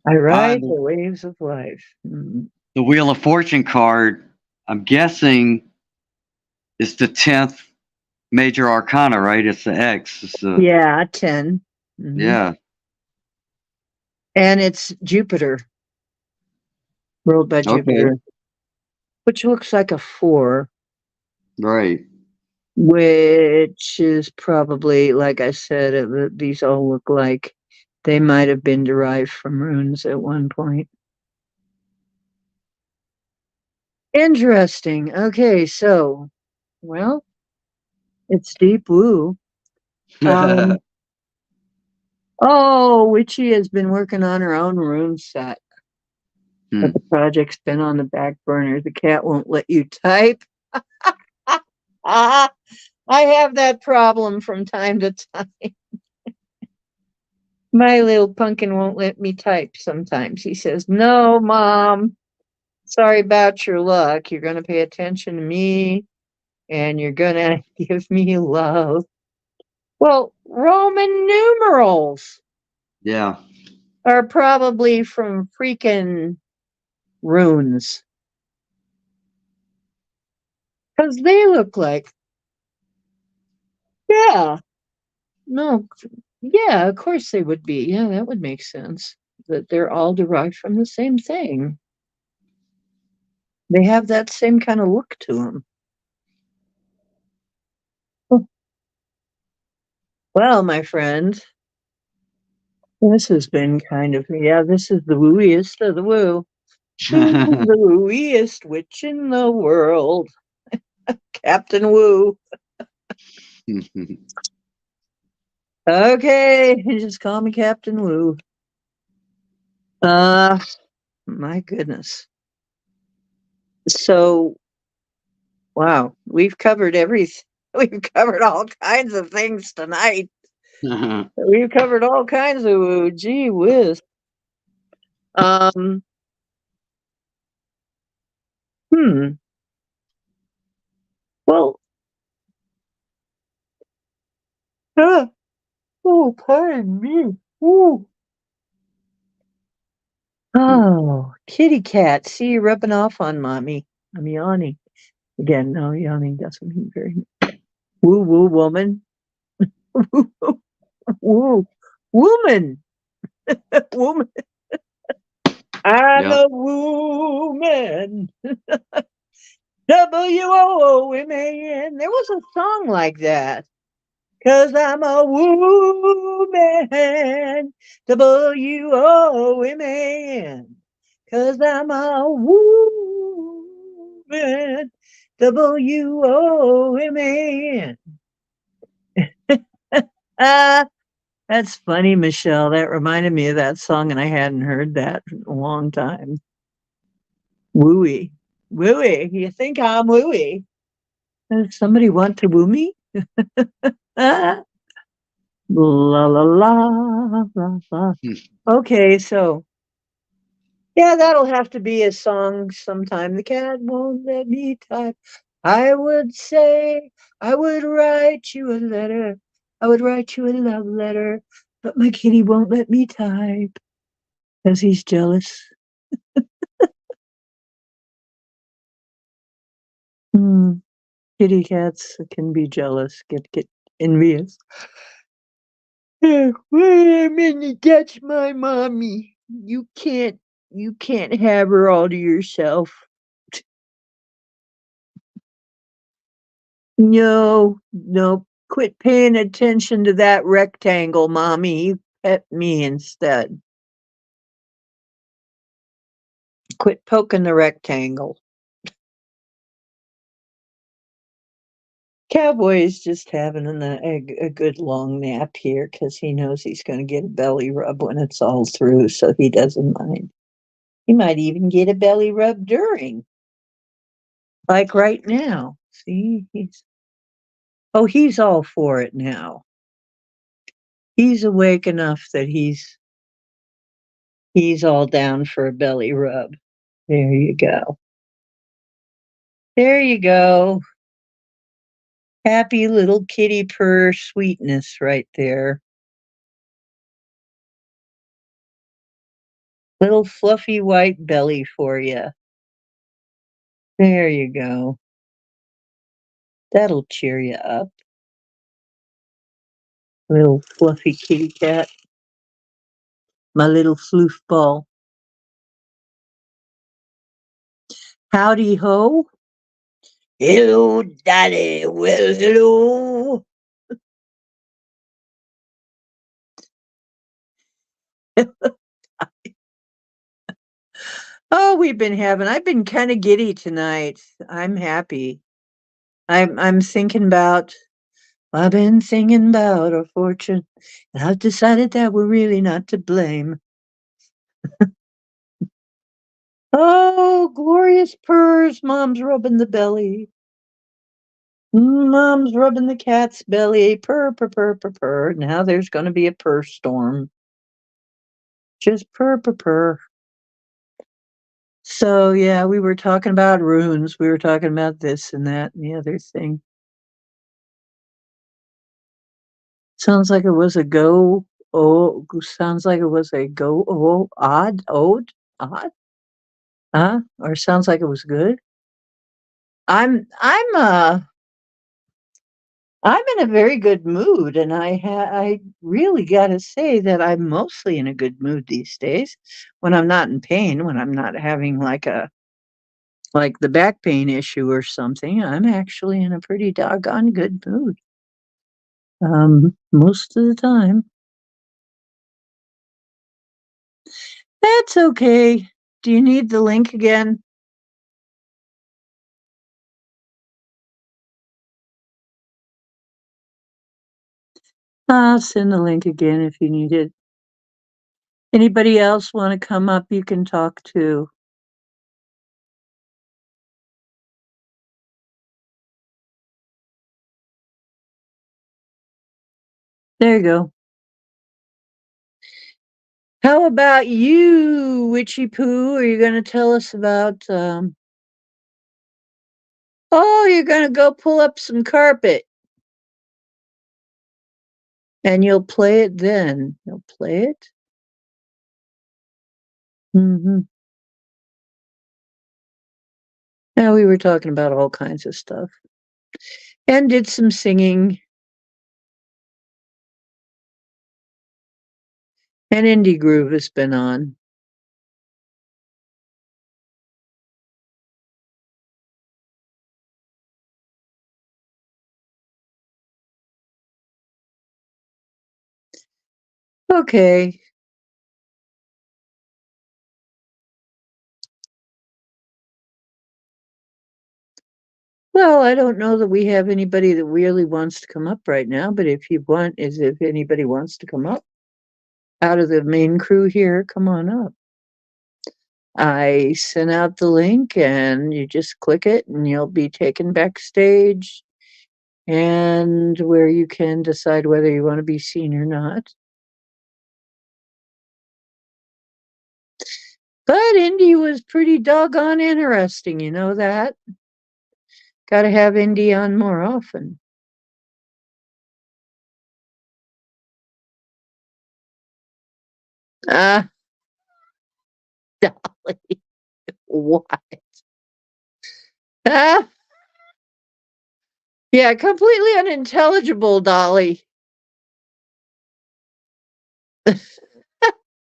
I ride the waves of life. The Wheel of Fortune card, I'm guessing, is the 10th major arcana, right? It's the X. It's the, yeah, 10. Mm-hmm. Yeah. And it's Jupiter, ruled by Jupiter, which looks like a 4. Right. Which is probably, like I said, these all look like they might have been derived from runes at one point. Interesting. Okay, so, well, it's deep woo. Oh, Witchy has been working on her own rune set. But the project's been on the back burner. The cat won't let you type. I have that problem from time to time. My little pumpkin won't let me type sometimes. He says, "No, Mom, sorry about your luck. You're going to pay attention to me and you're going to give me love." Well, Roman numerals. Yeah. Are probably from freaking runes. Because they look like, yeah, no, yeah, of course they would be. Yeah, that would make sense. That they're all derived from the same thing. They have that same kind of look to them. Well, my friend, this has been kind of, this is the wooiest of the woo. The wooiest witch in the world. Captain Woo. Okay, just call me Captain Woo. My goodness. So, wow, we've covered everything. We've covered all kinds of things tonight. We've covered all kinds of woo. Gee whiz. Well, oh, pardon me. Ooh. Oh, kitty cat. See you rubbing off on mommy. I'm yawning. Again, no, yawning doesn't mean very much. Woo woo woman. Woo. Woman. Woman. I'm a woman. WOOMAN. There was a song like that. 'Cause I'm a woman. WOOMAN. 'Cause I'm a woman. WOOMAN. That's funny, Michelle. That reminded me of that song, and I hadn't heard that in a long time. Wooey. Wooey. You think I'm wooey? Does somebody want to woo me? La la la la la. Okay, so yeah, that'll have to be a song sometime. The cat won't let me type. I would say I would write you a letter I would write you a love letter, but my kitty won't let me type because he's jealous. Hmm. Kitty cats can be jealous, get envious. Wait a minute, that's my mommy. You can't have her all to yourself. No, no, quit paying attention to that rectangle, mommy. You pet me instead. Quit poking the rectangle. Cowboy is just having a good long nap here because he knows he's going to get a belly rub when it's all through, so he doesn't mind. He might even get a belly rub during, like right now. See, he's all for it now. He's awake enough that he's all down for a belly rub. There you go. There you go. Happy little kitty purr sweetness right there. Little fluffy white belly for you. There you go. That'll cheer you up. Little fluffy kitty cat. My little floof ball. Howdy ho. Hello, Daddy. Well, hello. Oh, I've been kind of giddy tonight. I'm happy. I'm thinking about, I've been thinking about our fortune, and I've decided that we're really not to blame. Oh, glorious purrs. Mom's rubbing the belly. Mom's rubbing the cat's belly. Purr, purr, purr, purr, purr. Now there's going to be a purr storm. Just purr, purr, purr. So, yeah, we were talking about runes. We were talking about this and that and the other thing. Sounds like it was a go. Oh, sounds like it was a go. Oh, odd. Huh? Or sounds like it was good. I'm I'm uh I'm in a very good mood, and I really got to say that I'm mostly in a good mood these days. When I'm not in pain, when I'm not having like the back pain issue or something, I'm actually in a pretty doggone good mood. Most of the time. That's okay. Do you need the link again? I'll send the link again if you need it. Anybody else want to come up? You can talk too. There you go. How about you, Witchy Poo? Are you going to tell us about? Oh, you're going to go pull up some carpet, and you'll play it then. You'll play it. Mm-hmm. Now we were talking about all kinds of stuff, and did some singing. And Indie Groove has been on. Okay. Well, I don't know that we have anybody that really wants to come up right now, but if anybody wants to come up out of the main crew here, come on up. I sent out the link and you just click it and you'll be taken backstage and where you can decide whether you want to be seen or not. But Indy was pretty doggone interesting, you know that? Gotta have Indy on more often. Ah, Dolly, what? Ah, yeah, completely unintelligible, Dolly.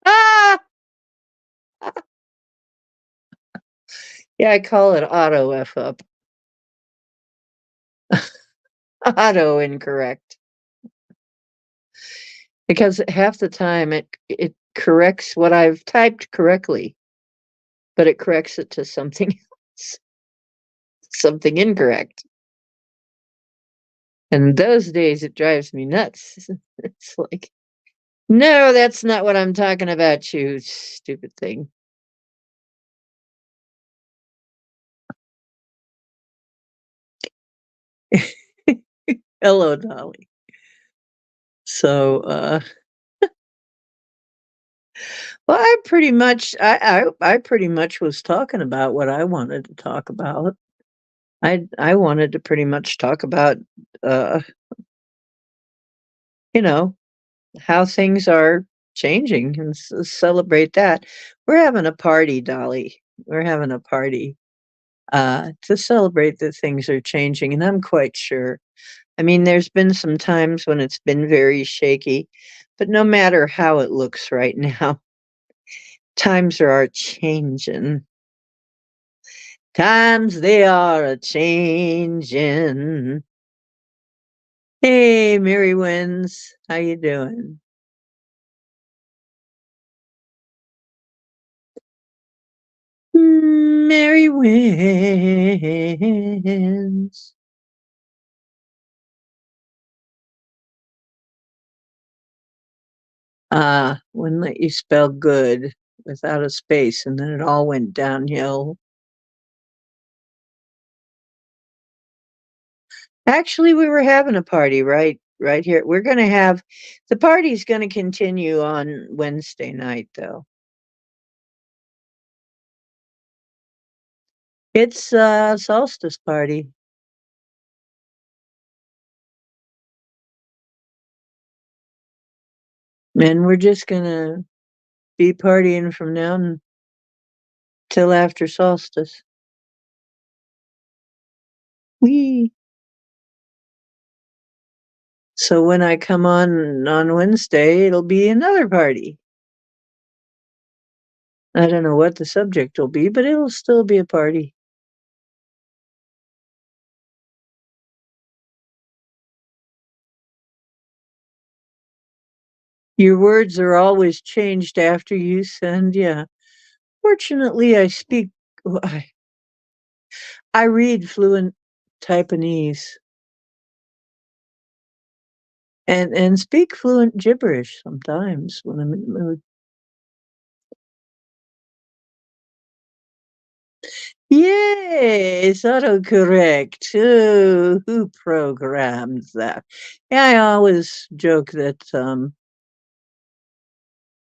Ah, yeah, I call it auto F up. Auto incorrect. Because half the time it corrects what I've typed correctly, but it corrects it to something else, something incorrect. And those days it drives me nuts. It's like, no, that's not what I'm talking about, you stupid thing. Hello, Dolly. So, well, I pretty much was talking about what I wanted to talk about. I wanted to pretty much talk about, uh, you know, how things are changing and celebrate that. We're having a party, Dolly. We're having a party to celebrate that things are changing, and I'm quite sure. I mean, there's been some times when it's been very shaky, but no matter how it looks right now, times are a changing. Times they are a changing. Hey, Mary Wins, how you doing? Mary Wins. Wouldn't let you spell good without a space, and then it all went downhill. Actually, we were having a party right here. We're gonna have the party's gonna continue on Wednesday night, though. It's a solstice party. And we're just gonna be partying from now until after solstice. Wee. So when I come on Wednesday, it'll be another party. I don't know what the subject will be, but it'll still be a party. Your words are always changed after you send, yeah. Fortunately, I read fluent Taiwanese and speak fluent gibberish sometimes when I'm in the mood. Yes, autocorrect. Oh, who programs that? Yeah, I always joke that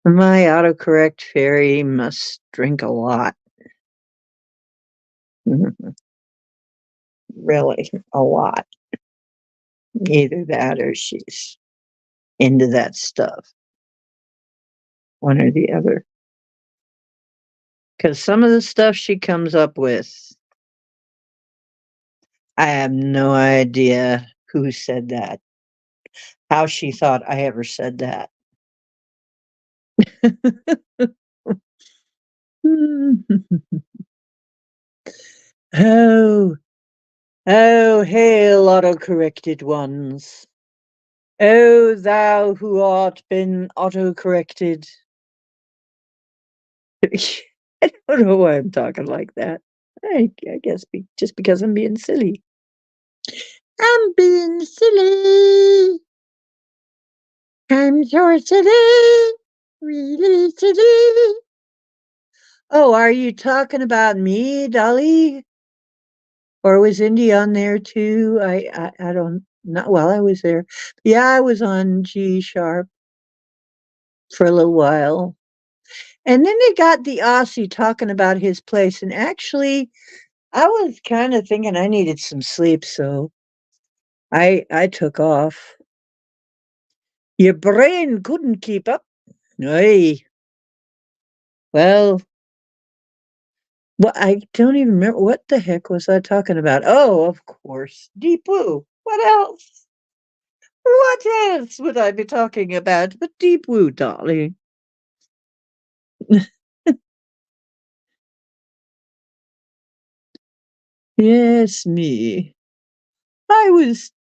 my autocorrect fairy must drink a lot. Really, a lot. Either that or she's into that stuff, one or the other. Because some of the stuff she comes up with, I have no idea who said that, how she thought I ever said that. Oh, oh, hail auto-corrected ones. O thou who art been auto-corrected. I don't know why I'm talking like that. I guess just because I'm being silly. I'm being silly. I'm so silly. Really silly. Oh, are you talking about me, Dolly? Or was Indy on there too? I don't know. Well, I was there. Yeah, I was on G sharp for a little while. And then they got the Aussie talking about his place. And actually, I was kind of thinking I needed some sleep, so I took off. Your brain couldn't keep up. Aye. Well, I don't even remember what the heck was I talking about. Oh, of course, Deep Woo. What else? What else would I be talking about but Deep Woo, darling? Yes, me. I was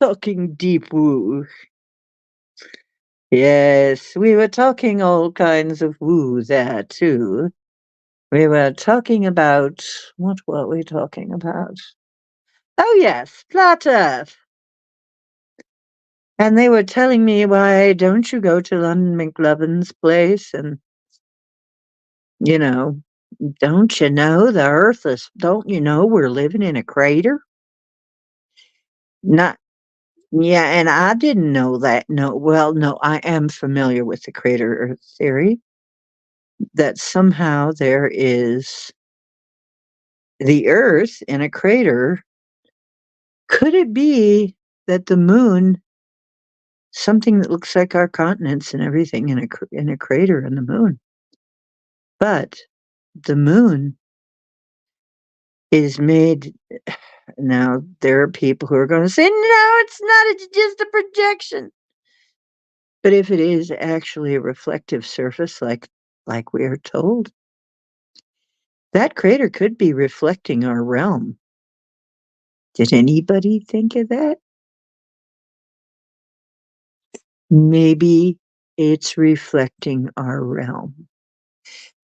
talking Deep Woo. Yes, we were talking all kinds of woo there too. We were talking about what were we talking about? Oh yes, flat Earth. And they were telling me, why don't you go to London McLovin's place and, you know, don't you know the Earth is, don't you know we're living in a crater? Not, yeah, and I didn't know that. No, well, no, I am familiar with the crater Earth theory that somehow there is the Earth in a crater. Could it be that the moon, something that looks like our continents and everything in a crater in the moon? But the moon is made. Now there are people who are going to say, "No, it's not. It's just a projection." But if it is actually a reflective surface, like we are told, that crater could be reflecting our realm. Did anybody think of that? Maybe it's reflecting our realm.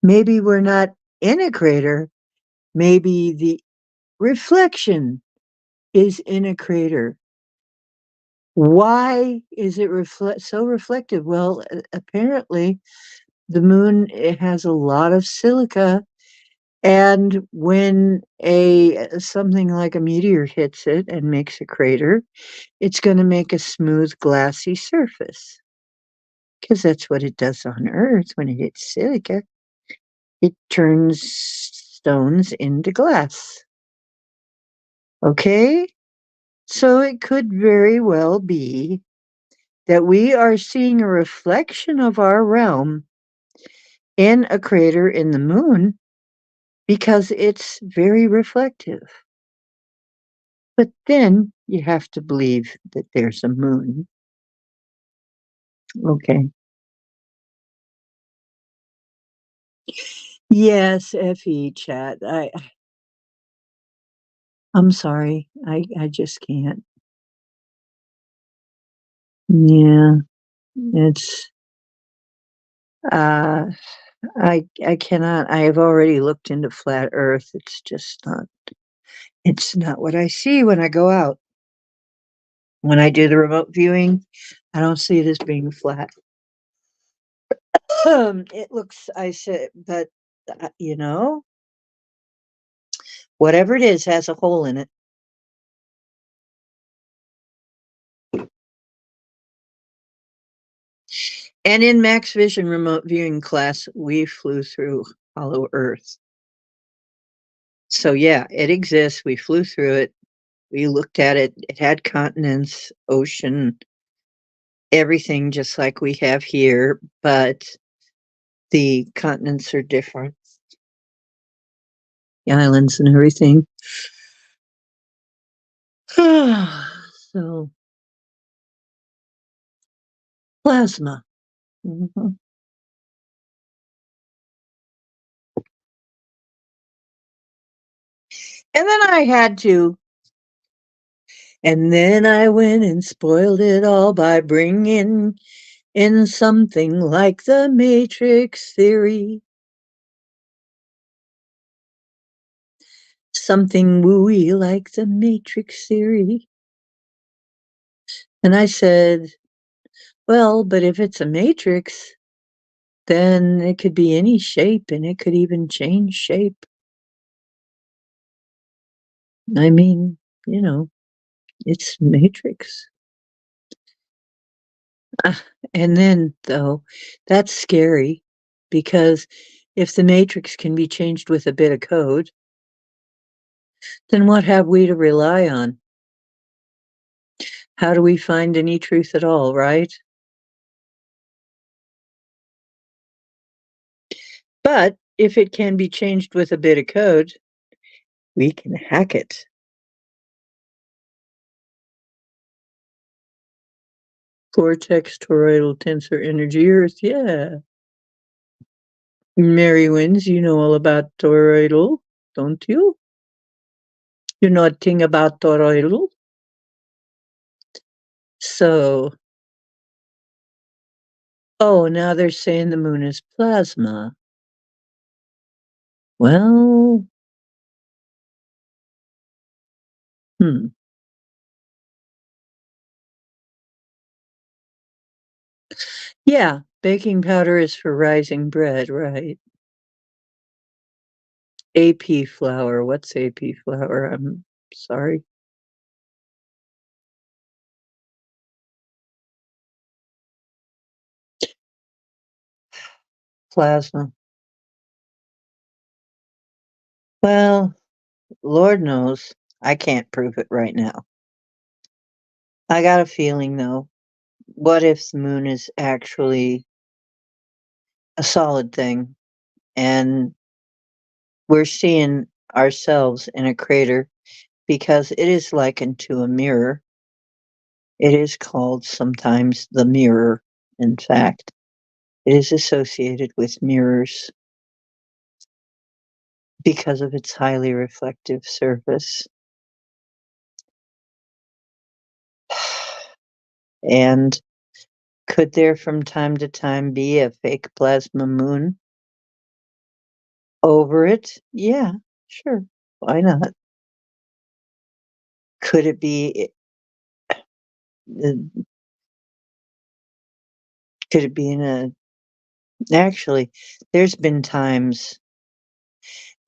Maybe we're not in a crater. Maybe the reflection is in a crater. Why is it so reflective? Well, apparently the moon, it has a lot of silica, and when a something like a meteor hits it and makes a crater, it's going to make a smooth, glassy surface because that's what it does on Earth when it hits silica. It turns stones into glass. Okay? So it could very well be that we are seeing a reflection of our realm in a crater in the moon because it's very reflective. But then you have to believe that there's a moon. Okay. Yes, FE chat. I'm sorry. I just can't. Yeah, it's uh I cannot. I have already looked into flat earth. It's not what I see when I go out. When I do the remote viewing, I don't see it as being flat. It looks, I said, but whatever it is has a hole in it. And in Max Vision remote viewing class, we flew through hollow earth. So yeah, it exists. We flew through it. We looked at it. It had continents, ocean, everything just like we have here, but the continents are different. The islands and everything. So plasma. Mhm. And then I had to. And then I went and spoiled it all by bringing in something like the matrix theory. Something wooey like the matrix theory. And I said, well, but if it's a matrix, then it could be any shape and it could even change shape. I mean, it's matrix. And then, though, that's scary because if the matrix can be changed with a bit of code, then what have we to rely on? How do we find any truth at all, right? But if it can be changed with a bit of code, we can hack it. Vortex toroidal tensor energy Earth, yeah. Mary Wins, you know all about toroidal, don't you? You know a thing about toroidal? So, oh, now they're saying the moon is plasma. Well, hmm. Yeah, baking powder is for rising bread, right? AP flour. What's AP flour? I'm sorry. Plasma. Well, Lord knows I can't prove it right now. I got a feeling though. What if the moon is actually a solid thing and we're seeing ourselves in a crater because it is likened to a mirror? It is called sometimes the mirror, in fact. It is associated with mirrors because of its highly reflective surface. And could there from time to time be a fake plasma moon over it? Yeah, sure. Why not? Could it be uh, could it be in a actually there's been times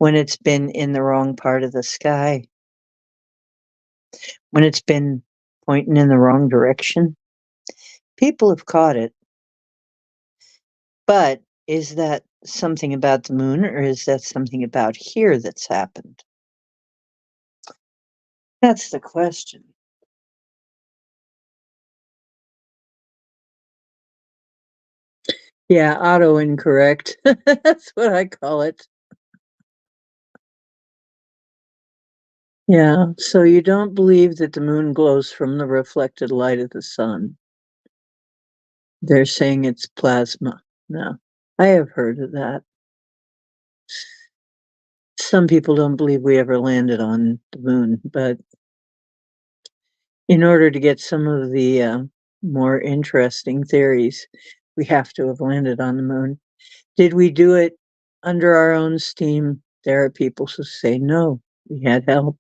when it's been in the wrong part of the sky, when it's been pointing in the wrong direction. People have caught it. But is that something about the moon or is that something about here that's happened? That's the question. Yeah, auto incorrect. That's what I call it. Yeah, so you don't believe that the moon glows from the reflected light of the sun. They're saying it's plasma. No, I have heard of that. Some people don't believe we ever landed on the moon, but in order to get some of the more interesting theories, we have to have landed on the moon. Did we do it under our own steam? There are people who say no, we had help.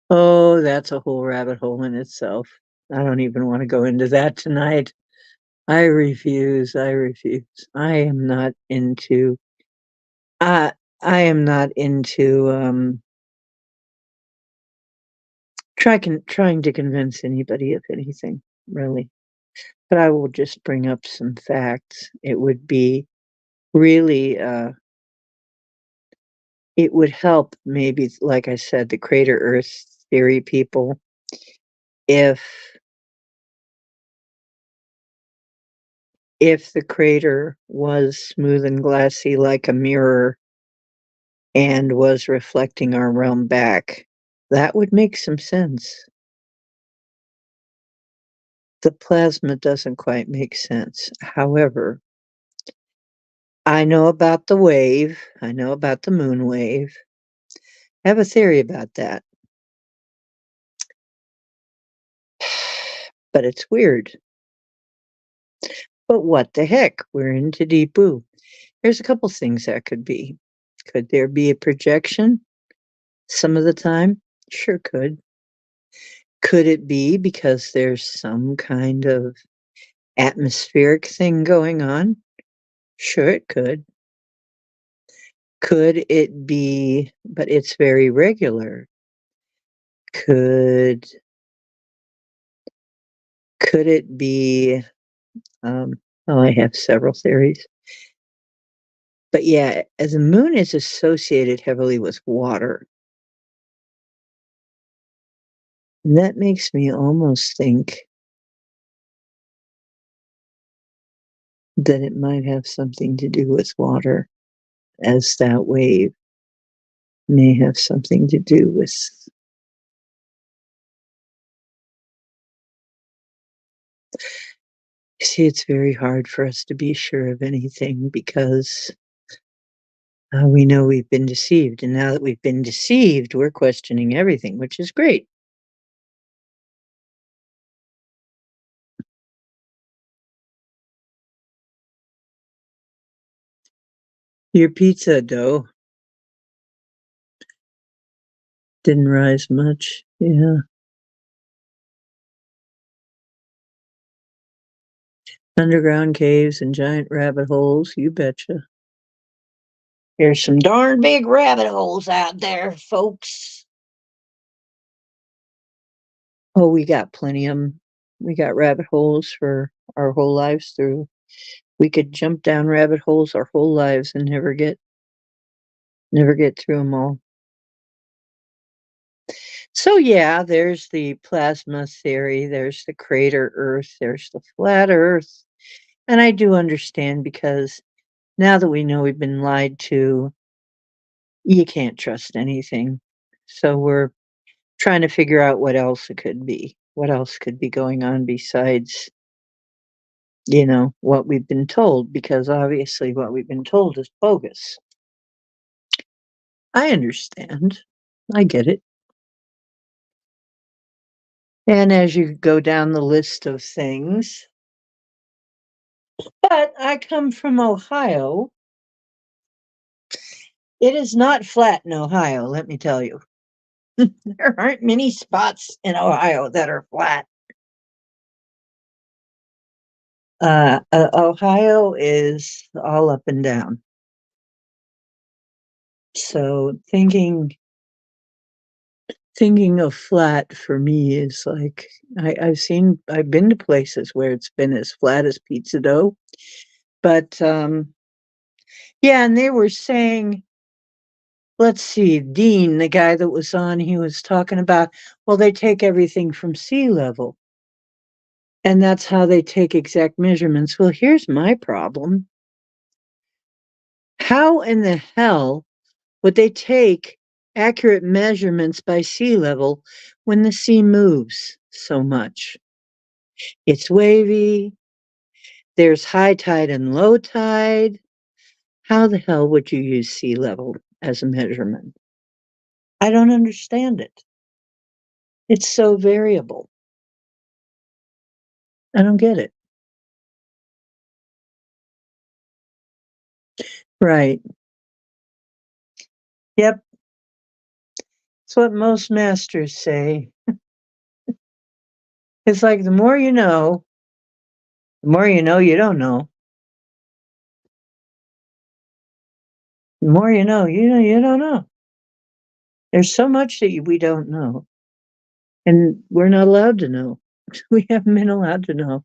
Oh, that's a whole rabbit hole in itself. I don't even want to go into that tonight. I refuse. I refuse. I am not into I I am not into trying to convince anybody of anything, really. But I will just bring up some facts. It would be really it would help maybe like I said, the crater Earth theory people if the crater was smooth and glassy like a mirror and was reflecting our realm back. That would make some sense. The plasma doesn't quite make sense. However, I know about the wave. I know about the moon wave. I have a theory about that. But it's weird. But what the heck? We're into deep blue. There's a couple things that could be. Could there be a projection some of the time? Sure could. Could it be because there's some kind of atmospheric thing going on? Sure, it could. Could it be, but it's very regular. Could it be, um, oh, I have several theories. But yeah, as the moon is associated heavily with water, that makes me almost think then it might have something to do with water, as that wave may have something to do with. See, it's very hard for us to be sure of anything because we know we've been deceived. And now that we've been deceived, we're questioning everything, which is great. Your pizza dough didn't rise much. Yeah. Underground caves and giant rabbit holes, you betcha. There's some darn big rabbit holes out there, folks. Oh, we got plenty of them. We got rabbit holes for our whole lives through. We could jump down rabbit holes our whole lives and never get through them all. So yeah, there's the plasma theory, there's the crater Earth, there's the flat Earth. And I do understand because now that we know we've been lied to, you can't trust anything. So we're trying to figure out what else it could be. What else could be going on besides, what we've been told, because obviously what we've been told is bogus. I understand. I get it. And as you go down the list of things, but I come from Ohio. It is not flat in Ohio, let me tell you. There aren't many spots in Ohio that are flat. Ohio is all up and down. So thinking of flat for me is like I've been to places where it's been as flat as pizza dough, but yeah, and they were saying, let's see, Dean, the guy that was on, he was talking about, well, they take everything from sea level. And that's how they take exact measurements. Well, here's my problem. How in the hell would they take accurate measurements by sea level when the sea moves so much? It's wavy. There's high tide and low tide. How the hell would you use sea level as a measurement? I don't understand it. It's so variable. I don't get it. Right. Yep. It's what most masters say. It's like the more you know you don't know. The more you don't know. There's so much that we don't know. And we're not allowed to know. We haven't been allowed to know.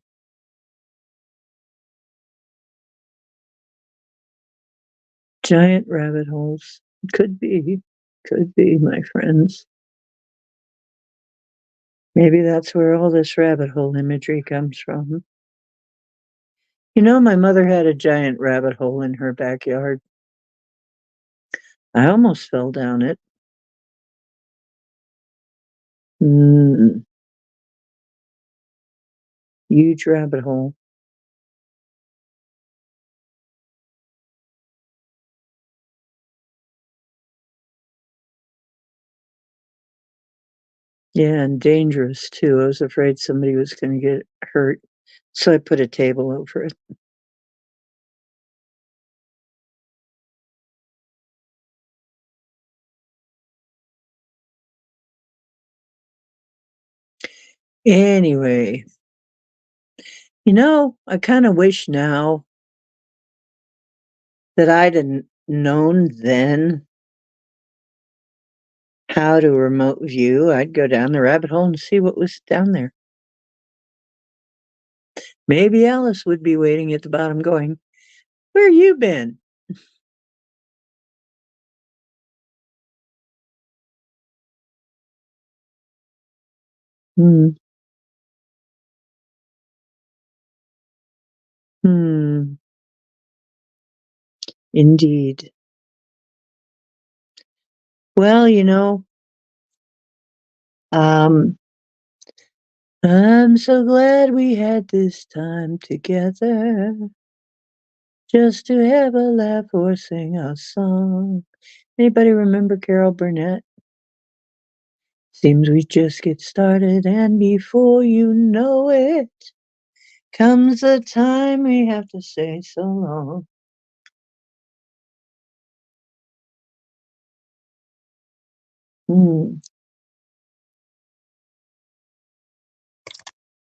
Giant rabbit holes. Could be. Could be, my friends. Maybe that's where all this rabbit hole imagery comes from. My mother had a giant rabbit hole in her backyard. I almost fell down it. Mm, huge rabbit hole. Yeah, and dangerous too. I was afraid somebody was going to get hurt. So I put a table over it. Anyway, I kind of wish now that I'd have known then how to remote view. I'd go down the rabbit hole and see what was down there. Maybe Alice would be waiting at the bottom going, "Where you been?" Hmm. Hmm. Indeed. Well, um, I'm so glad we had this time together just to have a laugh or sing a song. Anybody remember Carol Burnett? Seems we just get started, and before you know it, comes the time we have to say so long. Hmm.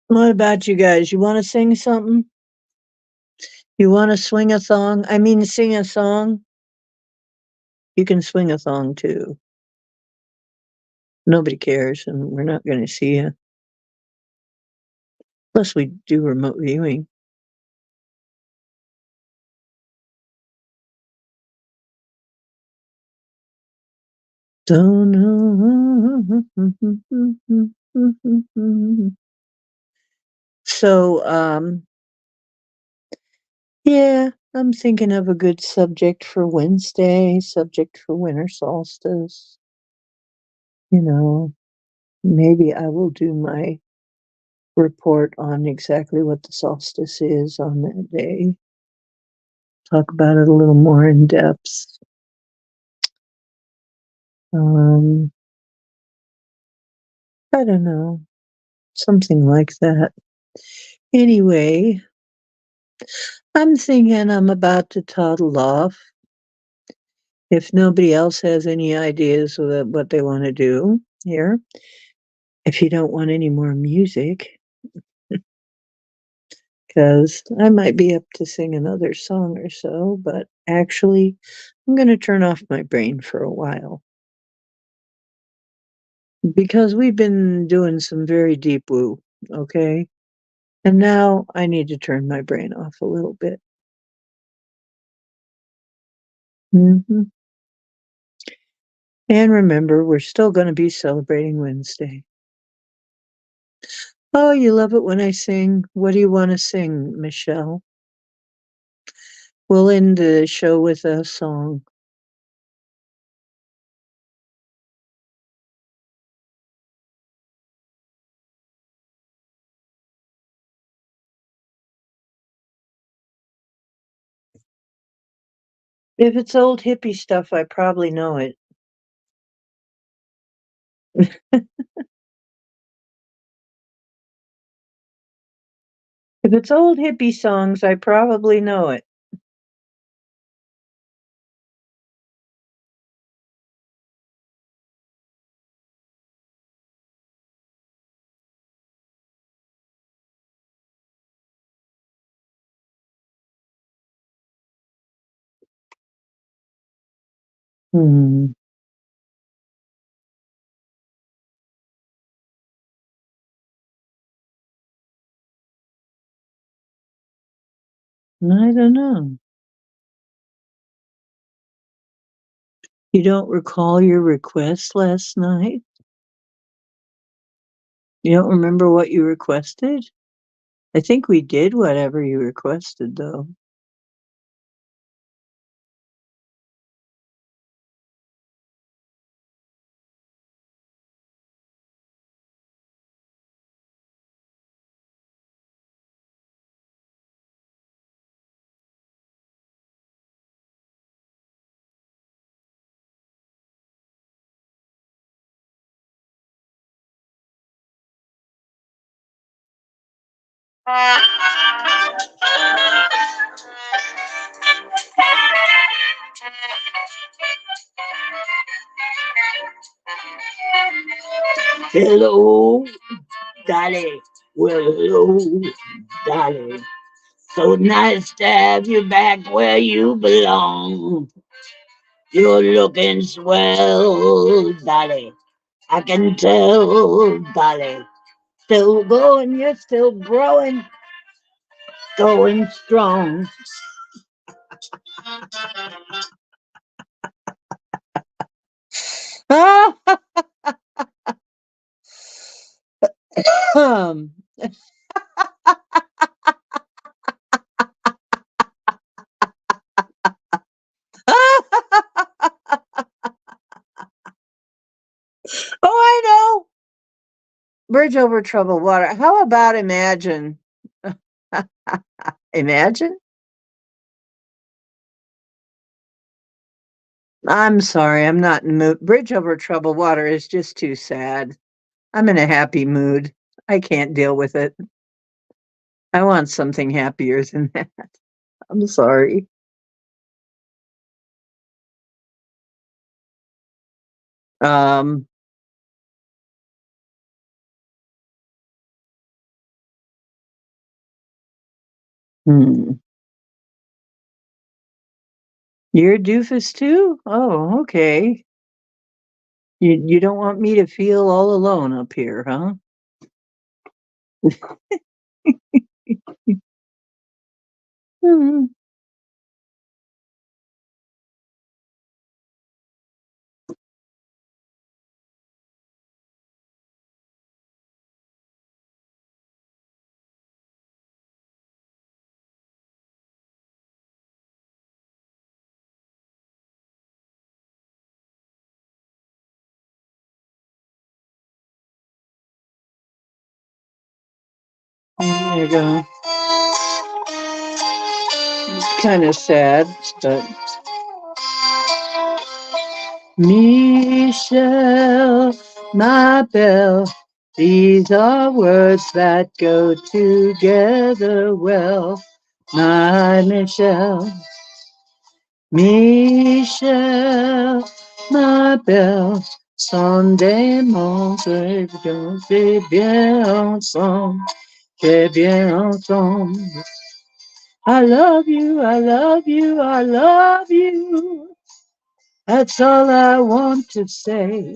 What about you guys? You want to sing something? You want to swing a song? I mean, sing a song? You can swing a song too. Nobody cares, and we're not going to see you. Plus, we do remote viewing. Don't know. So, yeah, I'm thinking of a good subject for Wednesday, subject for winter solstice. Maybe I will do my report on exactly what the solstice is on that day. Talk about it a little more in depth. Um, I don't know, something like that. Anyway, I'm thinking I'm about to toddle off. If nobody else has any ideas of what they want to do here, if you don't want any more music, because I might be up to sing another song or so, but actually, I'm going to turn off my brain for a while because we've been doing some very deep woo, okay? And now I need to turn my brain off a little bit. Hmm. And remember, we're still going to be celebrating Wednesday. Oh, you love it when I sing. What do you want to sing, Michelle? We'll end the show with a song. If it's old hippie stuff, I probably know it. If it's old hippie songs, I probably know it. Hmm. I don't know. You don't recall your request last night? You don't remember what you requested? I think we did whatever you requested, though. Hello, Dolly. Well, hello, Dolly. So nice to have you back where you belong. You're looking swell, Dolly. I can tell, Dolly. Still going, you're still growing, going strong. um, Bridge over troubled water. How about imagine? Imagine? I'm sorry, I'm not in the mood. Bridge over troubled water is just too sad. I'm in a happy mood. I can't deal with it. I want something happier than that. I'm sorry. Um, hmm. You're a doofus too? Oh, okay. You don't want me to feel all alone up here, huh? Hmm. There you go. It's kind of sad, but Michelle, my belle, these are words that go together well. My Michelle, Michelle, ma belle, sont des mots que l'on fait bien ensemble, très bien ensemble. I love you, I love you, I love you. That's all I want to say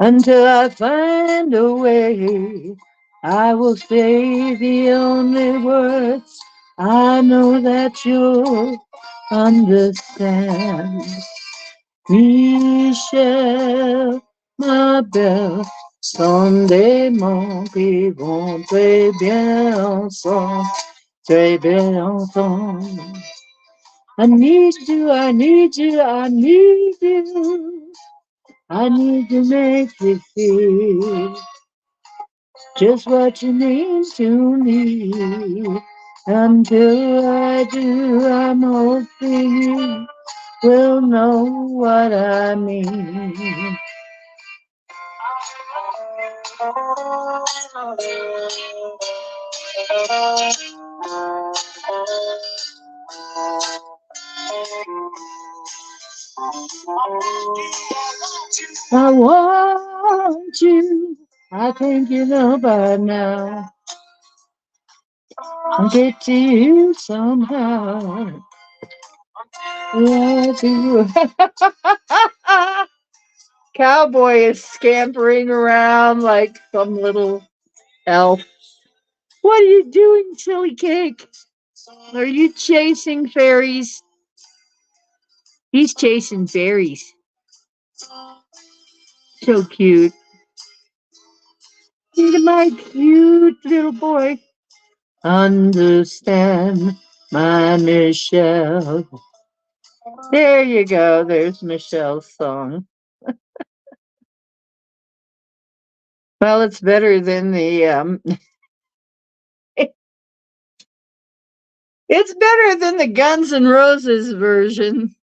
until I find a way. I will say the only words I know that you'll understand. Michel, ma belle, sont des mots qui vont très bien ensemble, très bien ensemble. I need you, I need you, I need you. I need to make you feel just what you mean to me. Until I do, I'm hoping you will know what I mean. I want you. I think you know by now. I'll get to you somehow. Love you. Cowboy is scampering around like some little elf. What are you doing, silly cake? Are you chasing fairies? He's chasing fairies. So cute. Look at my cute little boy. Understand, my Michelle. There you go. There's Michelle's song. Well, it's better than the it's better than the Guns N' Roses version.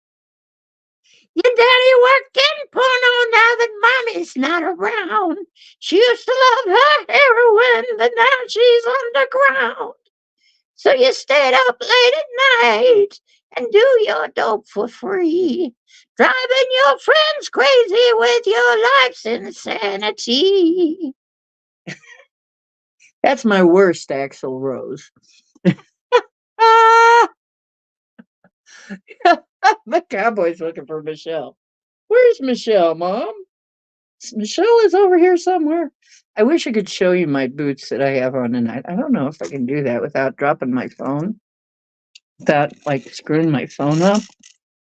Your daddy working porno now that mommy's not around. She used to love her heroin, but now she's underground. So you stayed up late at night and do your dope for free, driving your friends crazy with your life's insanity. That's my worst Axl Rose. Ah, the cowboy's looking for Michelle. Where's Michelle, Mom? Michelle is over here somewhere. I wish I could show you my boots that I have on tonight. I don't know if I can do that without dropping my phone, without like screwing my phone up.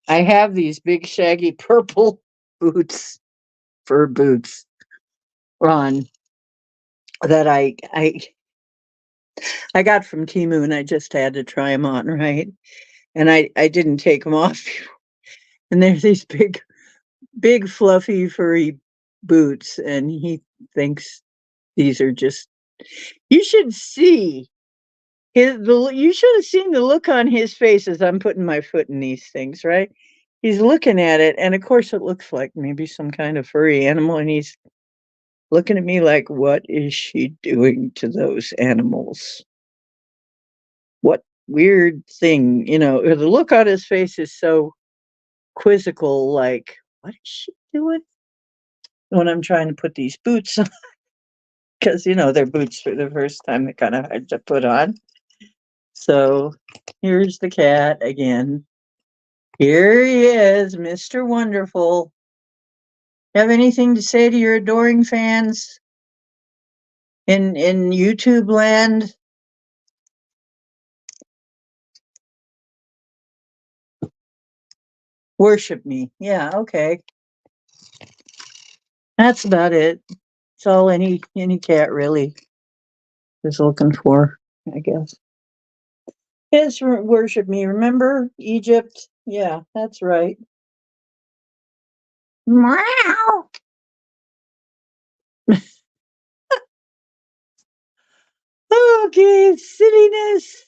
I have these big shaggy purple boots, fur boots on that I got from Timu, and I just had to try them on, right? And I didn't take them off. And they're these big fluffy furry boots, and thinks these are just. You should see you should have seen the look on his face as I'm putting my foot in these things, right? He's looking at it, and of course, it looks like maybe some kind of furry animal, and he's looking at me like, "What is she doing to those animals? What weird thing?" The look on his face is so quizzical, like, "What is she doing?" When I'm trying to put these boots on, because they're boots for the first time, they're kind of hard to put on. So here's the cat again. Here he is, Mr. Wonderful. Have anything to say to your adoring fans in YouTube land? Worship me. Yeah, okay. That's about it. It's all any cat really is looking for, I guess. It's worship me. Remember Egypt? Yeah, that's right. Meow. Okay, silliness.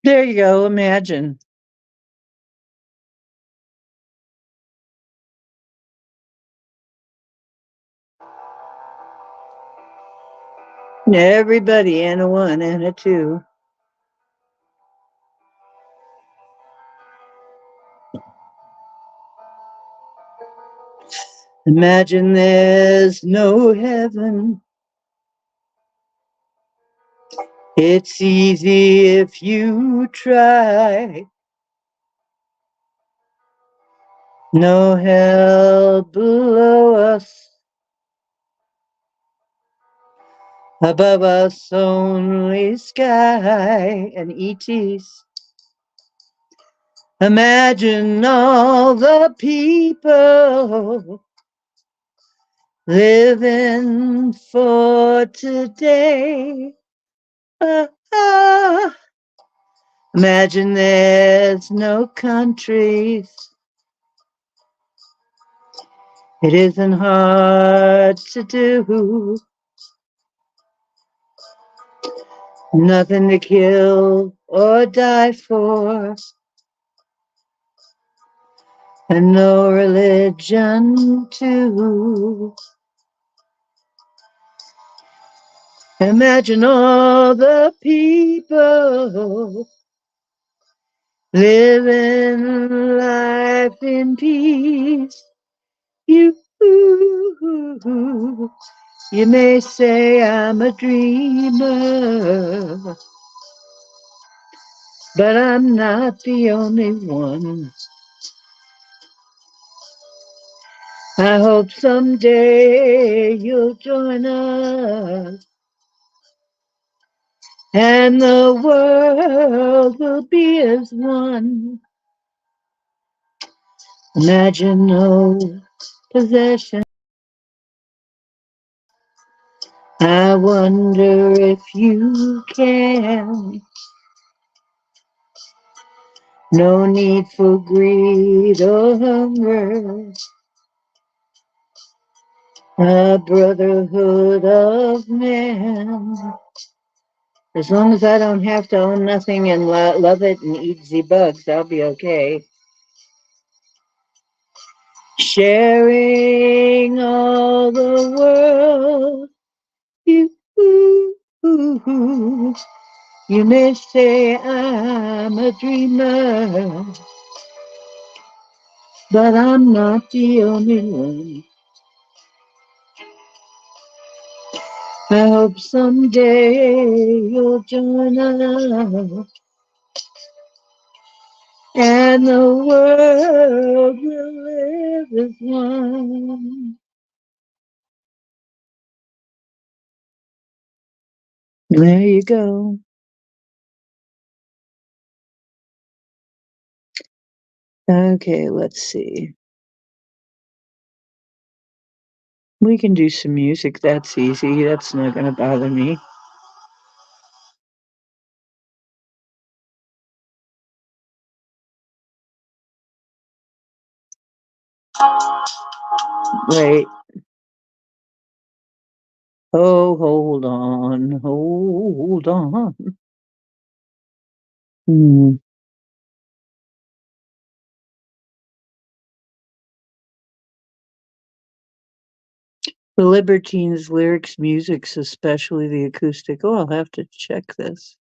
There you go. Imagine. Everybody and a one and a two. Imagine there's no heaven. It's easy if you try. No hell below us. Above us only sky and ETs. Imagine all the people living for today. Ah, ah. Imagine there's no countries. It isn't hard to do. Nothing to kill or die for. And no religion too. Imagine all the people living life in peace. You may say I'm a dreamer, but I'm not the only one. I hope someday you'll join us, and the world will be as one. Imagine no possession. I wonder if you can. No need for greed or hunger. A brotherhood of man. As long as I don't have to own nothing and love it and eat the bugs, I'll be okay. Sharing all the world. You, you may say I'm a dreamer, but I'm not the only one. I hope someday you'll join us, and the world will live as one. There you go. Okay, let's see. We can do some music. That's easy. That's not going to bother me. Wait. Oh, hold on, hold on. Hmm. The Libertines lyrics, musics, especially the acoustic. Oh, I'll have to check this.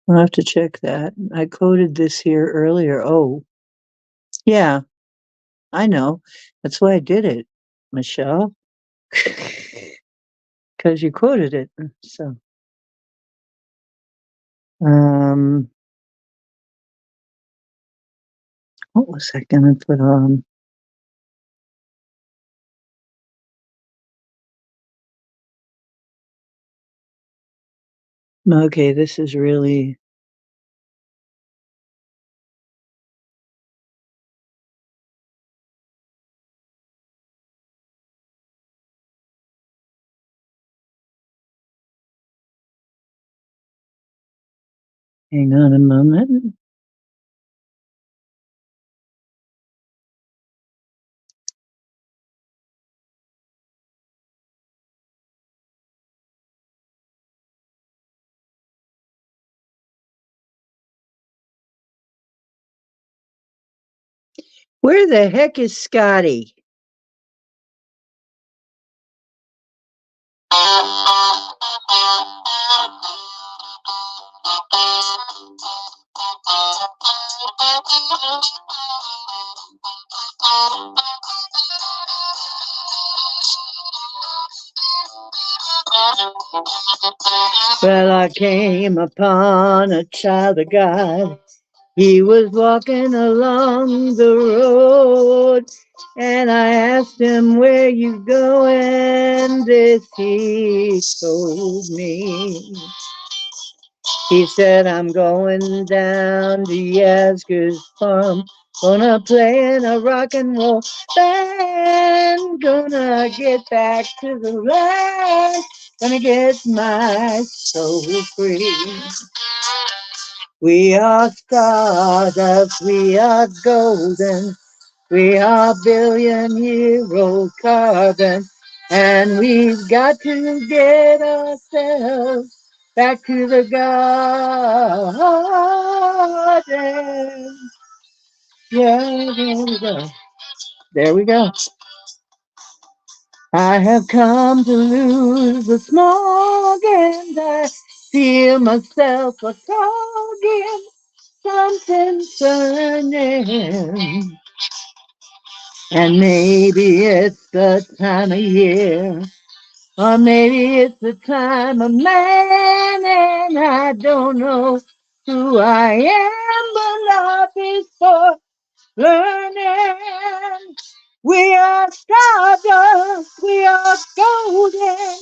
I'll have to check that. I quoted this here earlier. Oh, yeah, I know. That's why I did it, Michelle. Because you quoted it. So, um, what was I going to put on? Okay, this is really. Hang on a moment. Where the heck is Scotty? Well, I came upon a child of God. He was walking along the road, and I asked him, where you going? This he told me. He said, I'm going down to Yasgur's farm, gonna play in a rock and roll band, gonna get back to the land, gonna get my soul free. We are stardust, we are golden, we are billion-year-old carbon, and we've got to get ourselves back to the garden. Yeah, there we go. There we go. I have come to lose the smog, and I feel myself a talking, something turning. And maybe it's the time of year, or maybe it's the time of man, and I don't know who I am, but life is for learning. We are stardust, we are golden,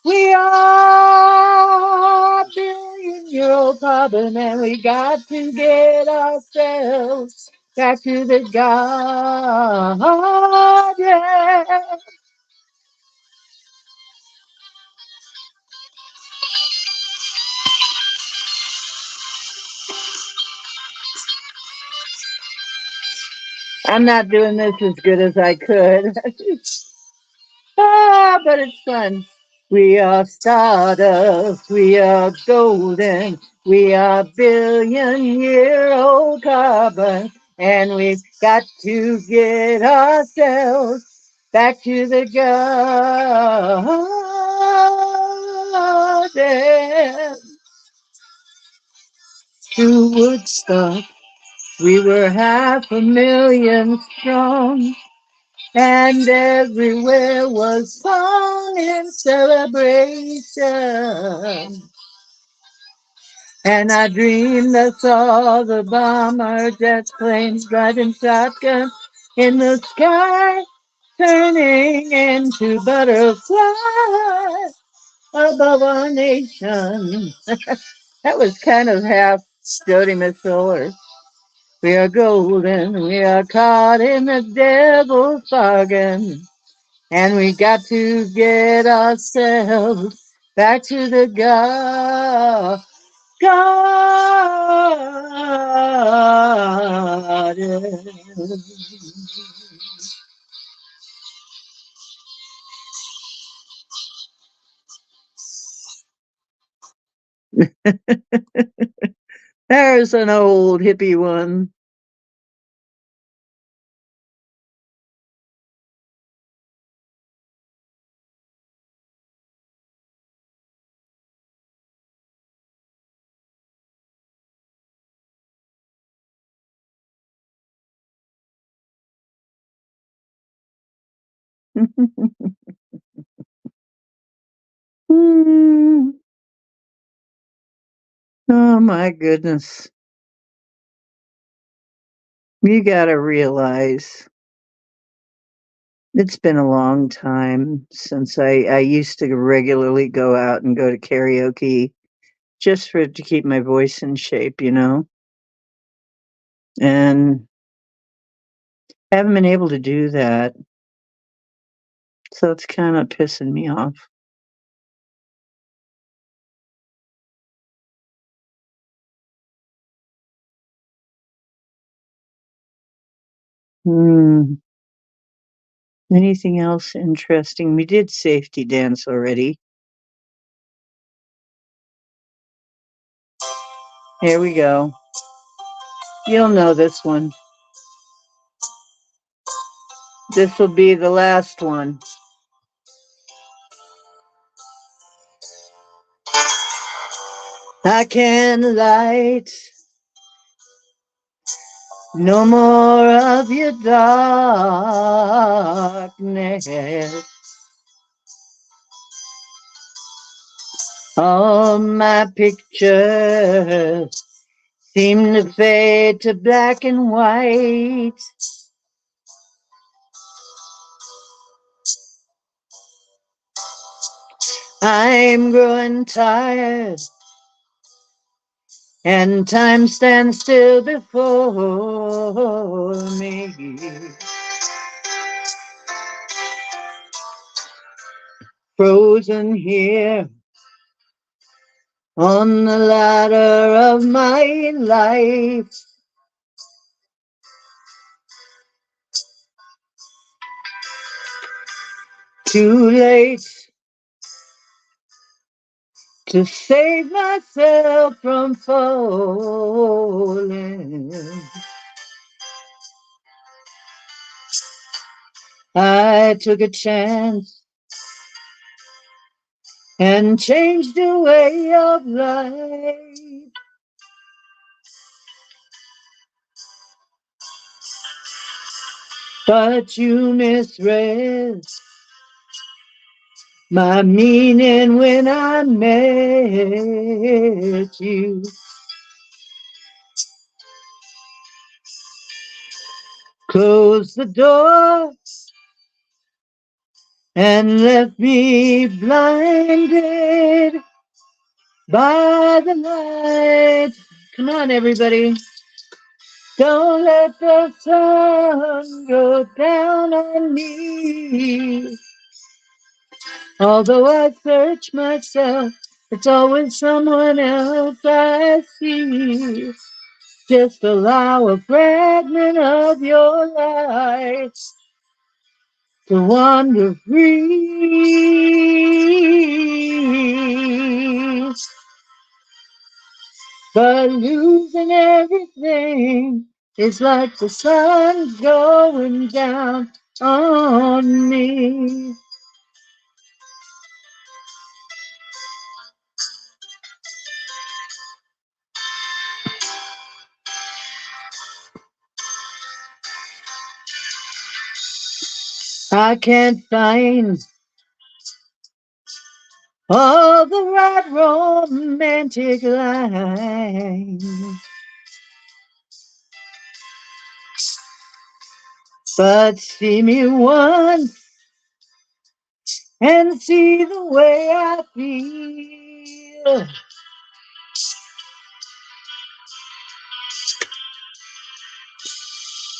we are billion-year-old carbon, and we got to get ourselves back to the garden. I'm not doing this as good as I could. But it's fun. We are stardust, we are golden, we are billion-year-old carbon, and we've got to get ourselves back to the garden. To Woodstock, we were 500,000 strong. And everywhere was song and celebration. And I dreamed I saw the bomber jet planes driving shotgun in the sky, turning into butterflies above our nation. That was kind of half Jody Miss Solar. We are golden, we are caught in the devil's bargain. And we got to get ourselves back to the garden. There's an old hippie one. Hmm. Oh my goodness. You gotta realize it's been a long time since I used to regularly go out and go to karaoke just to keep my voice in shape, you know? And haven't been able to do that. So it's kind of pissing me off. Hmm. Anything else interesting? We did safety dance already. Here we go. You'll know this one. This will be the last one. I can light no more of your darkness. All my pictures seem to fade to black and white. I'm growing tired, and time stands still before me. Frozen here on the ladder of my life. Too late to save myself from falling. I took a chance and changed the way of life. But you misread my meaning when I met you. Closed the door and left me blinded by the light. Come on, everybody. Don't let the sun go down on me. Although I search myself, it's always someone else I see. Just allow a fragment of your life to wander free. But losing everything is like the sun going down on me. I can't find all the right romantic lines, but see me once and see the way I feel.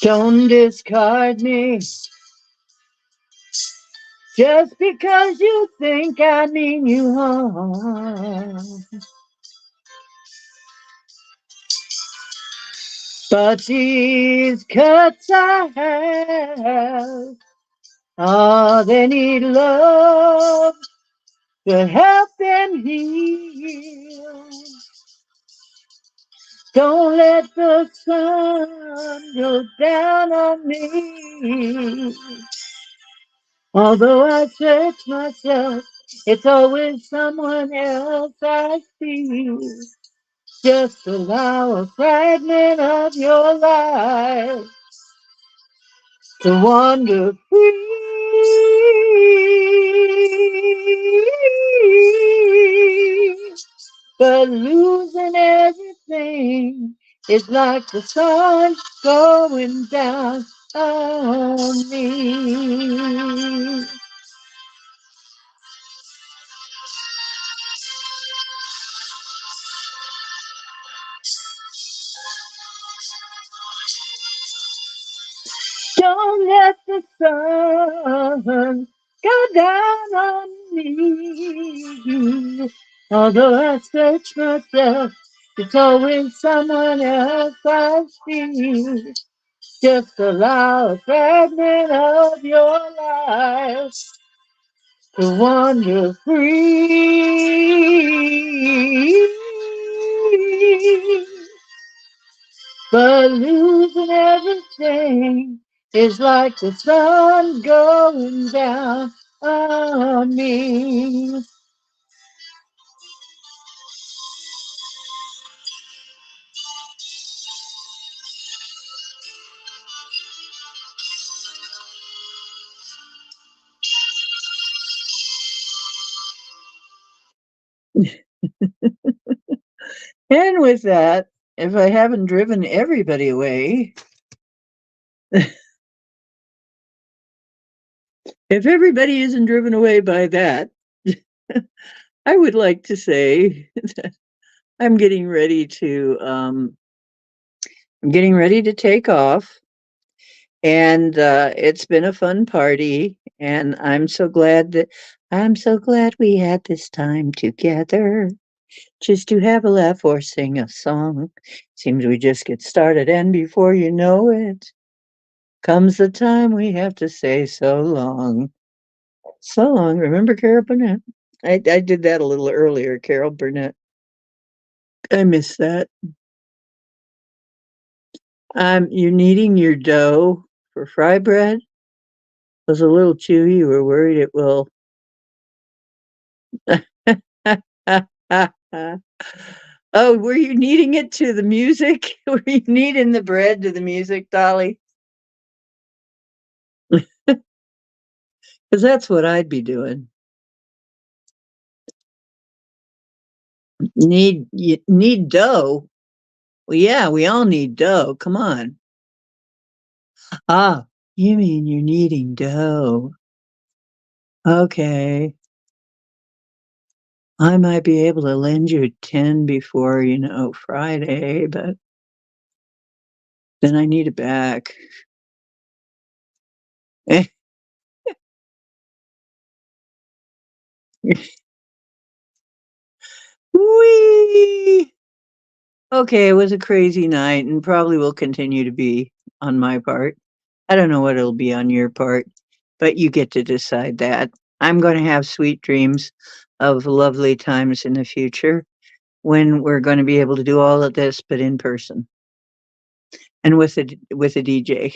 Don't discard me just because you think I mean you harm. But these cuts I have, oh, they need love to help them heal. Don't let the sun go down on me. Although I search myself, it's always someone else I see. Just allow a fragment of your life to wander free. But losing everything is like the sun going down on me. Don't let the sun go down on me. Although I search myself, it's always someone else I see. Just allow a fragment of your life to wander free. But losing everything is like the sun going down on me. And with that, if I haven't driven everybody away, if everybody isn't driven away by that, I would like to say that I'm getting ready to take off, and it's been a fun party, and I'm so glad we had this time together just to have a laugh or sing a song. Seems we just get started, and before you know it, comes the time we have to say so long. So long. Remember Carol Burnett? I did that a little earlier, Carol Burnett. I miss that. You're kneading your dough for fry bread. It was a little chewy. You were worried it will. Oh, were you kneading it to the music? Were you kneading the bread to the music, Dolly? Because that's what I'd be doing. Need dough? Well, yeah, we all need dough. Come on. Ah, you mean you're kneading dough? Okay. I might be able to lend you 10 before, Friday, but then I need it back. Whee! Okay, it was a crazy night and probably will continue to be on my part. I don't know what it'll be on your part, but you get to decide that. I'm going to have sweet dreams of lovely times in the future when we're going to be able to do all of this, but in person and with a DJ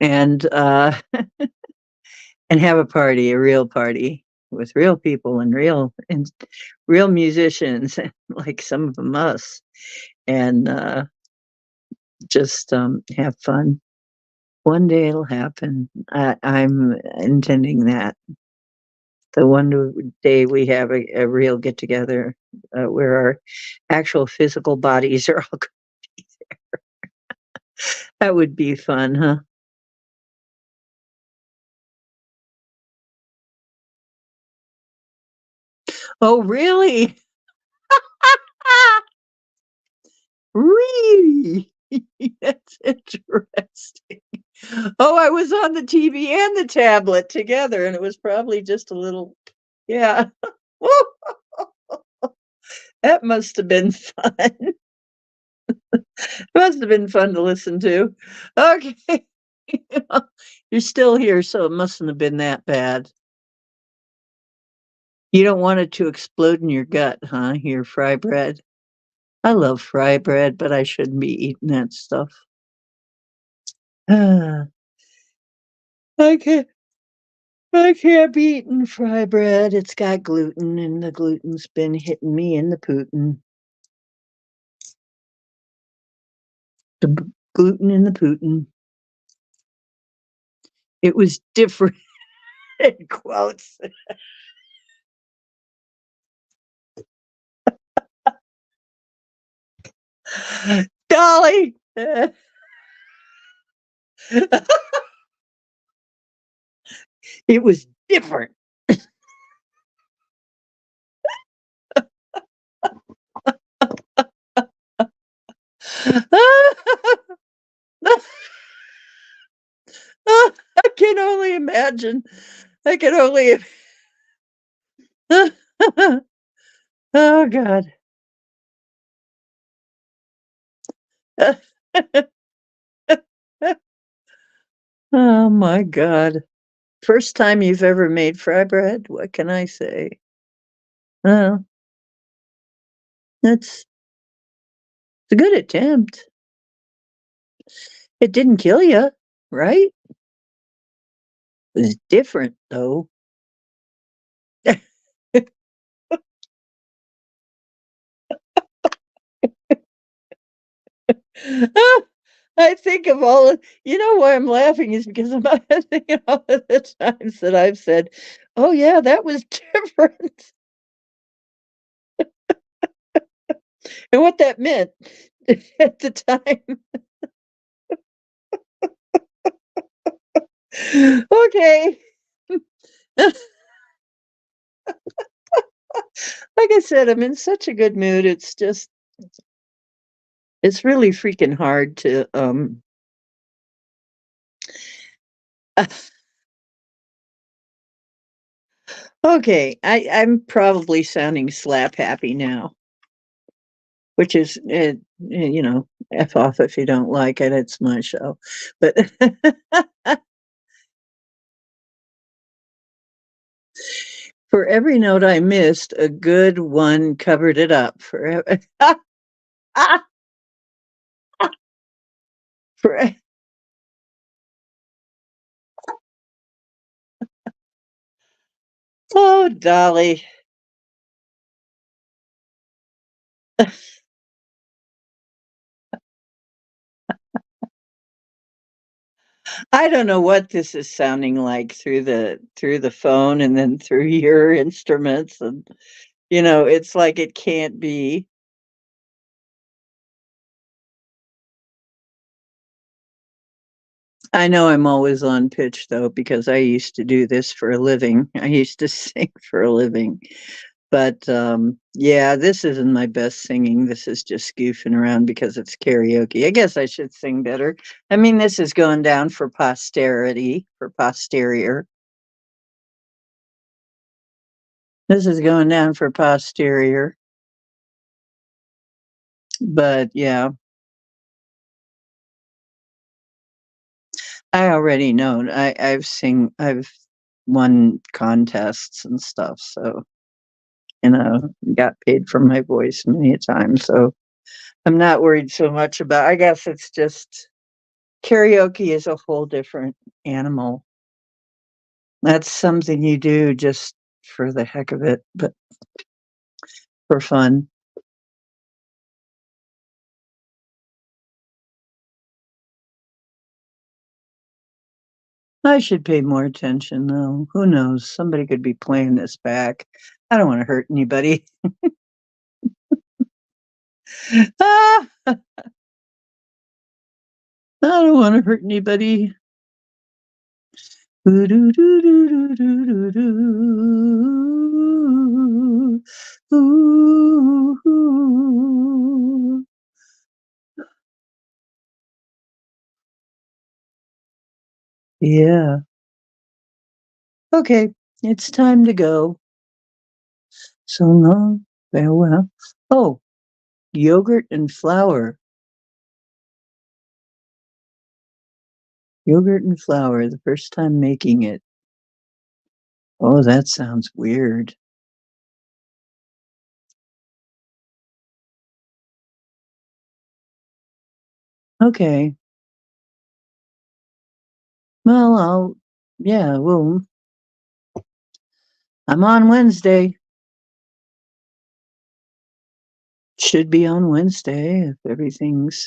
and and have a party, a real party with real people and real musicians, like some of them us, and just have fun. One day it'll happen. I'm intending that. The one day we have a real get together where our actual physical bodies are all. That would be fun, huh? Oh, really? Really? That's interesting. Oh, I was on the TV and the tablet together, and it was probably just a little, yeah. That must have been fun. Must have been fun to listen to. Okay. You're still here, so it mustn't have been that bad. You don't want it to explode in your gut, huh? Your fry bread. I love fry bread, but I shouldn't be eating that stuff. I can't. I can't be eating fry bread. It's got gluten, and the gluten's been hitting me in the Putin. Gluten in the Putin. It was different in quotes. Dolly. It was different. I can only imagine. I can only. Oh God. Oh my God. First time you've ever made fry bread? What can I say? Oh, that's a good attempt. It didn't kill you, right? It was different though. I think of all of why I'm laughing is because I'm thinking all of the times that I've said, "Oh, yeah, that was different," and what that meant at the time. Okay. Like I said, I'm in such a good mood, it's really freaking hard to, okay, I'm probably sounding slap happy now, which is, F off if you don't like it, it's my show, but for every note I missed, a good one covered it up for for oh, Dolly. I don't know what this is sounding like through the phone and then through your instruments, and, it's like it can't be. I know I'm always on pitch, though, because I used to do this for a living. I used to sing for a living. But, yeah, this isn't my best singing. This is just goofing around because it's karaoke. I guess I should sing better. I mean, this is going down for posterity, for posterior. This is going down for posterior. But, yeah, I already know. I've won contests and stuff, so, got paid for my voice many a time, so I'm not worried so much about I guess it's just karaoke is a whole different animal. That's something you do just for the heck of it, but for fun. I should pay more attention, though. Who knows? Somebody could be playing this back. I don't wanna hurt anybody. Ah, I don't wanna hurt anybody. Ooh. Yeah. Okay, it's time to go. So long, farewell. Oh, yogurt and flour. Yogurt and flour, the first time making it. Oh, that sounds weird. Okay. Well, well, I'm on Wednesday. Should be on Wednesday if everything's,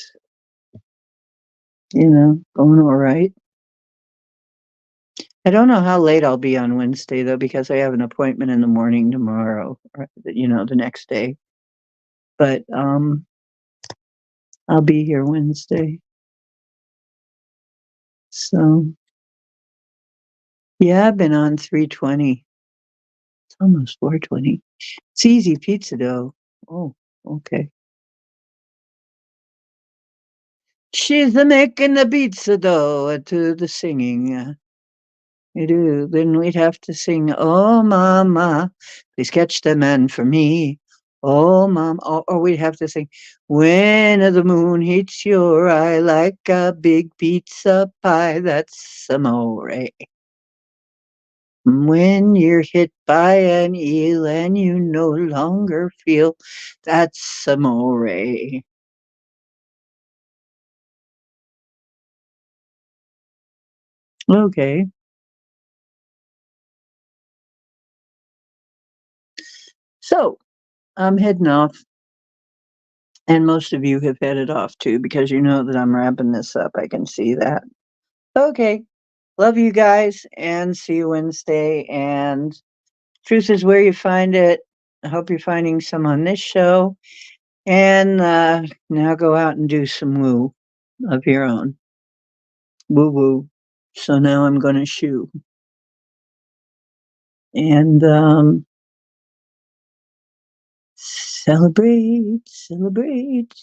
going all right. I don't know how late I'll be on Wednesday though, because I have an appointment in the morning tomorrow, or, the next day. But I'll be here Wednesday. So yeah, I've been on 320. It's almost 420. It's easy pizza dough. Oh, okay. She's a making the pizza dough to the singing. You do. Then we'd have to sing, "Oh, mama, please catch the man for me." Oh, mom, or we'd have to sing, "When the moon hits your eye like a big pizza pie, that's amore." When you're hit by an eel and you no longer feel, that's amore. Okay. So I'm heading off, and most of you have headed off too, because you know that I'm wrapping this up. I can see that. Okay. Love you guys, and see you Wednesday. And truth is where you find it. I hope you're finding some on this show. And now go out and do some woo of your own. Woo woo. So now I'm going to shoo. And celebrate, celebrate.